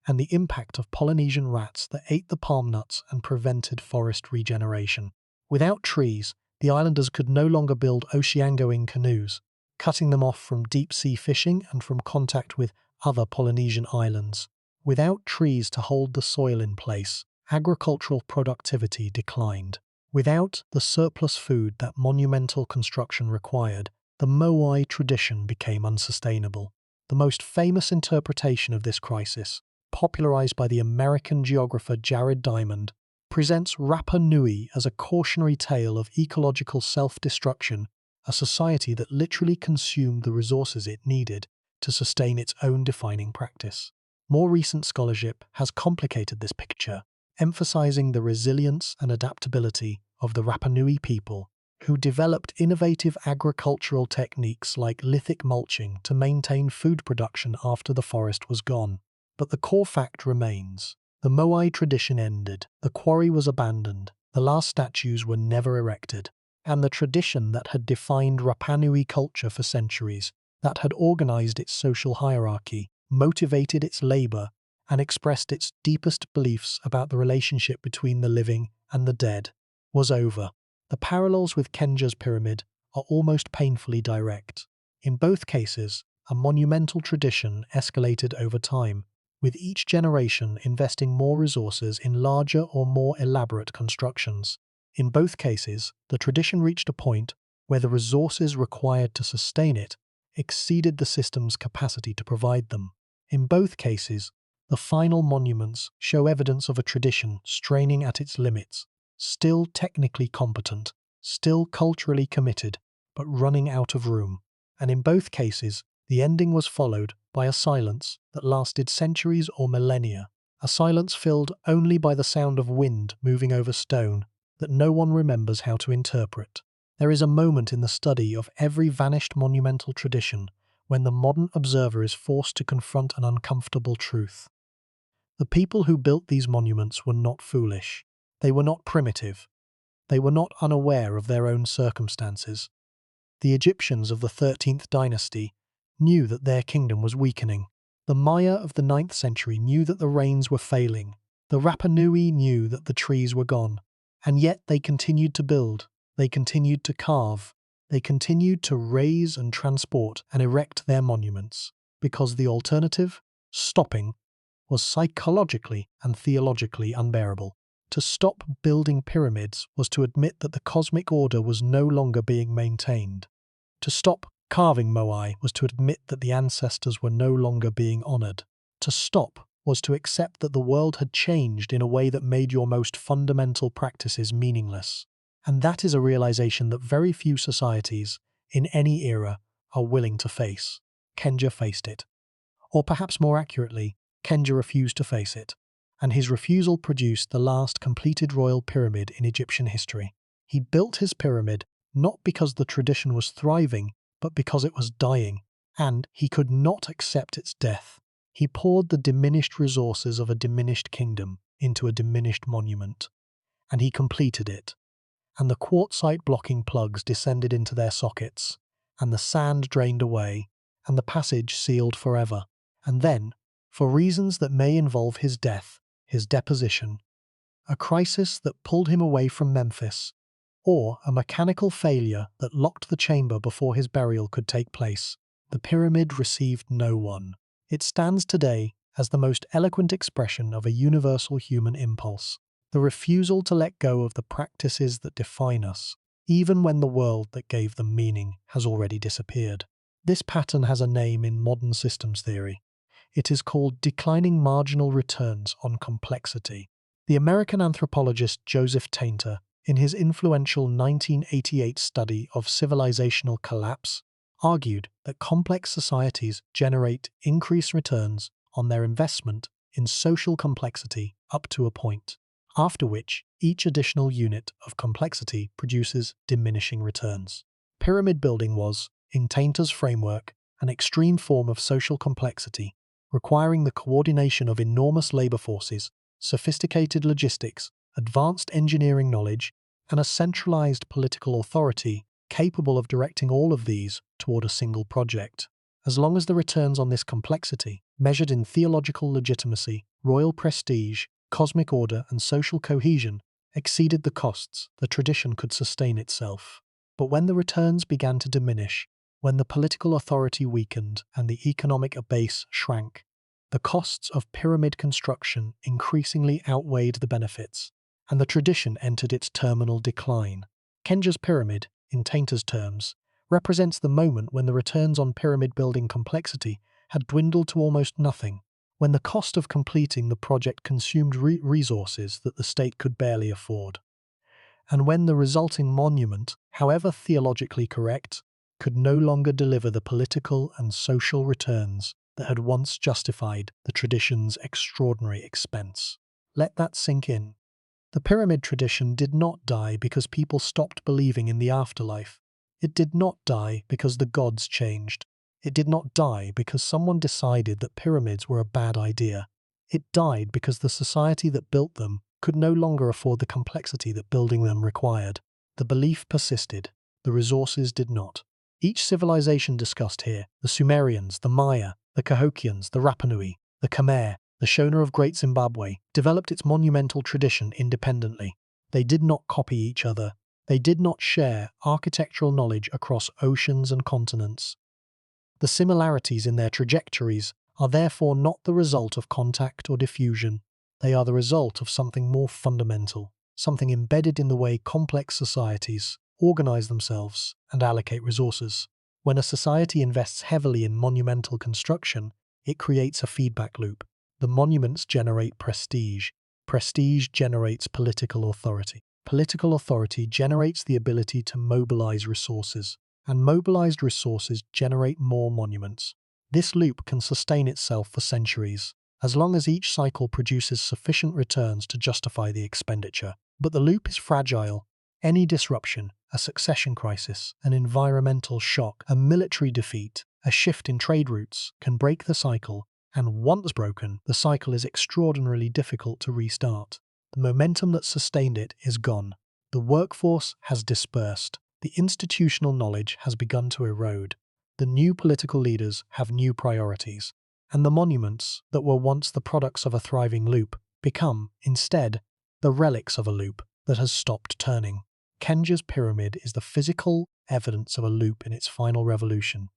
and the impact of Polynesian rats that ate the palm nuts and prevented forest regeneration. Without trees, the islanders could no longer build oceangoing canoes, cutting them off from deep-sea fishing and from contact with other Polynesian islands. Without trees to hold the soil in place, agricultural productivity declined. Without the surplus food that monumental construction required, the Moai tradition became unsustainable. The most famous interpretation of this crisis, popularized by the American geographer Jared Diamond, presents Rapa Nui as a cautionary tale of ecological self-destruction, a society that literally consumed the resources it needed to sustain its own defining practice. More recent scholarship has complicated this picture, emphasizing the resilience and adaptability of the Rapa Nui people, who developed innovative agricultural techniques like lithic mulching to maintain food production after the forest was gone. But the core fact remains. The Moai tradition ended, the quarry was abandoned, the last statues were never erected, and the tradition that had defined Rapa Nui culture for centuries, that had organized its social hierarchy, motivated its labor, and expressed its deepest beliefs about the relationship between the living and the dead, was over. The parallels with Khendjer's pyramid are almost painfully direct. In both cases, a monumental tradition escalated over time, with each generation investing more resources in larger or more elaborate constructions. In both cases, the tradition reached a point where the resources required to sustain it exceeded the system's capacity to provide them. In both cases, the final monuments show evidence of a tradition straining at its limits, still technically competent, still culturally committed, but running out of room. And in both cases, the ending was followed by a silence that lasted centuries or millennia, a silence filled only by the sound of wind moving over stone that no one remembers how to interpret. There is a moment in the study of every vanished monumental tradition when the modern observer is forced to confront an uncomfortable truth. The people who built these monuments were not foolish. They were not primitive. They were not unaware of their own circumstances. The Egyptians of the 13th dynasty knew that their kingdom was weakening. The Maya of the 9th century knew that the rains were failing. The Rapa Nui knew that the trees were gone. And yet they continued to build. They continued to carve. They continued to raise and transport and erect their monuments, because the alternative, stopping, was psychologically and theologically unbearable. To stop building pyramids was to admit that the cosmic order was no longer being maintained. To stop carving Moai was to admit that the ancestors were no longer being honored. To stop was to accept that the world had changed in a way that made your most fundamental practices meaningless. And that is a realization that very few societies, in any era, are willing to face. Khendjer faced it. Or perhaps more accurately, Khendjer refused to face it, and his refusal produced the last completed royal pyramid in Egyptian history. He built his pyramid not because the tradition was thriving, but because it was dying, and he could not accept its death. He poured the diminished resources of a diminished kingdom into a diminished monument, and he completed it. And the quartzite blocking plugs descended into their sockets, and the sand drained away, and the passage sealed forever. And then, for reasons that may involve his death, his deposition, a crisis that pulled him away from Memphis, or a mechanical failure that locked the chamber before his burial could take place, the pyramid received no one. It stands today as the most eloquent expression of a universal human impulse, the refusal to let go of the practices that define us, even when the world that gave them meaning has already disappeared. This pattern has a name in modern systems theory. It is called declining marginal returns on complexity. The American anthropologist Joseph Tainter, in his influential 1988 study of civilizational collapse, argued that complex societies generate increased returns on their investment in social complexity up to a point, after which each additional unit of complexity produces diminishing returns. Pyramid building was, in Tainter's framework, an extreme form of social complexity, requiring the coordination of enormous labor forces, sophisticated logistics, advanced engineering knowledge, and a centralized political authority capable of directing all of these toward a single project. As long as the returns on this complexity, measured in theological legitimacy, royal prestige, cosmic order, and social cohesion, exceeded the costs, the tradition could sustain itself. But when the returns began to diminish, when the political authority weakened and the economic base shrank, the costs of pyramid construction increasingly outweighed the benefits, and the tradition entered its terminal decline. Khendjer's pyramid, in Tainter's terms, represents the moment when the returns on pyramid building complexity had dwindled to almost nothing, when the cost of completing the project consumed resources that the state could barely afford, and when the resulting monument, however theologically correct, could no longer deliver the political and social returns that had once justified the tradition's extraordinary expense. Let that sink in. The pyramid tradition did not die because people stopped believing in the afterlife. It did not die because the gods changed. It did not die because someone decided that pyramids were a bad idea. It died because the society that built them could no longer afford the complexity that building them required. The belief persisted. The resources did not. Each civilization discussed here, the Sumerians, the Maya, the Cahokians, the Rapa Nui, the Khmer, the Shona of Great Zimbabwe, developed its monumental tradition independently. They did not copy each other. They did not share architectural knowledge across oceans and continents. The similarities in their trajectories are therefore not the result of contact or diffusion. They are the result of something more fundamental, something embedded in the way complex societies organize themselves and allocate resources. When a society invests heavily in monumental construction, it creates a feedback loop. The monuments generate prestige. Prestige generates political authority. Political authority generates the ability to mobilize resources, and mobilized resources generate more monuments. This loop can sustain itself for centuries, as long as each cycle produces sufficient returns to justify the expenditure. But the loop is fragile. Any disruption, a succession crisis, an environmental shock, a military defeat, a shift in trade routes can break the cycle, and once broken, the cycle is extraordinarily difficult to restart. The momentum that sustained it is gone. The workforce has dispersed. The institutional knowledge has begun to erode. The new political leaders have new priorities, and the monuments that were once the products of a thriving loop become, instead, the relics of a loop that has stopped turning. Khendjer's pyramid is the physical evidence of a loop in its final revolution.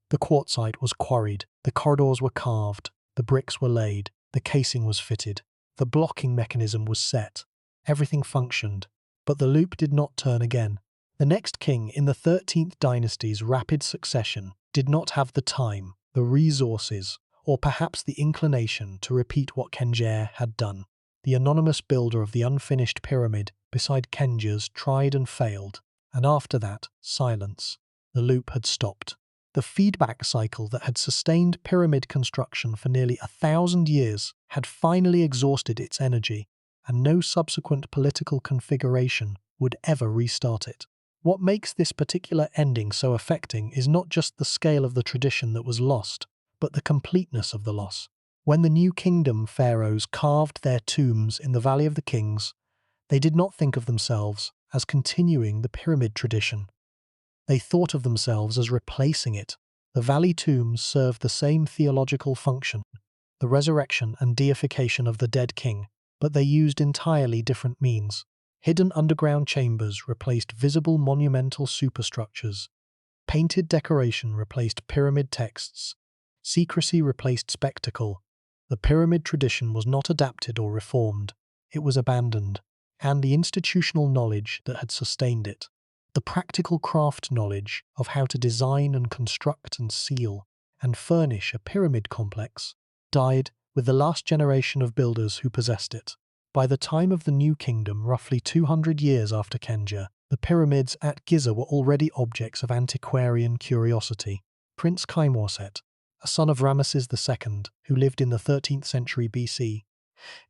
The quartzite was quarried, the corridors were carved, the bricks were laid, the casing was fitted, the blocking mechanism was set. Everything functioned, but the loop did not turn again. The next king in the 13th dynasty's rapid succession did not have the time, the resources, or perhaps the inclination to repeat what Khendjer had done. The anonymous builder of the unfinished pyramid beside Khendjer's tried and failed, and after that, silence. The loop had stopped. The feedback cycle that had sustained pyramid construction for nearly 1,000 years had finally exhausted its energy, and no subsequent political configuration would ever restart it. What makes this particular ending so affecting is not just the scale of the tradition that was lost, but the completeness of the loss. When the New Kingdom pharaohs carved their tombs in the Valley of the Kings, they did not think of themselves as continuing the pyramid tradition. They thought of themselves as replacing it. The valley tombs served the same theological function, the resurrection and deification of the dead king, but they used entirely different means. Hidden underground chambers replaced visible monumental superstructures. Painted decoration replaced pyramid texts. Secrecy replaced spectacle. The pyramid tradition was not adapted or reformed. It was abandoned, and the institutional knowledge that had sustained it, the practical craft knowledge of how to design and construct and seal and furnish a pyramid complex, died with the last generation of builders who possessed it. By the time of the New Kingdom, roughly 200 years after Khendjer, the pyramids at Giza were already objects of antiquarian curiosity. Prince Imhotep, a son of Ramesses II, who lived in the 13th century BC,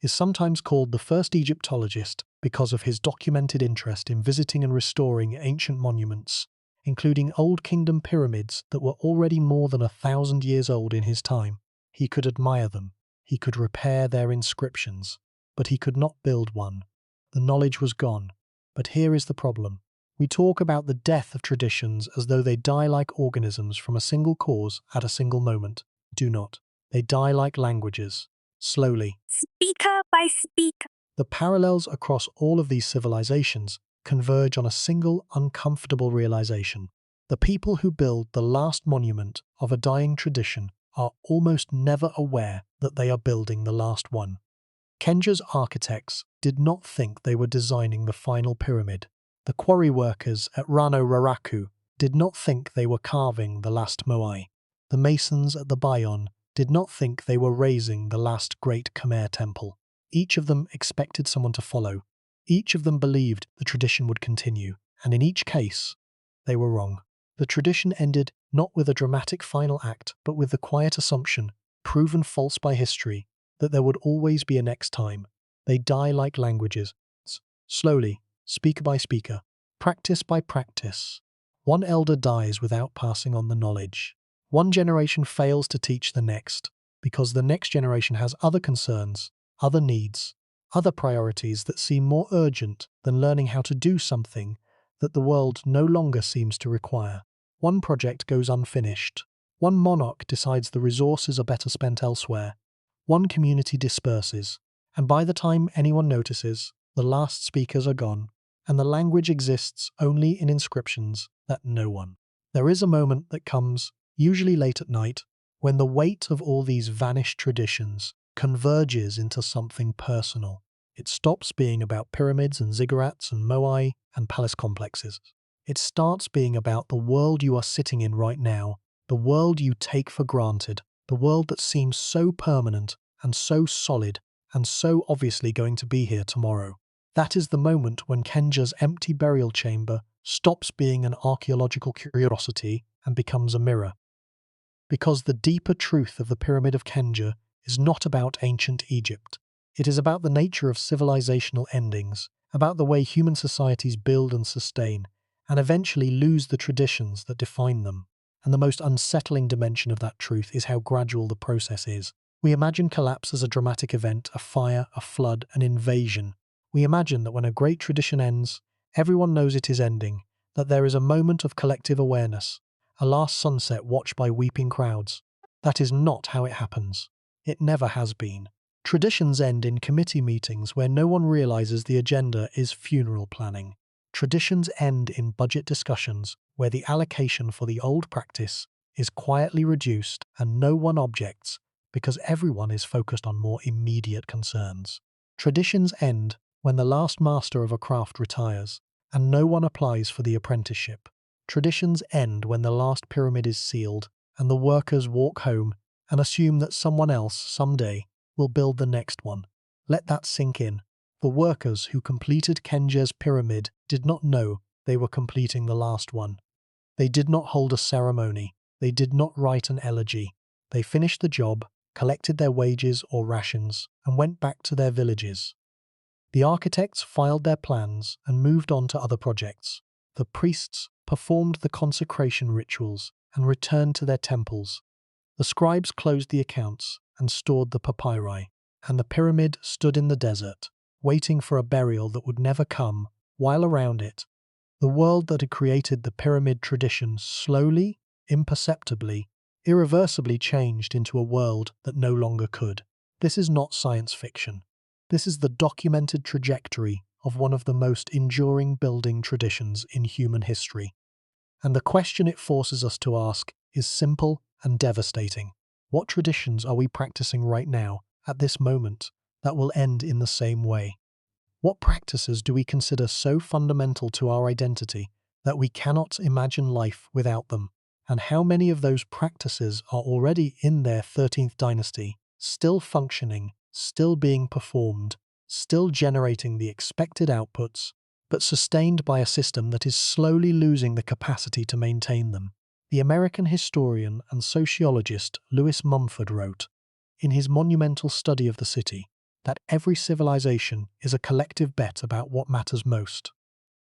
is sometimes called the first Egyptologist because of his documented interest in visiting and restoring ancient monuments, including Old Kingdom pyramids that were already more than 1,000 years old in his time. He could admire them, he could repair their inscriptions, but he could not build one. The knowledge was gone. But here is the problem. We talk about the death of traditions as though they die like organisms from a single cause at a single moment. Do not. They die like languages, slowly, speaker by speaker. The parallels across all of these civilizations converge on a single uncomfortable realization. The people who build the last monument of a dying tradition are almost never aware that they are building the last one. Khendjer's architects did not think they were designing the final pyramid. The quarry workers at Rano Raraku did not think they were carving the last moai. The masons at the Bayon did not think they were raising the last great Khmer temple. Each of them expected someone to follow. Each of them believed the tradition would continue, and in each case, they were wrong. The tradition ended not with a dramatic final act, but with the quiet assumption, proven false by history, that there would always be a next time. They die like languages, slowly, speaker by speaker, practice by practice. One elder dies without passing on the knowledge. One generation fails to teach the next, because the next generation has other concerns, other needs, other priorities that seem more urgent than learning how to do something that the world no longer seems to require. One project goes unfinished. One monarch decides the resources are better spent elsewhere. One community disperses, and by the time anyone notices, the last speakers are gone, and the language exists only in inscriptions that no one. There is a moment that comes, usually late at night, when the weight of all these vanished traditions converges into something personal. It stops being about pyramids and ziggurats and moai and palace complexes. It starts being about the world you are sitting in right now, the world you take for granted, the world that seems so permanent and so solid and so obviously going to be here tomorrow. That is the moment when Khendjer's empty burial chamber stops being an archaeological curiosity and becomes a mirror. Because the deeper truth of the Pyramid of Khendjer is not about ancient Egypt. It is about the nature of civilizational endings, about the way human societies build and sustain, and eventually lose the traditions that define them. And the most unsettling dimension of that truth is how gradual the process is. We imagine collapse as a dramatic event, a fire, a flood, an invasion. We imagine that when a great tradition ends, everyone knows it is ending, that there is a moment of collective awareness, a last sunset watched by weeping crowds. That is not how it happens. It never has been. Traditions end in committee meetings where no one realizes the agenda is funeral planning. Traditions end in budget discussions where the allocation for the old practice is quietly reduced and no one objects because everyone is focused on more immediate concerns. Traditions end when the last master of a craft retires and no one applies for the apprenticeship. Traditions end when the last pyramid is sealed and the workers walk home and assume that someone else, someday, will build the next one. Let that sink in. The workers who completed Khendjer's pyramid did not know they were completing the last one. They did not hold a ceremony. They did not write an elegy. They finished the job, collected their wages or rations, and went back to their villages. The architects filed their plans and moved on to other projects. The priests performed the consecration rituals and returned to their temples. The scribes closed the accounts and stored the papyri, and the pyramid stood in the desert, waiting for a burial that would never come, while around it, the world that had created the pyramid tradition slowly, imperceptibly, irreversibly changed into a world that no longer could. This is not science fiction. This is the documented trajectory of one of the most enduring building traditions in human history. And the question it forces us to ask is simple and devastating. What traditions are we practicing right now, at this moment, that will end in the same way? What practices do we consider so fundamental to our identity that we cannot imagine life without them? And how many of those practices are already in their 13th dynasty, still functioning, still being performed, still generating the expected outputs, but sustained by a system that is slowly losing the capacity to maintain them? The American historian and sociologist Lewis Mumford wrote, in his monumental study of the city, that every civilization is a collective bet about what matters most.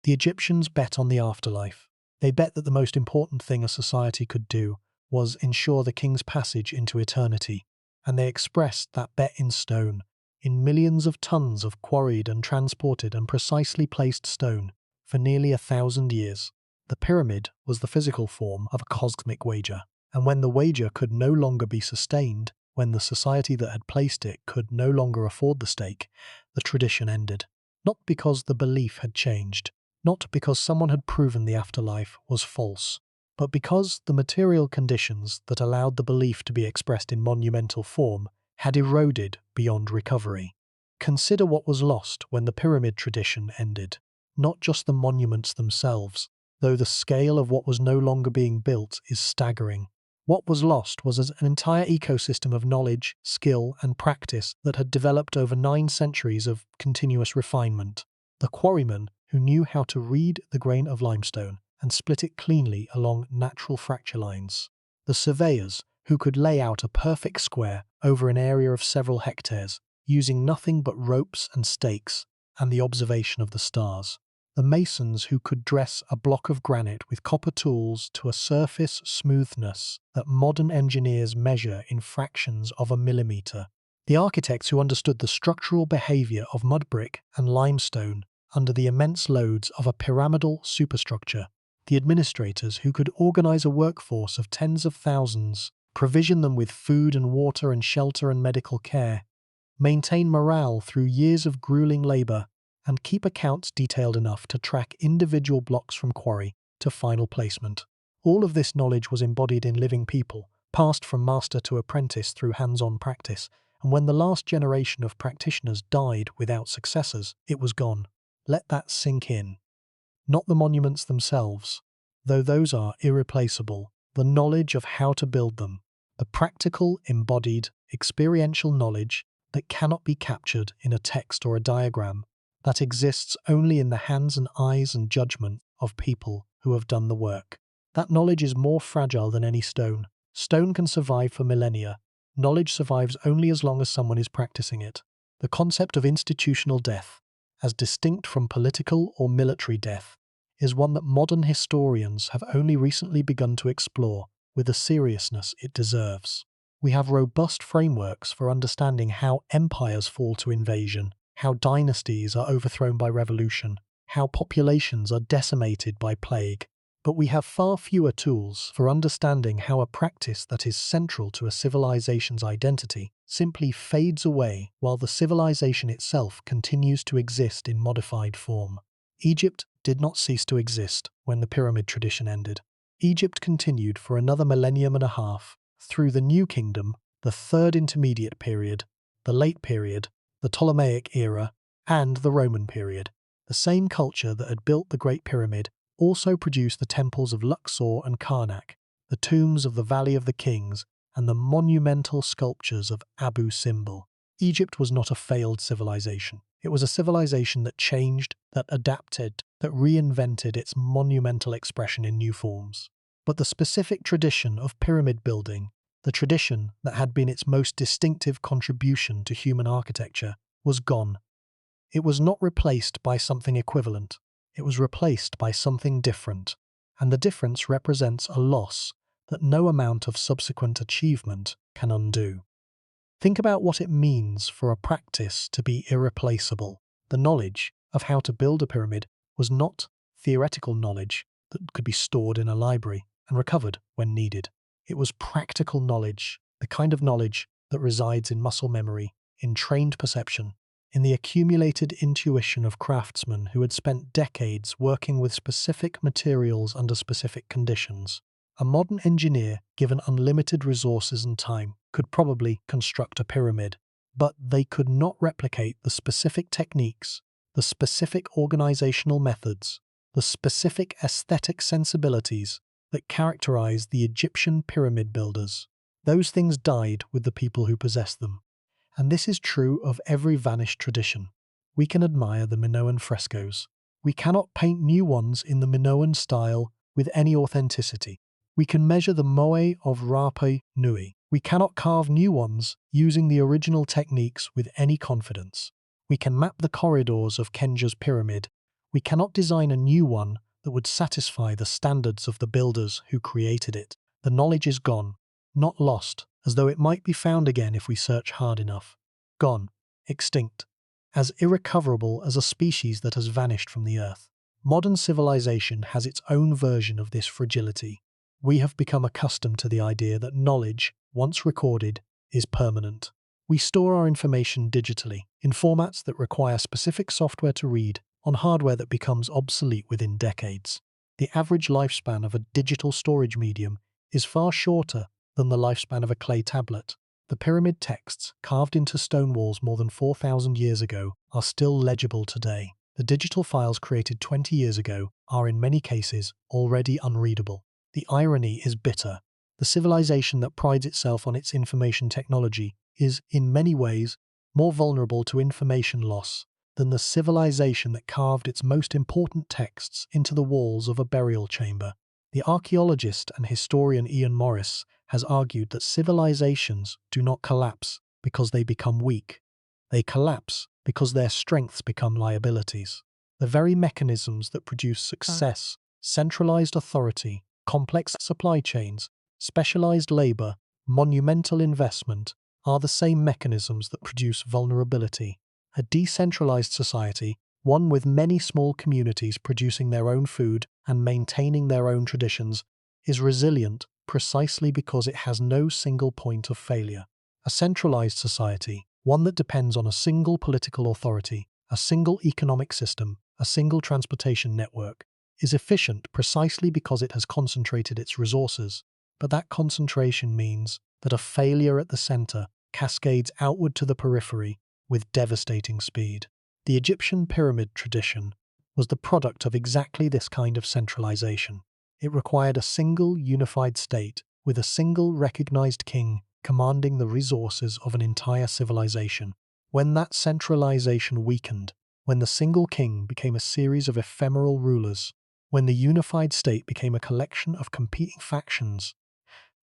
The Egyptians bet on the afterlife. They bet that the most important thing a society could do was ensure the king's passage into eternity, and they expressed that bet in stone, in millions of tons of quarried and transported and precisely placed stone, for nearly 1,000 years. The pyramid was the physical form of a cosmic wager, and when the wager could no longer be sustained, when the society that had placed it could no longer afford the stake, the tradition ended. Not because the belief had changed, not because someone had proven the afterlife was false, but because the material conditions that allowed the belief to be expressed in monumental form had eroded beyond recovery. Consider what was lost when the pyramid tradition ended. Not just the monuments themselves, though the scale of what was no longer being built is staggering. What was lost was an entire ecosystem of knowledge, skill, and practice that had developed over 9 centuries of continuous refinement. The quarrymen, who knew how to read the grain of limestone and split it cleanly along natural fracture lines. The surveyors, who could lay out a perfect square over an area of several hectares, using nothing but ropes and stakes and the observation of the stars. The masons, who could dress a block of granite with copper tools to a surface smoothness that modern engineers measure in fractions of a millimeter. The architects, who understood the structural behavior of mud brick and limestone under the immense loads of a pyramidal superstructure. The administrators, who could organize a workforce of tens of thousands, provision them with food and water and shelter and medical care, maintain morale through years of grueling labor, and keep accounts detailed enough to track individual blocks from quarry to final placement. All of this knowledge was embodied in living people, passed from master to apprentice through hands-on practice, and when the last generation of practitioners died without successors, it was gone. Let that sink in. Not the monuments themselves, though those are irreplaceable, the knowledge of how to build them, the practical, embodied, experiential knowledge that cannot be captured in a text or a diagram, that exists only in the hands and eyes and judgment of people who have done the work. That knowledge is more fragile than any stone. Stone can survive for millennia. Knowledge survives only as long as someone is practicing it. The concept of institutional death, as distinct from political or military death, is one that modern historians have only recently begun to explore with the seriousness it deserves. We have robust frameworks for understanding how empires fall to invasion, how dynasties are overthrown by revolution, how populations are decimated by plague, but we have far fewer tools for understanding how a practice that is central to a civilization's identity simply fades away while the civilization itself continues to exist in modified form. Egypt did not cease to exist when the pyramid tradition ended. Egypt continued for another millennium and a half, through the New Kingdom, the Third Intermediate Period, the Late Period, the Ptolemaic era, and the Roman period. The same culture that had built the Great Pyramid also produced the temples of Luxor and Karnak, the tombs of the Valley of the Kings, and the monumental sculptures of Abu Simbel. Egypt was not a failed civilization. It was a civilization that changed, that adapted, that reinvented its monumental expression in new forms. But the specific tradition of pyramid building, the tradition that had been its most distinctive contribution to human architecture, was gone. It was not replaced by something equivalent. It was replaced by something different, and the difference represents a loss that no amount of subsequent achievement can undo. Think about what it means for a practice to be irreplaceable. The knowledge of how to build a pyramid was not theoretical knowledge that could be stored in a library and recovered when needed. It was practical knowledge, the kind of knowledge that resides in muscle memory, in trained perception, in the accumulated intuition of craftsmen who had spent decades working with specific materials under specific conditions. A modern engineer, given unlimited resources and time, could probably construct a pyramid, but they could not replicate the specific techniques, the specific organizational methods, the specific aesthetic sensibilities that characterized the Egyptian pyramid builders. Those things died with the people who possessed them. And this is true of every vanished tradition. We can admire the Minoan frescoes. We cannot paint new ones in the Minoan style with any authenticity. We can measure the moai of Rapa Nui. We cannot carve new ones using the original techniques with any confidence. We can map the corridors of Khendjer's pyramid. We cannot design a new one that would satisfy the standards of the builders who created it. The knowledge is gone, not lost, as though it might be found again if we search hard enough. Gone, extinct, as irrecoverable as a species that has vanished from the earth. Modern civilization has its own version of this fragility. We have become accustomed to the idea that knowledge, once recorded, is permanent. We store our information digitally, in formats that require specific software to read, on hardware that becomes obsolete within decades. The average lifespan of a digital storage medium is far shorter than the lifespan of a clay tablet. The pyramid texts, carved into stone walls more than 4,000 years ago, are still legible today. The digital files created 20 years ago are in many cases already unreadable. The irony is bitter. The civilization that prides itself on its information technology is, in many ways, more vulnerable to information loss than the civilization that carved its most important texts into the walls of a burial chamber. The archaeologist and historian Ian Morris has argued that civilizations do not collapse because they become weak. They collapse because their strengths become liabilities. The very mechanisms that produce success, centralized authority, complex supply chains, specialized labor, monumental investment, are the same mechanisms that produce vulnerability. A decentralized society, one with many small communities producing their own food and maintaining their own traditions, is resilient precisely because it has no single point of failure. A centralized society, one that depends on a single political authority, a single economic system, a single transportation network, is efficient precisely because it has concentrated its resources. But that concentration means that a failure at the center cascades outward to the periphery with devastating speed. The Egyptian pyramid tradition was the product of exactly this kind of centralization. It required a single unified state with a single recognized king commanding the resources of an entire civilization. When that centralization weakened, when the single king became a series of ephemeral rulers, when the unified state became a collection of competing factions,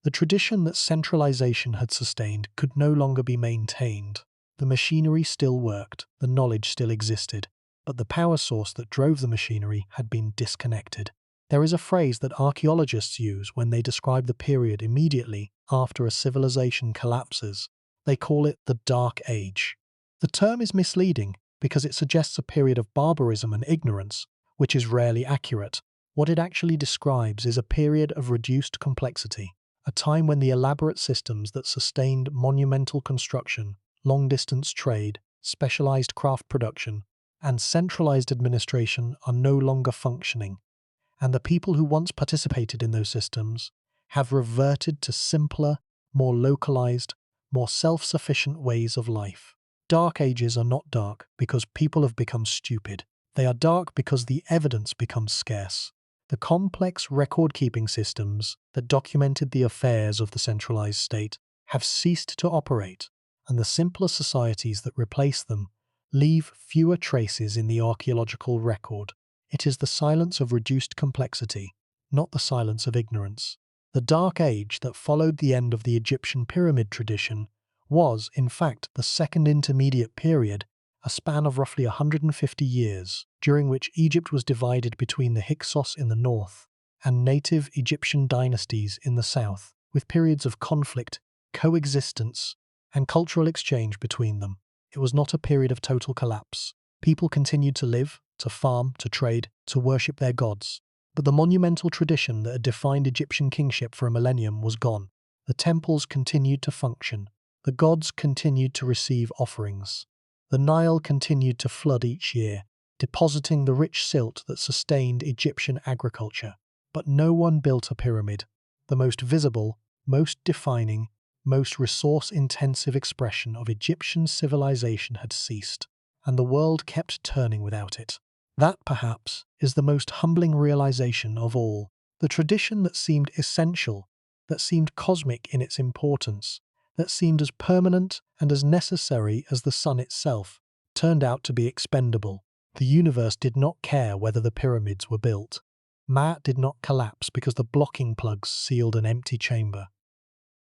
the tradition that centralization had sustained could no longer be maintained. The machinery still worked, the knowledge still existed, but the power source that drove the machinery had been disconnected. There is a phrase that archaeologists use when they describe the period immediately after a civilization collapses. They call it the Dark Age. The term is misleading because it suggests a period of barbarism and ignorance, which is rarely accurate. What it actually describes is a period of reduced complexity, a time when the elaborate systems that sustained monumental construction, long-distance trade, specialized craft production, and centralized administration are no longer functioning, and the people who once participated in those systems have reverted to simpler, more localized, more self-sufficient ways of life. Dark ages are not dark because people have become stupid. They are dark because the evidence becomes scarce. The complex record-keeping systems that documented the affairs of the centralized state have ceased to operate, and the simpler societies that replace them leave fewer traces in the archaeological record. It is the silence of reduced complexity, not the silence of ignorance. The Dark Age that followed the end of the Egyptian pyramid tradition was, in fact, the second intermediate period, a span of roughly 150 years, during which Egypt was divided between the Hyksos in the north and native Egyptian dynasties in the south, with periods of conflict, coexistence, and cultural exchange between them. It was not a period of total collapse. People continued to live, to farm, to trade, to worship their gods. But the monumental tradition that had defined Egyptian kingship for a millennium was gone. The temples continued to function. The gods continued to receive offerings. The Nile continued to flood each year, depositing the rich silt that sustained Egyptian agriculture. But no one built a pyramid. The most visible, most defining, most resource-intensive expression of Egyptian civilization had ceased, and the world kept turning without it. That, perhaps, is the most humbling realization of all. The tradition that seemed essential, that seemed cosmic in its importance, that seemed as permanent and as necessary as the sun itself, turned out to be expendable. The universe did not care whether the pyramids were built. Maat did not collapse because the blocking plugs sealed an empty chamber.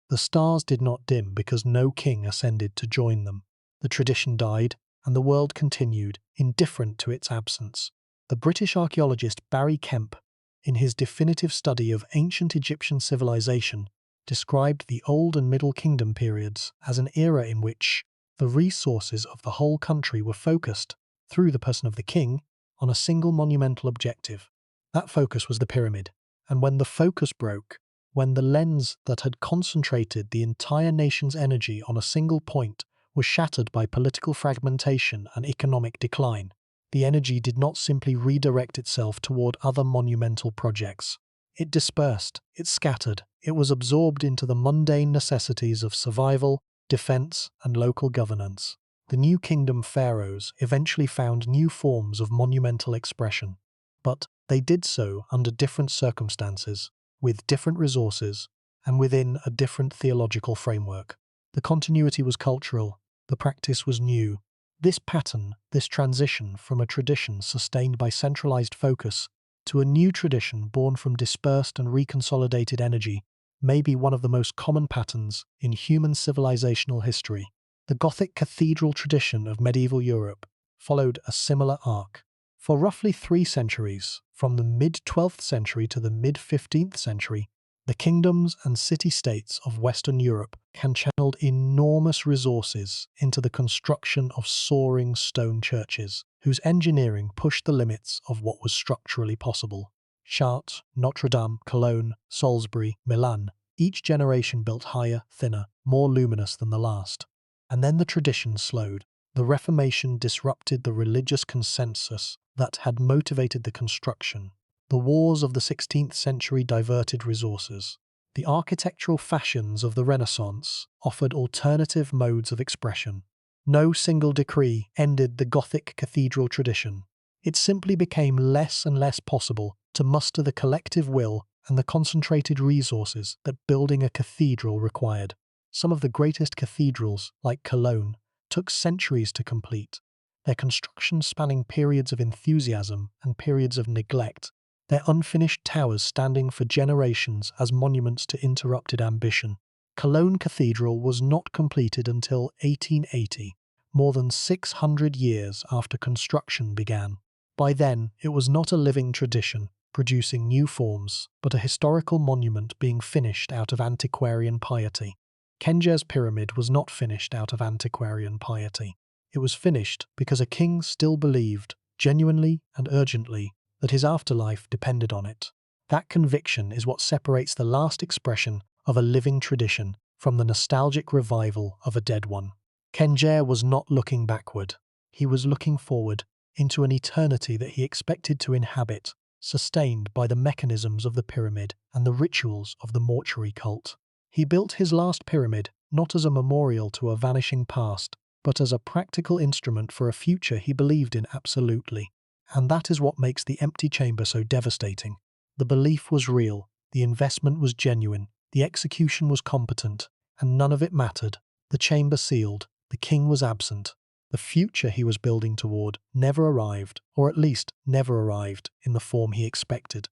The stars did not dim because no king ascended to join them. The tradition died, and the world continued, indifferent to its absence. The British archaeologist Barry Kemp, in his definitive study of ancient Egyptian civilization, described the Old and Middle Kingdom periods as an era in which the resources of the whole country were focused, through the person of the king, on a single monumental objective. That focus was the pyramid, and when the focus broke, when the lens that had concentrated the entire nation's energy on a single point was shattered by political fragmentation and economic decline, the energy did not simply redirect itself toward other monumental projects. It dispersed, it scattered, it was absorbed into the mundane necessities of survival, defense, and local governance. The New Kingdom pharaohs eventually found new forms of monumental expression, but they did so under different circumstances, with different resources, and within a different theological framework. The continuity was cultural, the practice was new. This pattern, this transition from a tradition sustained by centralized focus to a new tradition born from dispersed and reconsolidated energy, may be one of the most common patterns in human civilizational history. The Gothic cathedral tradition of medieval Europe followed a similar arc. For roughly 3 centuries, from the mid-12th century to the mid-15th century, the kingdoms and city-states of Western Europe channeled enormous resources into the construction of soaring stone churches, whose engineering pushed the limits of what was structurally possible. Chartres, Notre Dame, Cologne, Salisbury, Milan, each generation built higher, thinner, more luminous than the last. And then the tradition slowed. The Reformation disrupted the religious consensus that had motivated the construction. The wars of the 16th century diverted resources. The architectural fashions of the Renaissance offered alternative modes of expression. No single decree ended the Gothic cathedral tradition. It simply became less and less possible to muster the collective will and the concentrated resources that building a cathedral required. Some of the greatest cathedrals, like Cologne, took centuries to complete, their construction spanning periods of enthusiasm and periods of neglect, their unfinished towers standing for generations as monuments to interrupted ambition. Cologne Cathedral was not completed until 1880, more than 600 years after construction began. By then, it was not a living tradition, producing new forms, but a historical monument being finished out of antiquarian piety. Khendjer's pyramid was not finished out of antiquarian piety. It was finished because a king still believed, genuinely and urgently, that his afterlife depended on it. That conviction is what separates the last expression of a living tradition from the nostalgic revival of a dead one. Khendjer was not looking backward. He was looking forward into an eternity that he expected to inhabit, sustained by the mechanisms of the pyramid and the rituals of the mortuary cult. He built his last pyramid not as a memorial to a vanishing past, but as a practical instrument for a future he believed in absolutely. And that is what makes the empty chamber so devastating. The belief was real, the investment was genuine, the execution was competent, and none of it mattered. The chamber sealed, the king was absent. The future he was building toward never arrived, or at least never arrived in the form he expected.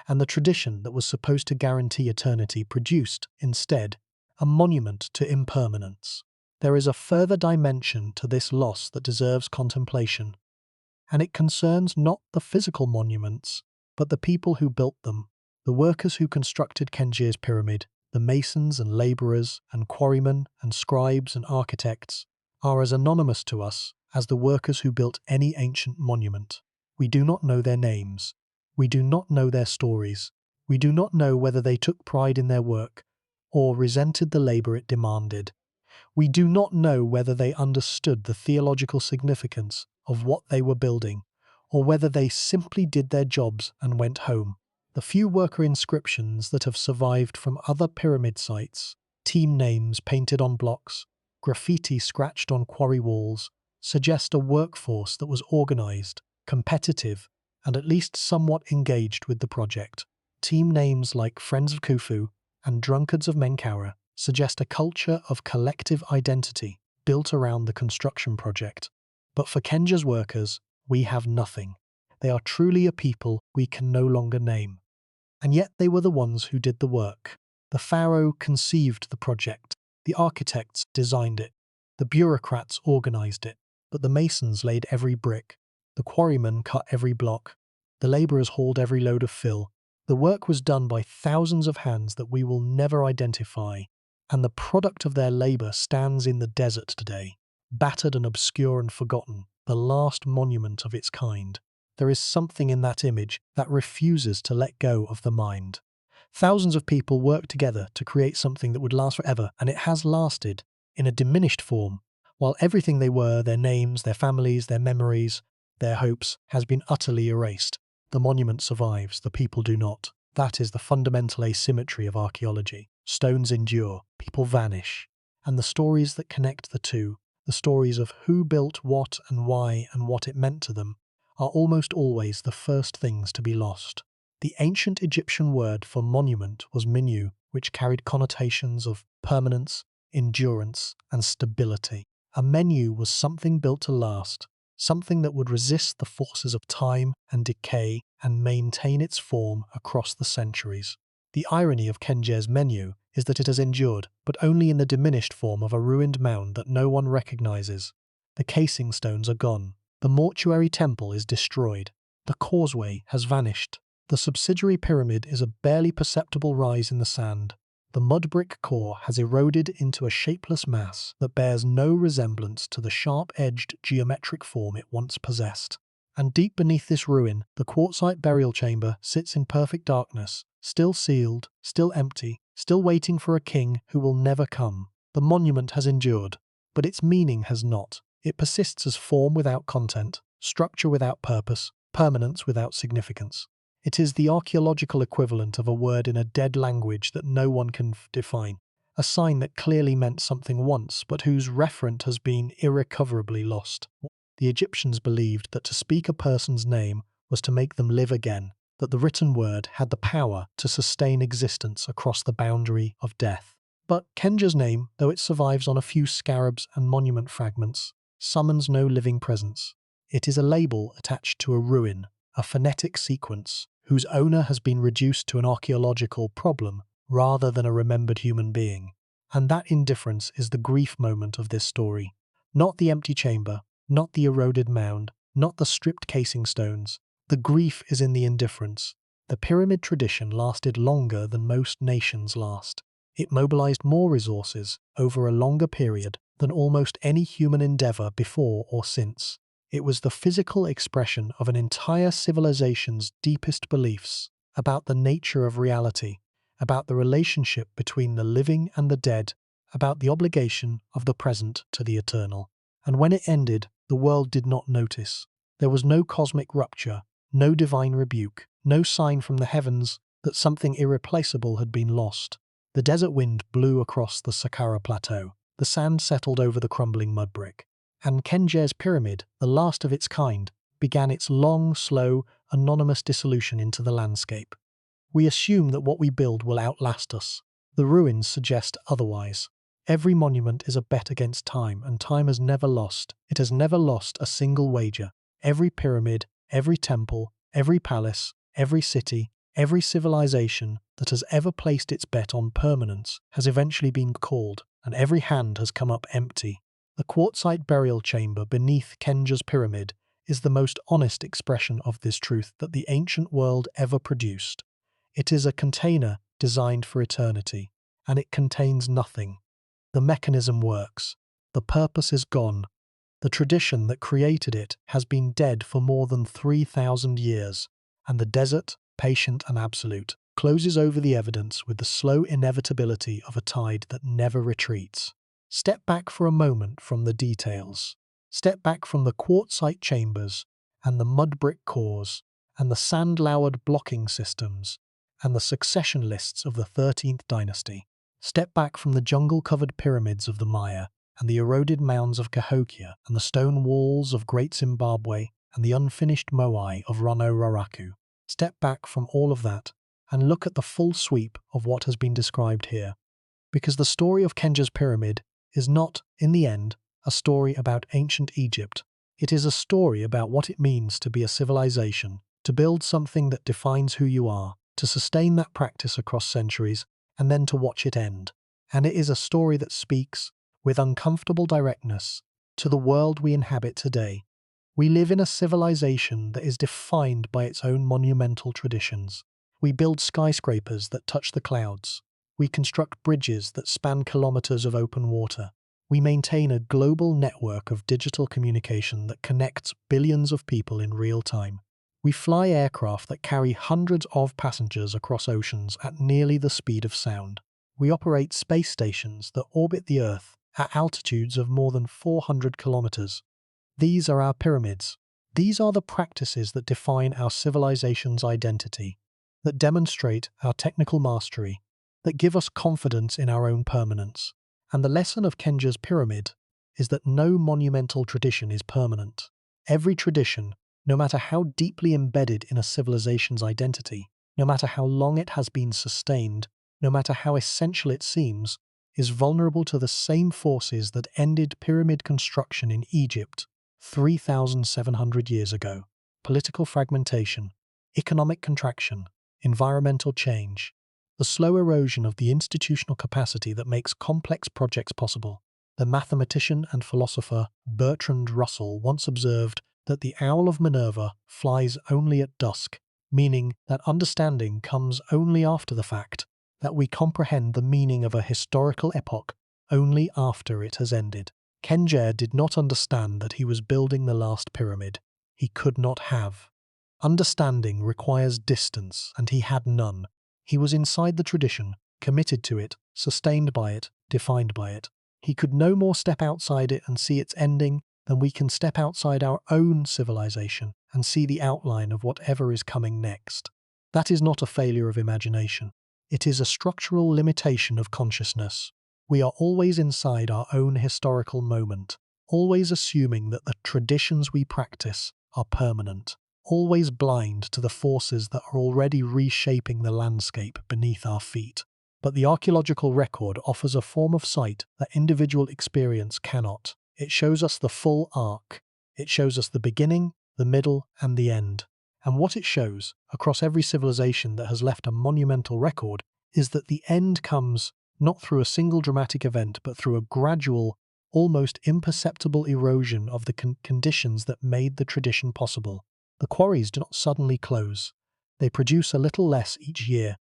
And the tradition that was supposed to guarantee eternity produced, instead, a monument to impermanence. There is a further dimension to this loss that deserves contemplation, and it concerns not the physical monuments, but the people who built them, the workers who constructed Khendjer's pyramid, the masons and labourers and quarrymen and scribes and architects, are as anonymous to us as the workers who built any ancient monument. We do not know their names. We do not know their stories. We do not know whether they took pride in their work or resented the labour it demanded. We do not know whether they understood the theological significance of what they were building, or whether they simply did their jobs and went home. The few worker inscriptions that have survived from other pyramid sites, team names painted on blocks, graffiti scratched on quarry walls, suggest a workforce that was organised, competitive, and at least somewhat engaged with the project. Team names like Friends of Khufu and Drunkards of Menkaure suggest a culture of collective identity built around the construction project. But for Khendjer's workers, we have nothing. They are truly a people we can no longer name. And yet they were the ones who did the work. The pharaoh conceived the project. The architects designed it. The bureaucrats organised it. But the masons laid every brick. The quarrymen cut every block. The labourers hauled every load of fill. The work was done by thousands of hands that we will never identify, and the product of their labour stands in the desert today, battered and obscure and forgotten, the last monument of its kind. There is something in that image that refuses to let go of the mind. Thousands of people worked together to create something that would last forever, and it has lasted, in a diminished form, while everything they were, their names, their families, their memories, their hopes, has been utterly erased. The monument survives, the people do not. That is the fundamental asymmetry of archaeology. Stones endure, people vanish, and the stories that connect the two, the stories of who built what and why and what it meant to them, are almost always the first things to be lost. The ancient Egyptian word for monument was minu, which carried connotations of permanence, endurance, and stability. A menu was something built to last, something that would resist the forces of time and decay and maintain its form across the centuries. The irony of Khendjer's menu is that it has endured, but only in the diminished form of a ruined mound that no one recognizes. The casing stones are gone. The mortuary temple is destroyed. The causeway has vanished. The subsidiary pyramid is a barely perceptible rise in the sand. The mud brick core has eroded into a shapeless mass that bears no resemblance to the sharp-edged geometric form it once possessed. And deep beneath this ruin, the quartzite burial chamber sits in perfect darkness, still sealed, still empty, still waiting for a king who will never come. The monument has endured, but its meaning has not. It persists as form without content, structure without purpose, permanence without significance. It is the archaeological equivalent of a word in a dead language that no one can define, a sign that clearly meant something once, but whose referent has been irrecoverably lost. The Egyptians believed that to speak a person's name was to make them live again, that the written word had the power to sustain existence across the boundary of death. But Khendjer's name, though it survives on a few scarabs and monument fragments, summons no living presence. It is a label attached to a ruin, a phonetic sequence, whose owner has been reduced to an archaeological problem rather than a remembered human being. And that indifference is the grief moment of this story. Not the empty chamber, not the eroded mound, not the stripped casing stones. The grief is in the indifference. The pyramid tradition lasted longer than most nations last. It mobilized more resources over a longer period than almost any human endeavor before or since. It was the physical expression of an entire civilization's deepest beliefs about the nature of reality, about the relationship between the living and the dead, about the obligation of the present to the eternal. And when it ended, the world did not notice. There was no cosmic rupture, no divine rebuke, no sign from the heavens that something irreplaceable had been lost. The desert wind blew across the Saqqara plateau. The sand settled over the crumbling mud brick. And Khendjer's pyramid, the last of its kind, began its long, slow, anonymous dissolution into the landscape. We assume that what we build will outlast us. The ruins suggest otherwise. Every monument is a bet against time, and time has never lost. It has never lost a single wager. Every pyramid, every temple, every palace, every city, every civilization that has ever placed its bet on permanence has eventually been called, and every hand has come up empty. The quartzite burial chamber beneath Khendjer's pyramid is the most honest expression of this truth that the ancient world ever produced. It is a container designed for eternity, and it contains nothing. The mechanism works. The purpose is gone. The tradition that created it has been dead for more than 3,000 years, and the desert, patient and absolute, closes over the evidence with the slow inevitability of a tide that never retreats. Step back for a moment from the details. Step back from the quartzite chambers and the mud brick cores and the sand-lowered blocking systems and the succession lists of the 13th dynasty. Step back from the jungle-covered pyramids of the Maya and the eroded mounds of Cahokia and the stone walls of Great Zimbabwe and the unfinished moai of Rano Raraku. Step back from all of that and look at the full sweep of what has been described here. Because the story of Khendjer's pyramid is not, in the end, a story about ancient Egypt. It is a story about what it means to be a civilization, to build something that defines who you are, to sustain that practice across centuries, and then to watch it end. And it is a story that speaks, with uncomfortable directness, to the world we inhabit today. We live in a civilization that is defined by its own monumental traditions. We build skyscrapers that touch the clouds. We construct bridges that span kilometers of open water. We maintain a global network of digital communication that connects billions of people in real time. We fly aircraft that carry hundreds of passengers across oceans at nearly the speed of sound. We operate space stations that orbit the Earth at altitudes of more than 400 kilometers. These are our pyramids. These are the practices that define our civilization's identity, that demonstrate our technical mastery, that give us confidence in our own permanence. And the lesson of Khendjer's pyramid is that no monumental tradition is permanent. Every tradition, no matter how deeply embedded in a civilization's identity, no matter how long it has been sustained, no matter how essential it seems, is vulnerable to the same forces that ended pyramid construction in Egypt 3,700 years ago: political fragmentation, economic contraction, environmental change, the slow erosion of the institutional capacity that makes complex projects possible. The mathematician and philosopher Bertrand Russell once observed that the owl of Minerva flies only at dusk, meaning that understanding comes only after the fact, that we comprehend the meaning of a historical epoch only after it has ended. Khendjer did not understand that he was building the last pyramid. He could not have. Understanding requires distance, and he had none. He was inside the tradition, committed to it, sustained by it, defined by it. He could no more step outside it and see its ending than we can step outside our own civilization and see the outline of whatever is coming next. That is not a failure of imagination. It is a structural limitation of consciousness. We are always inside our own historical moment, always assuming that the traditions we practice are permanent, always blind to the forces that are already reshaping the landscape beneath our feet. But the archaeological record offers a form of sight that individual experience cannot. It shows us the full arc. It shows us the beginning, the middle, and the end. And what it shows, across every civilization that has left a monumental record, is that the end comes not through a single dramatic event, but through a gradual, almost imperceptible erosion of the conditions that made the tradition possible. The quarries do not suddenly close. They produce a little less each year.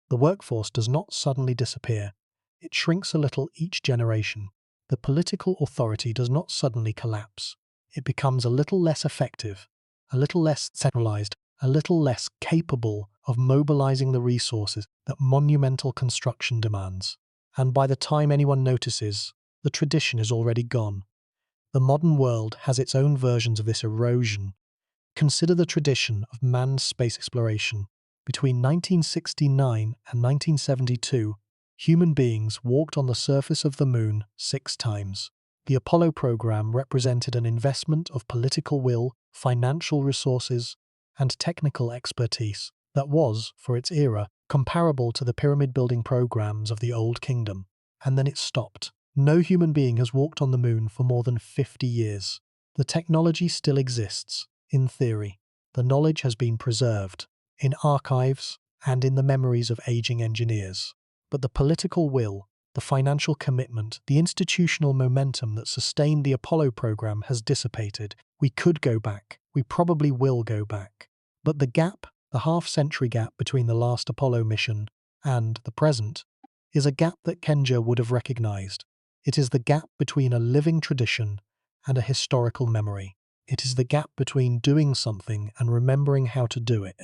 The workforce does not suddenly disappear. It shrinks a little each generation. The political authority does not suddenly collapse. It becomes a little less effective, a little less centralized, a little less capable of mobilizing the resources that monumental construction demands. And by the time anyone notices, the tradition is already gone. The modern world has its own versions of this erosion. Consider the tradition of manned space exploration. Between 1969 and 1972, human beings walked on the surface of the moon 6 times. The Apollo program represented an investment of political will, financial resources, and technical expertise that was, for its era, comparable to the pyramid-building programs of the Old Kingdom. And then it stopped. No human being has walked on the moon for more than 50 years. The technology still exists, in theory. The knowledge has been preserved, in archives and in the memories of aging engineers. But the political will, the financial commitment, the institutional momentum that sustained the Apollo program has dissipated. We could go back. We probably will go back. But the gap, the half-century gap between the last Apollo mission and the present, is a gap that Khendjer would have recognized. It is the gap between a living tradition and a historical memory. It is the gap between doing something and remembering how to do it.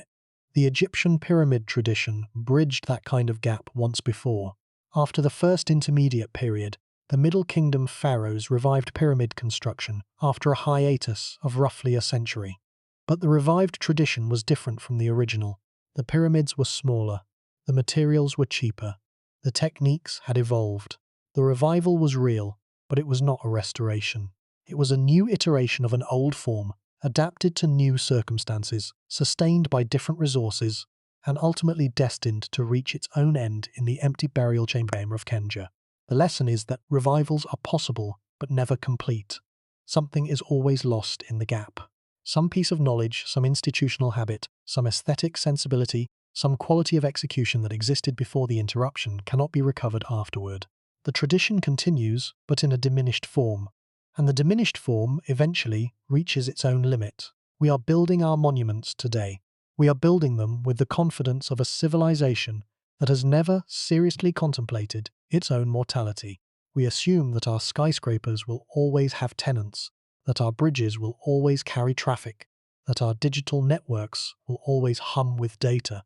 The Egyptian pyramid tradition bridged that kind of gap once before. After the first intermediate period, the Middle Kingdom pharaohs revived pyramid construction after a hiatus of roughly a century. But the revived tradition was different from the original. The pyramids were smaller. The materials were cheaper. The techniques had evolved. The revival was real, but it was not a restoration. It was a new iteration of an old form, adapted to new circumstances, sustained by different resources, and ultimately destined to reach its own end in the empty burial chamber of Khendjer. The lesson is that revivals are possible, but never complete. Something is always lost in the gap. Some piece of knowledge, some institutional habit, some aesthetic sensibility, some quality of execution that existed before the interruption cannot be recovered afterward. The tradition continues, but in a diminished form. And the diminished form eventually reaches its own limit. We are building our monuments today. We are building them with the confidence of a civilization that has never seriously contemplated its own mortality. We assume that our skyscrapers will always have tenants, that our bridges will always carry traffic, that our digital networks will always hum with data,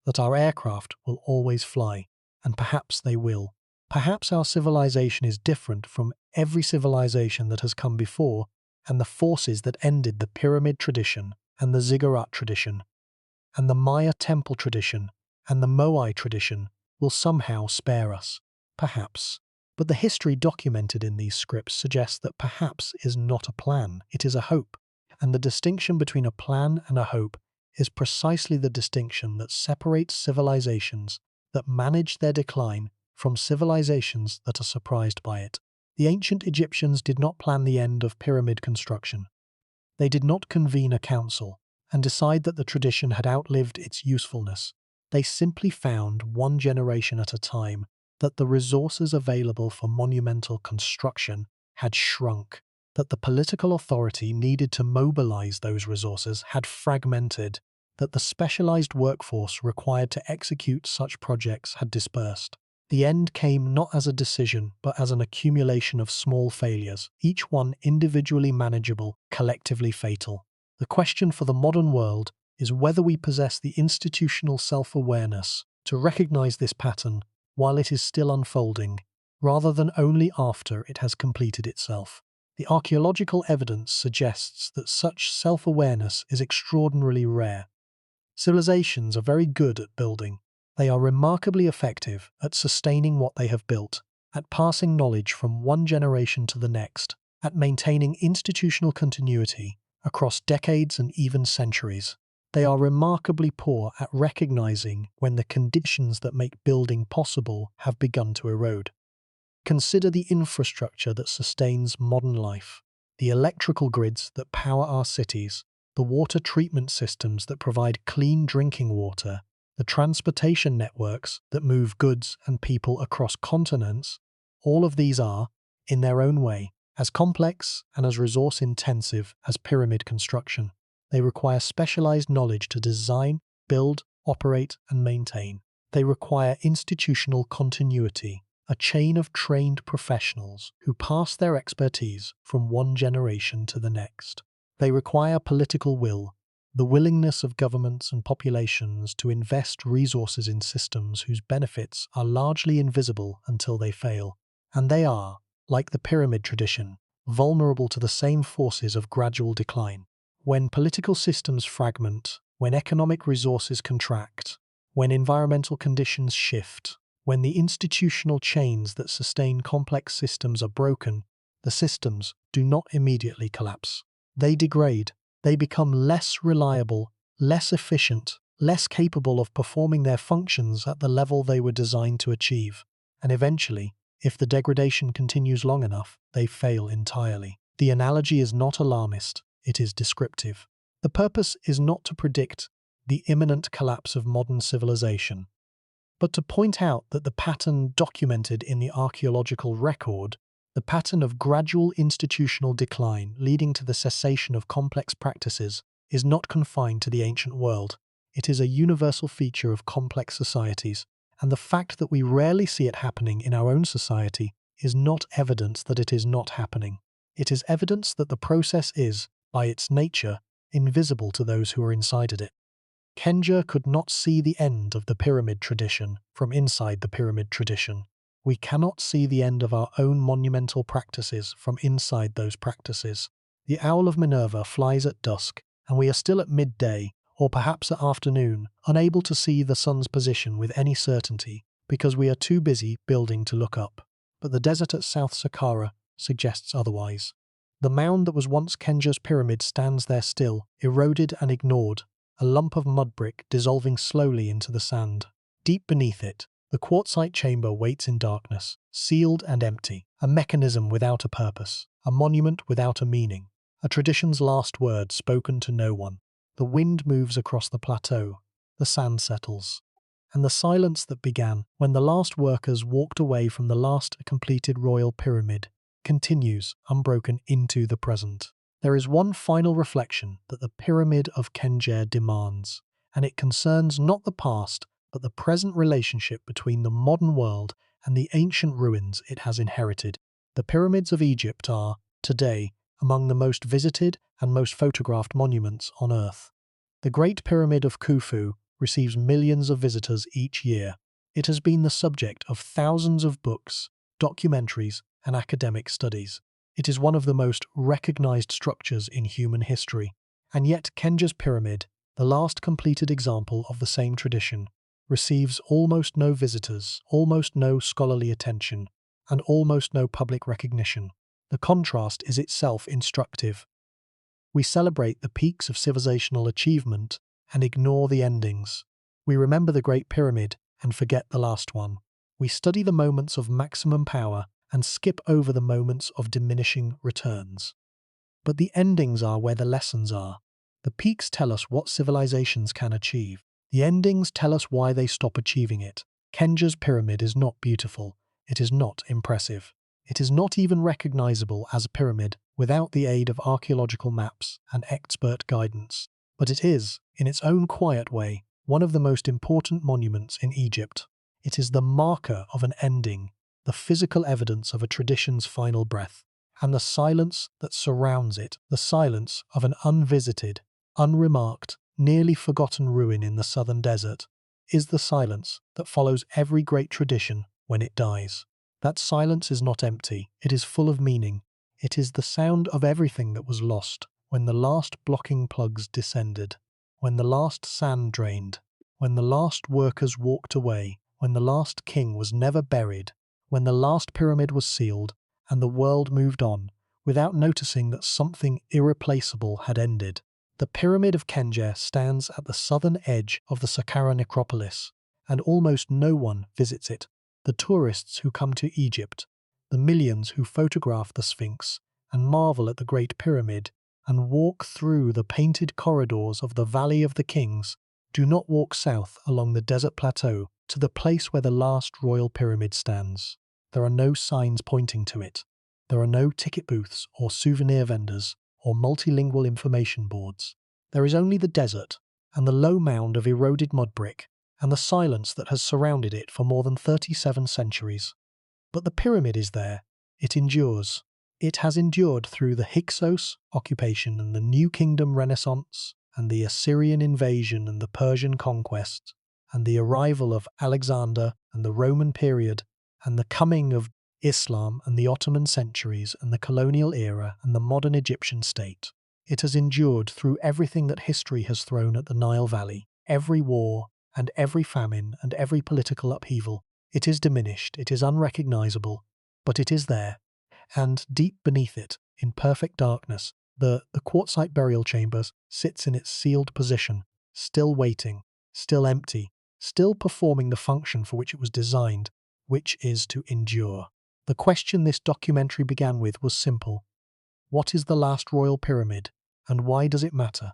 that our aircraft will always fly, and perhaps they will. Perhaps our civilization is different from every civilization that has come before, and the forces that ended the pyramid tradition, and the ziggurat tradition, and the Maya temple tradition, and the Moai tradition will somehow spare us. Perhaps. But the history documented in these scripts suggests that perhaps is not a plan, it is a hope. And the distinction between a plan and a hope is precisely the distinction that separates civilizations that manage their decline from civilizations that are surprised by it. The ancient Egyptians did not plan the end of pyramid construction. They did not convene a council and decide that the tradition had outlived its usefulness. They simply found, one generation at a time, that the resources available for monumental construction had shrunk, that the political authority needed to mobilize those resources had fragmented, that the specialized workforce required to execute such projects had dispersed. The end came not as a decision, but as an accumulation of small failures, each one individually manageable, collectively fatal. The question for the modern world is whether we possess the institutional self-awareness to recognize this pattern while it is still unfolding, rather than only after it has completed itself. The archaeological evidence suggests that such self-awareness is extraordinarily rare. Civilizations are very good at building. They are remarkably effective at sustaining what they have built, at passing knowledge from one generation to the next, at maintaining institutional continuity across decades and even centuries. They are remarkably poor at recognizing when the conditions that make building possible have begun to erode. Consider the infrastructure that sustains modern life, the electrical grids that power our cities, the water treatment systems that provide clean drinking water, the transportation networks that move goods and people across continents. All of these are, in their own way, as complex and as resource-intensive as pyramid construction. They require specialized knowledge to design, build, operate, and maintain. They require institutional continuity, a chain of trained professionals who pass their expertise from one generation to the next. They require political will, the willingness of governments and populations to invest resources in systems whose benefits are largely invisible until they fail. And they are, like the pyramid tradition, vulnerable to the same forces of gradual decline. When political systems fragment, when economic resources contract, when environmental conditions shift, when the institutional chains that sustain complex systems are broken, the systems do not immediately collapse. They degrade. They become less reliable, less efficient, less capable of performing their functions at the level they were designed to achieve. And eventually, if the degradation continues long enough, they fail entirely. The analogy is not alarmist, it is descriptive. The purpose is not to predict the imminent collapse of modern civilization, but to point out that the pattern documented in the archaeological record, the pattern of gradual institutional decline leading to the cessation of complex practices, is not confined to the ancient world. It is a universal feature of complex societies, and the fact that we rarely see it happening in our own society is not evidence that it is not happening. It is evidence that the process is, by its nature, invisible to those who are inside it. Khendjer could not see the end of the pyramid tradition from inside the pyramid tradition. We cannot see the end of our own monumental practices from inside those practices. The owl of Minerva flies at dusk, and we are still at midday, or perhaps at afternoon, unable to see the sun's position with any certainty, because we are too busy building to look up. But the desert at South Saqqara suggests otherwise. The mound that was once Khendjer's pyramid stands there still, eroded and ignored, a lump of mud brick dissolving slowly into the sand. Deep beneath it, the quartzite chamber waits in darkness, sealed and empty, a mechanism without a purpose, a monument without a meaning, a tradition's last word spoken to no one. The wind moves across the plateau, the sand settles, and the silence that began when the last workers walked away from the last completed royal pyramid continues unbroken into the present. There is one final reflection that the pyramid of Khendjer demands, and it concerns not the past, but the present relationship between the modern world and the ancient ruins it has inherited. The pyramids of Egypt are, today, among the most visited and most photographed monuments on Earth. The Great Pyramid of Khufu receives millions of visitors each year. It has been the subject of thousands of books, documentaries, and academic studies. It is one of the most recognized structures in human history. And yet Khendjer's pyramid, the last completed example of the same tradition, receives almost no visitors, almost no scholarly attention, and almost no public recognition. The contrast is itself instructive. We celebrate the peaks of civilizational achievement and ignore the endings. We remember the Great Pyramid and forget the last one. We study the moments of maximum power and skip over the moments of diminishing returns. But the endings are where the lessons are. The peaks tell us what civilizations can achieve. The endings tell us why they stop achieving it. Khendjer's pyramid is not beautiful. It is not impressive. It is not even recognizable as a pyramid without the aid of archaeological maps and expert guidance. But it is, in its own quiet way, one of the most important monuments in Egypt. It is the marker of an ending, the physical evidence of a tradition's final breath, and the silence that surrounds it, the silence of an unvisited, unremarked, nearly forgotten ruin in the southern desert, is the silence that follows every great tradition when it dies. That silence is not empty, it is full of meaning. It is the sound of everything that was lost when the last blocking plugs descended, when the last sand drained, when the last workers walked away, when the last king was never buried, when the last pyramid was sealed, and the world moved on, without noticing that something irreplaceable had ended. The Pyramid of Khendjer stands at the southern edge of the Saqqara necropolis, and almost no one visits it. The tourists who come to Egypt, the millions who photograph the Sphinx and marvel at the Great Pyramid, and walk through the painted corridors of the Valley of the Kings, do not walk south along the desert plateau to the place where the last royal pyramid stands. There are no signs pointing to it. There are no ticket booths or souvenir vendors or multilingual information boards. There is only the desert and the low mound of eroded mud brick and the silence that has surrounded it for more than 37 centuries. But the pyramid is there. It endures. It has endured through the Hyksos occupation and the New Kingdom Renaissance and the Assyrian invasion and the Persian conquest and the arrival of Alexander and the Roman period and the coming of Islam and the Ottoman centuries and the colonial era and the modern Egyptian state. It has endured through everything that history has thrown at the Nile Valley, every war and every famine and every political upheaval. It is diminished, it is unrecognizable, but it is there. And deep beneath it, in perfect darkness, the quartzite burial chamber sits in its sealed position, still waiting, still empty, still performing the function for which it was designed, which is to endure. The question this documentary began with was simple. What is the last royal pyramid, and why does it matter?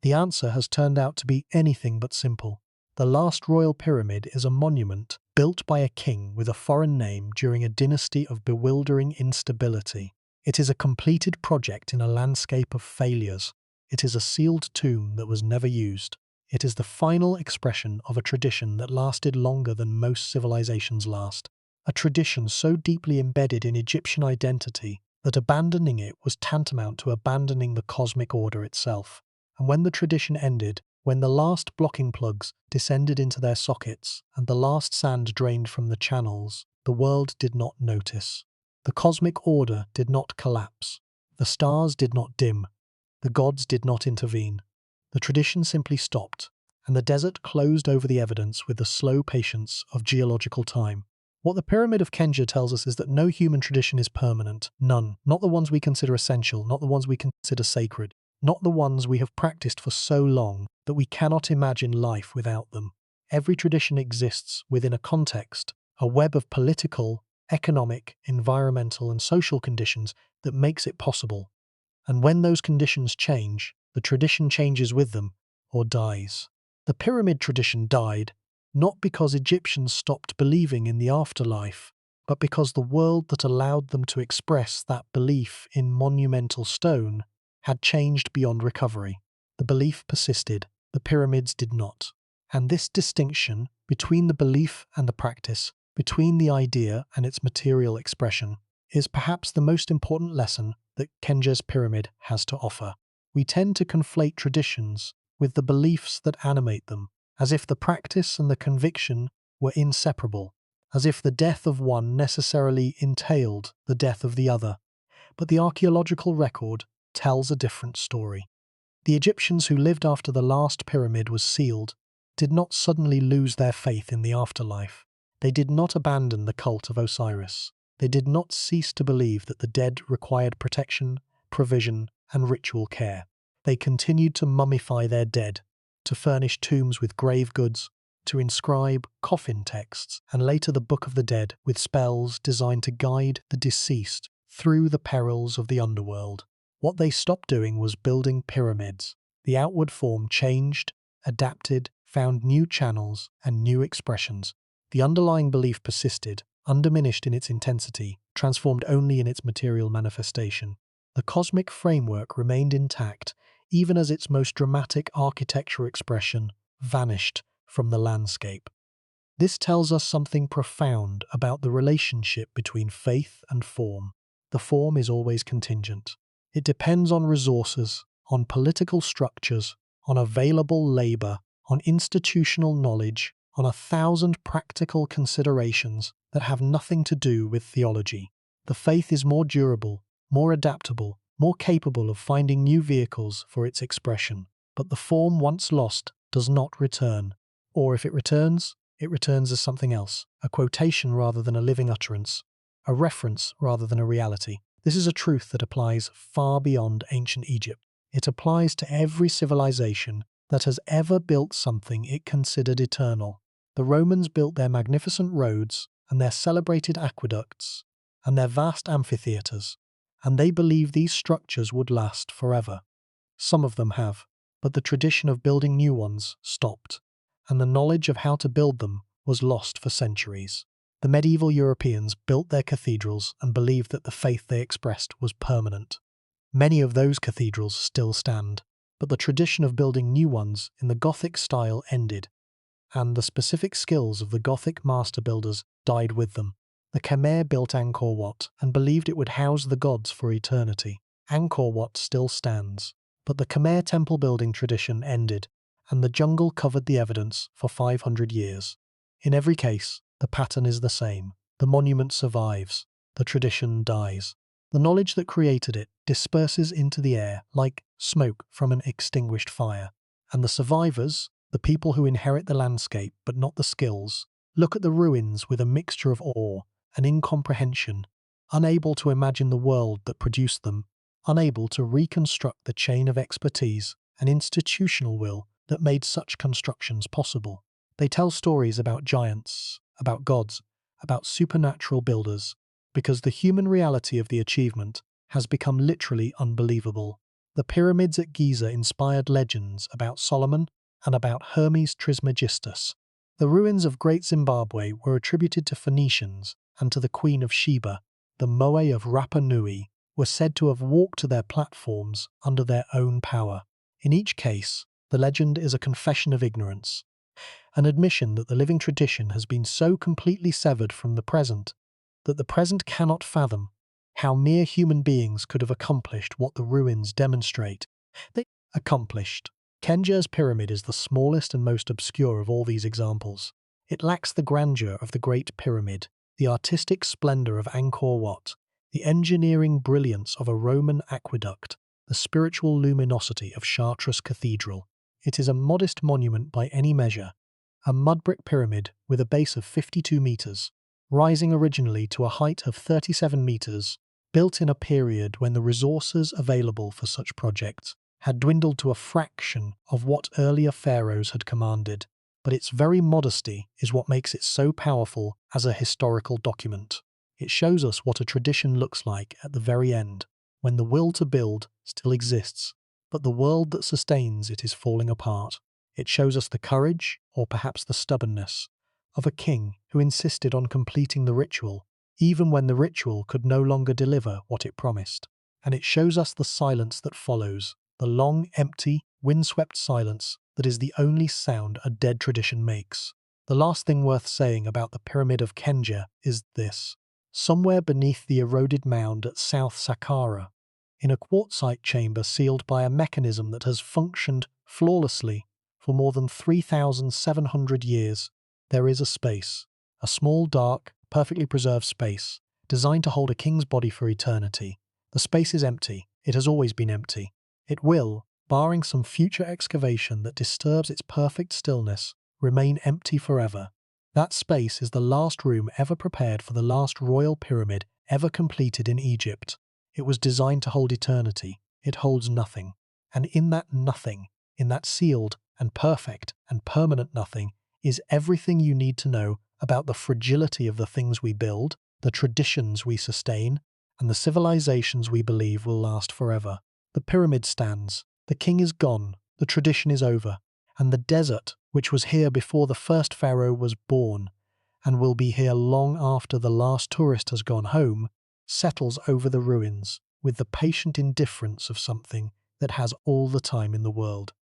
The answer has turned out to be anything but simple. The last royal pyramid is a monument built by a king with a foreign name during a dynasty of bewildering instability. It is a completed project in a landscape of failures. It is a sealed tomb that was never used. It is the final expression of a tradition that lasted longer than most civilizations last. A tradition so deeply embedded in Egyptian identity that abandoning it was tantamount to abandoning the cosmic order itself. And when the tradition ended, when the last blocking plugs descended into their sockets and the last sand drained from the channels, the world did not notice. The cosmic order did not collapse. The stars did not dim. The gods did not intervene. The tradition simply stopped, and the desert closed over the evidence with the slow patience of geological time. What the Pyramid of Khendjer tells us is that no human tradition is permanent. None. Not the ones we consider essential, not the ones we consider sacred, not the ones we have practiced for so long that we cannot imagine life without them. Every tradition exists within a context, a web of political, economic, environmental, and social conditions that makes it possible. And when those conditions change, the tradition changes with them, or dies. The pyramid tradition died, not because Egyptians stopped believing in the afterlife, but because the world that allowed them to express that belief in monumental stone had changed beyond recovery. The belief persisted, the pyramids did not. And this distinction between the belief and the practice, between the idea and its material expression, is perhaps the most important lesson that Khendjer's pyramid has to offer. We tend to conflate traditions with the beliefs that animate them, as if the practice and the conviction were inseparable, as if the death of one necessarily entailed the death of the other. But the archaeological record tells a different story. The Egyptians who lived after the last pyramid was sealed did not suddenly lose their faith in the afterlife. They did not abandon the cult of Osiris. They did not cease to believe that the dead required protection, provision, and ritual care. They continued to mummify their dead, to furnish tombs with grave goods, to inscribe coffin texts, and later the Book of the Dead with spells designed to guide the deceased through the perils of the underworld. What they stopped doing was building pyramids. The outward form changed, adapted, found new channels and new expressions. The underlying belief persisted, undiminished in its intensity, transformed only in its material manifestation. The cosmic framework remained intact, even as its most dramatic architecture expression vanished from the landscape. This tells us something profound about the relationship between faith and form. The form is always contingent. It depends on resources, on political structures, on available labor, on institutional knowledge, on 1,000 practical considerations that have nothing to do with theology. The faith is more durable, more adaptable, more capable of finding new vehicles for its expression. But the form once lost does not return. Or if it returns as something else, a quotation rather than a living utterance, a reference rather than a reality. This is a truth that applies far beyond ancient Egypt. It applies to every civilization that has ever built something it considered eternal. The Romans built their magnificent roads and their celebrated aqueducts and their vast amphitheatres, and they believed these structures would last forever. Some of them have, but the tradition of building new ones stopped, and the knowledge of how to build them was lost for centuries. The medieval Europeans built their cathedrals and believed that the faith they expressed was permanent. Many of those cathedrals still stand, but the tradition of building new ones in the Gothic style ended, and the specific skills of the Gothic master builders died with them. The Khmer built Angkor Wat and believed it would house the gods for eternity. Angkor Wat still stands, but the Khmer temple building tradition ended, and the jungle covered the evidence for 500 years. In every case, the pattern is the same. The monument survives, the tradition dies. The knowledge that created it disperses into the air like smoke from an extinguished fire. And the survivors, the people who inherit the landscape but not the skills, look at the ruins with a mixture of awe and incomprehension, unable to imagine the world that produced them, unable to reconstruct the chain of expertise and institutional will that made such constructions possible. They tell stories about giants, about gods, about supernatural builders, because the human reality of the achievement has become literally unbelievable. The pyramids at Giza inspired legends about Solomon and about Hermes Trismegistus. The ruins of Great Zimbabwe were attributed to Phoenicians and to the Queen of Sheba. The Moai of Rapa Nui were said to have walked to their platforms under their own power. In each case, the legend is a confession of ignorance, an admission that the living tradition has been so completely severed from the present that the present cannot fathom how mere human beings could have accomplished what the ruins demonstrate. They accomplished. Khendjer's pyramid is the smallest and most obscure of all these examples. It lacks the grandeur of the Great Pyramid, the artistic splendor of Angkor Wat, the engineering brilliance of a Roman aqueduct, the spiritual luminosity of Chartres Cathedral. It is a modest monument by any measure, a mud brick pyramid with a base of 52 meters, rising originally to a height of 37 meters, built in a period when the resources available for such projects had dwindled to a fraction of what earlier pharaohs had commanded. But its very modesty is what makes it so powerful as a historical document. It shows us what a tradition looks like at the very end, when the will to build still exists, but the world that sustains it is falling apart. It shows us the courage, or perhaps the stubbornness, of a king who insisted on completing the ritual, even when the ritual could no longer deliver what it promised. And it shows us the silence that follows, the long, empty, windswept silence that is the only sound a dead tradition makes. The last thing worth saying about the Pyramid of Khendjer is this. Somewhere beneath the eroded mound at South Saqqara, in a quartzite chamber sealed by a mechanism that has functioned flawlessly for more than 3,700 years, there is a space, a small, dark, perfectly preserved space, designed to hold a king's body for eternity. The space is empty. It has always been empty. It will, barring some future excavation that disturbs its perfect stillness, remain empty forever. That space is the last room ever prepared for the last royal pyramid ever completed in Egypt. It was designed to hold eternity. It holds nothing. And in that nothing, in that sealed and perfect and permanent nothing, is everything you need to know about the fragility of the things we build, the traditions we sustain, and the civilizations we believe will last forever. The pyramid stands. The king is gone. The tradition is over. And the desert, which was here before the first pharaoh was born, and will be here long after the last tourist has gone home, settles over the ruins with the patient indifference of something that has all the time in the world.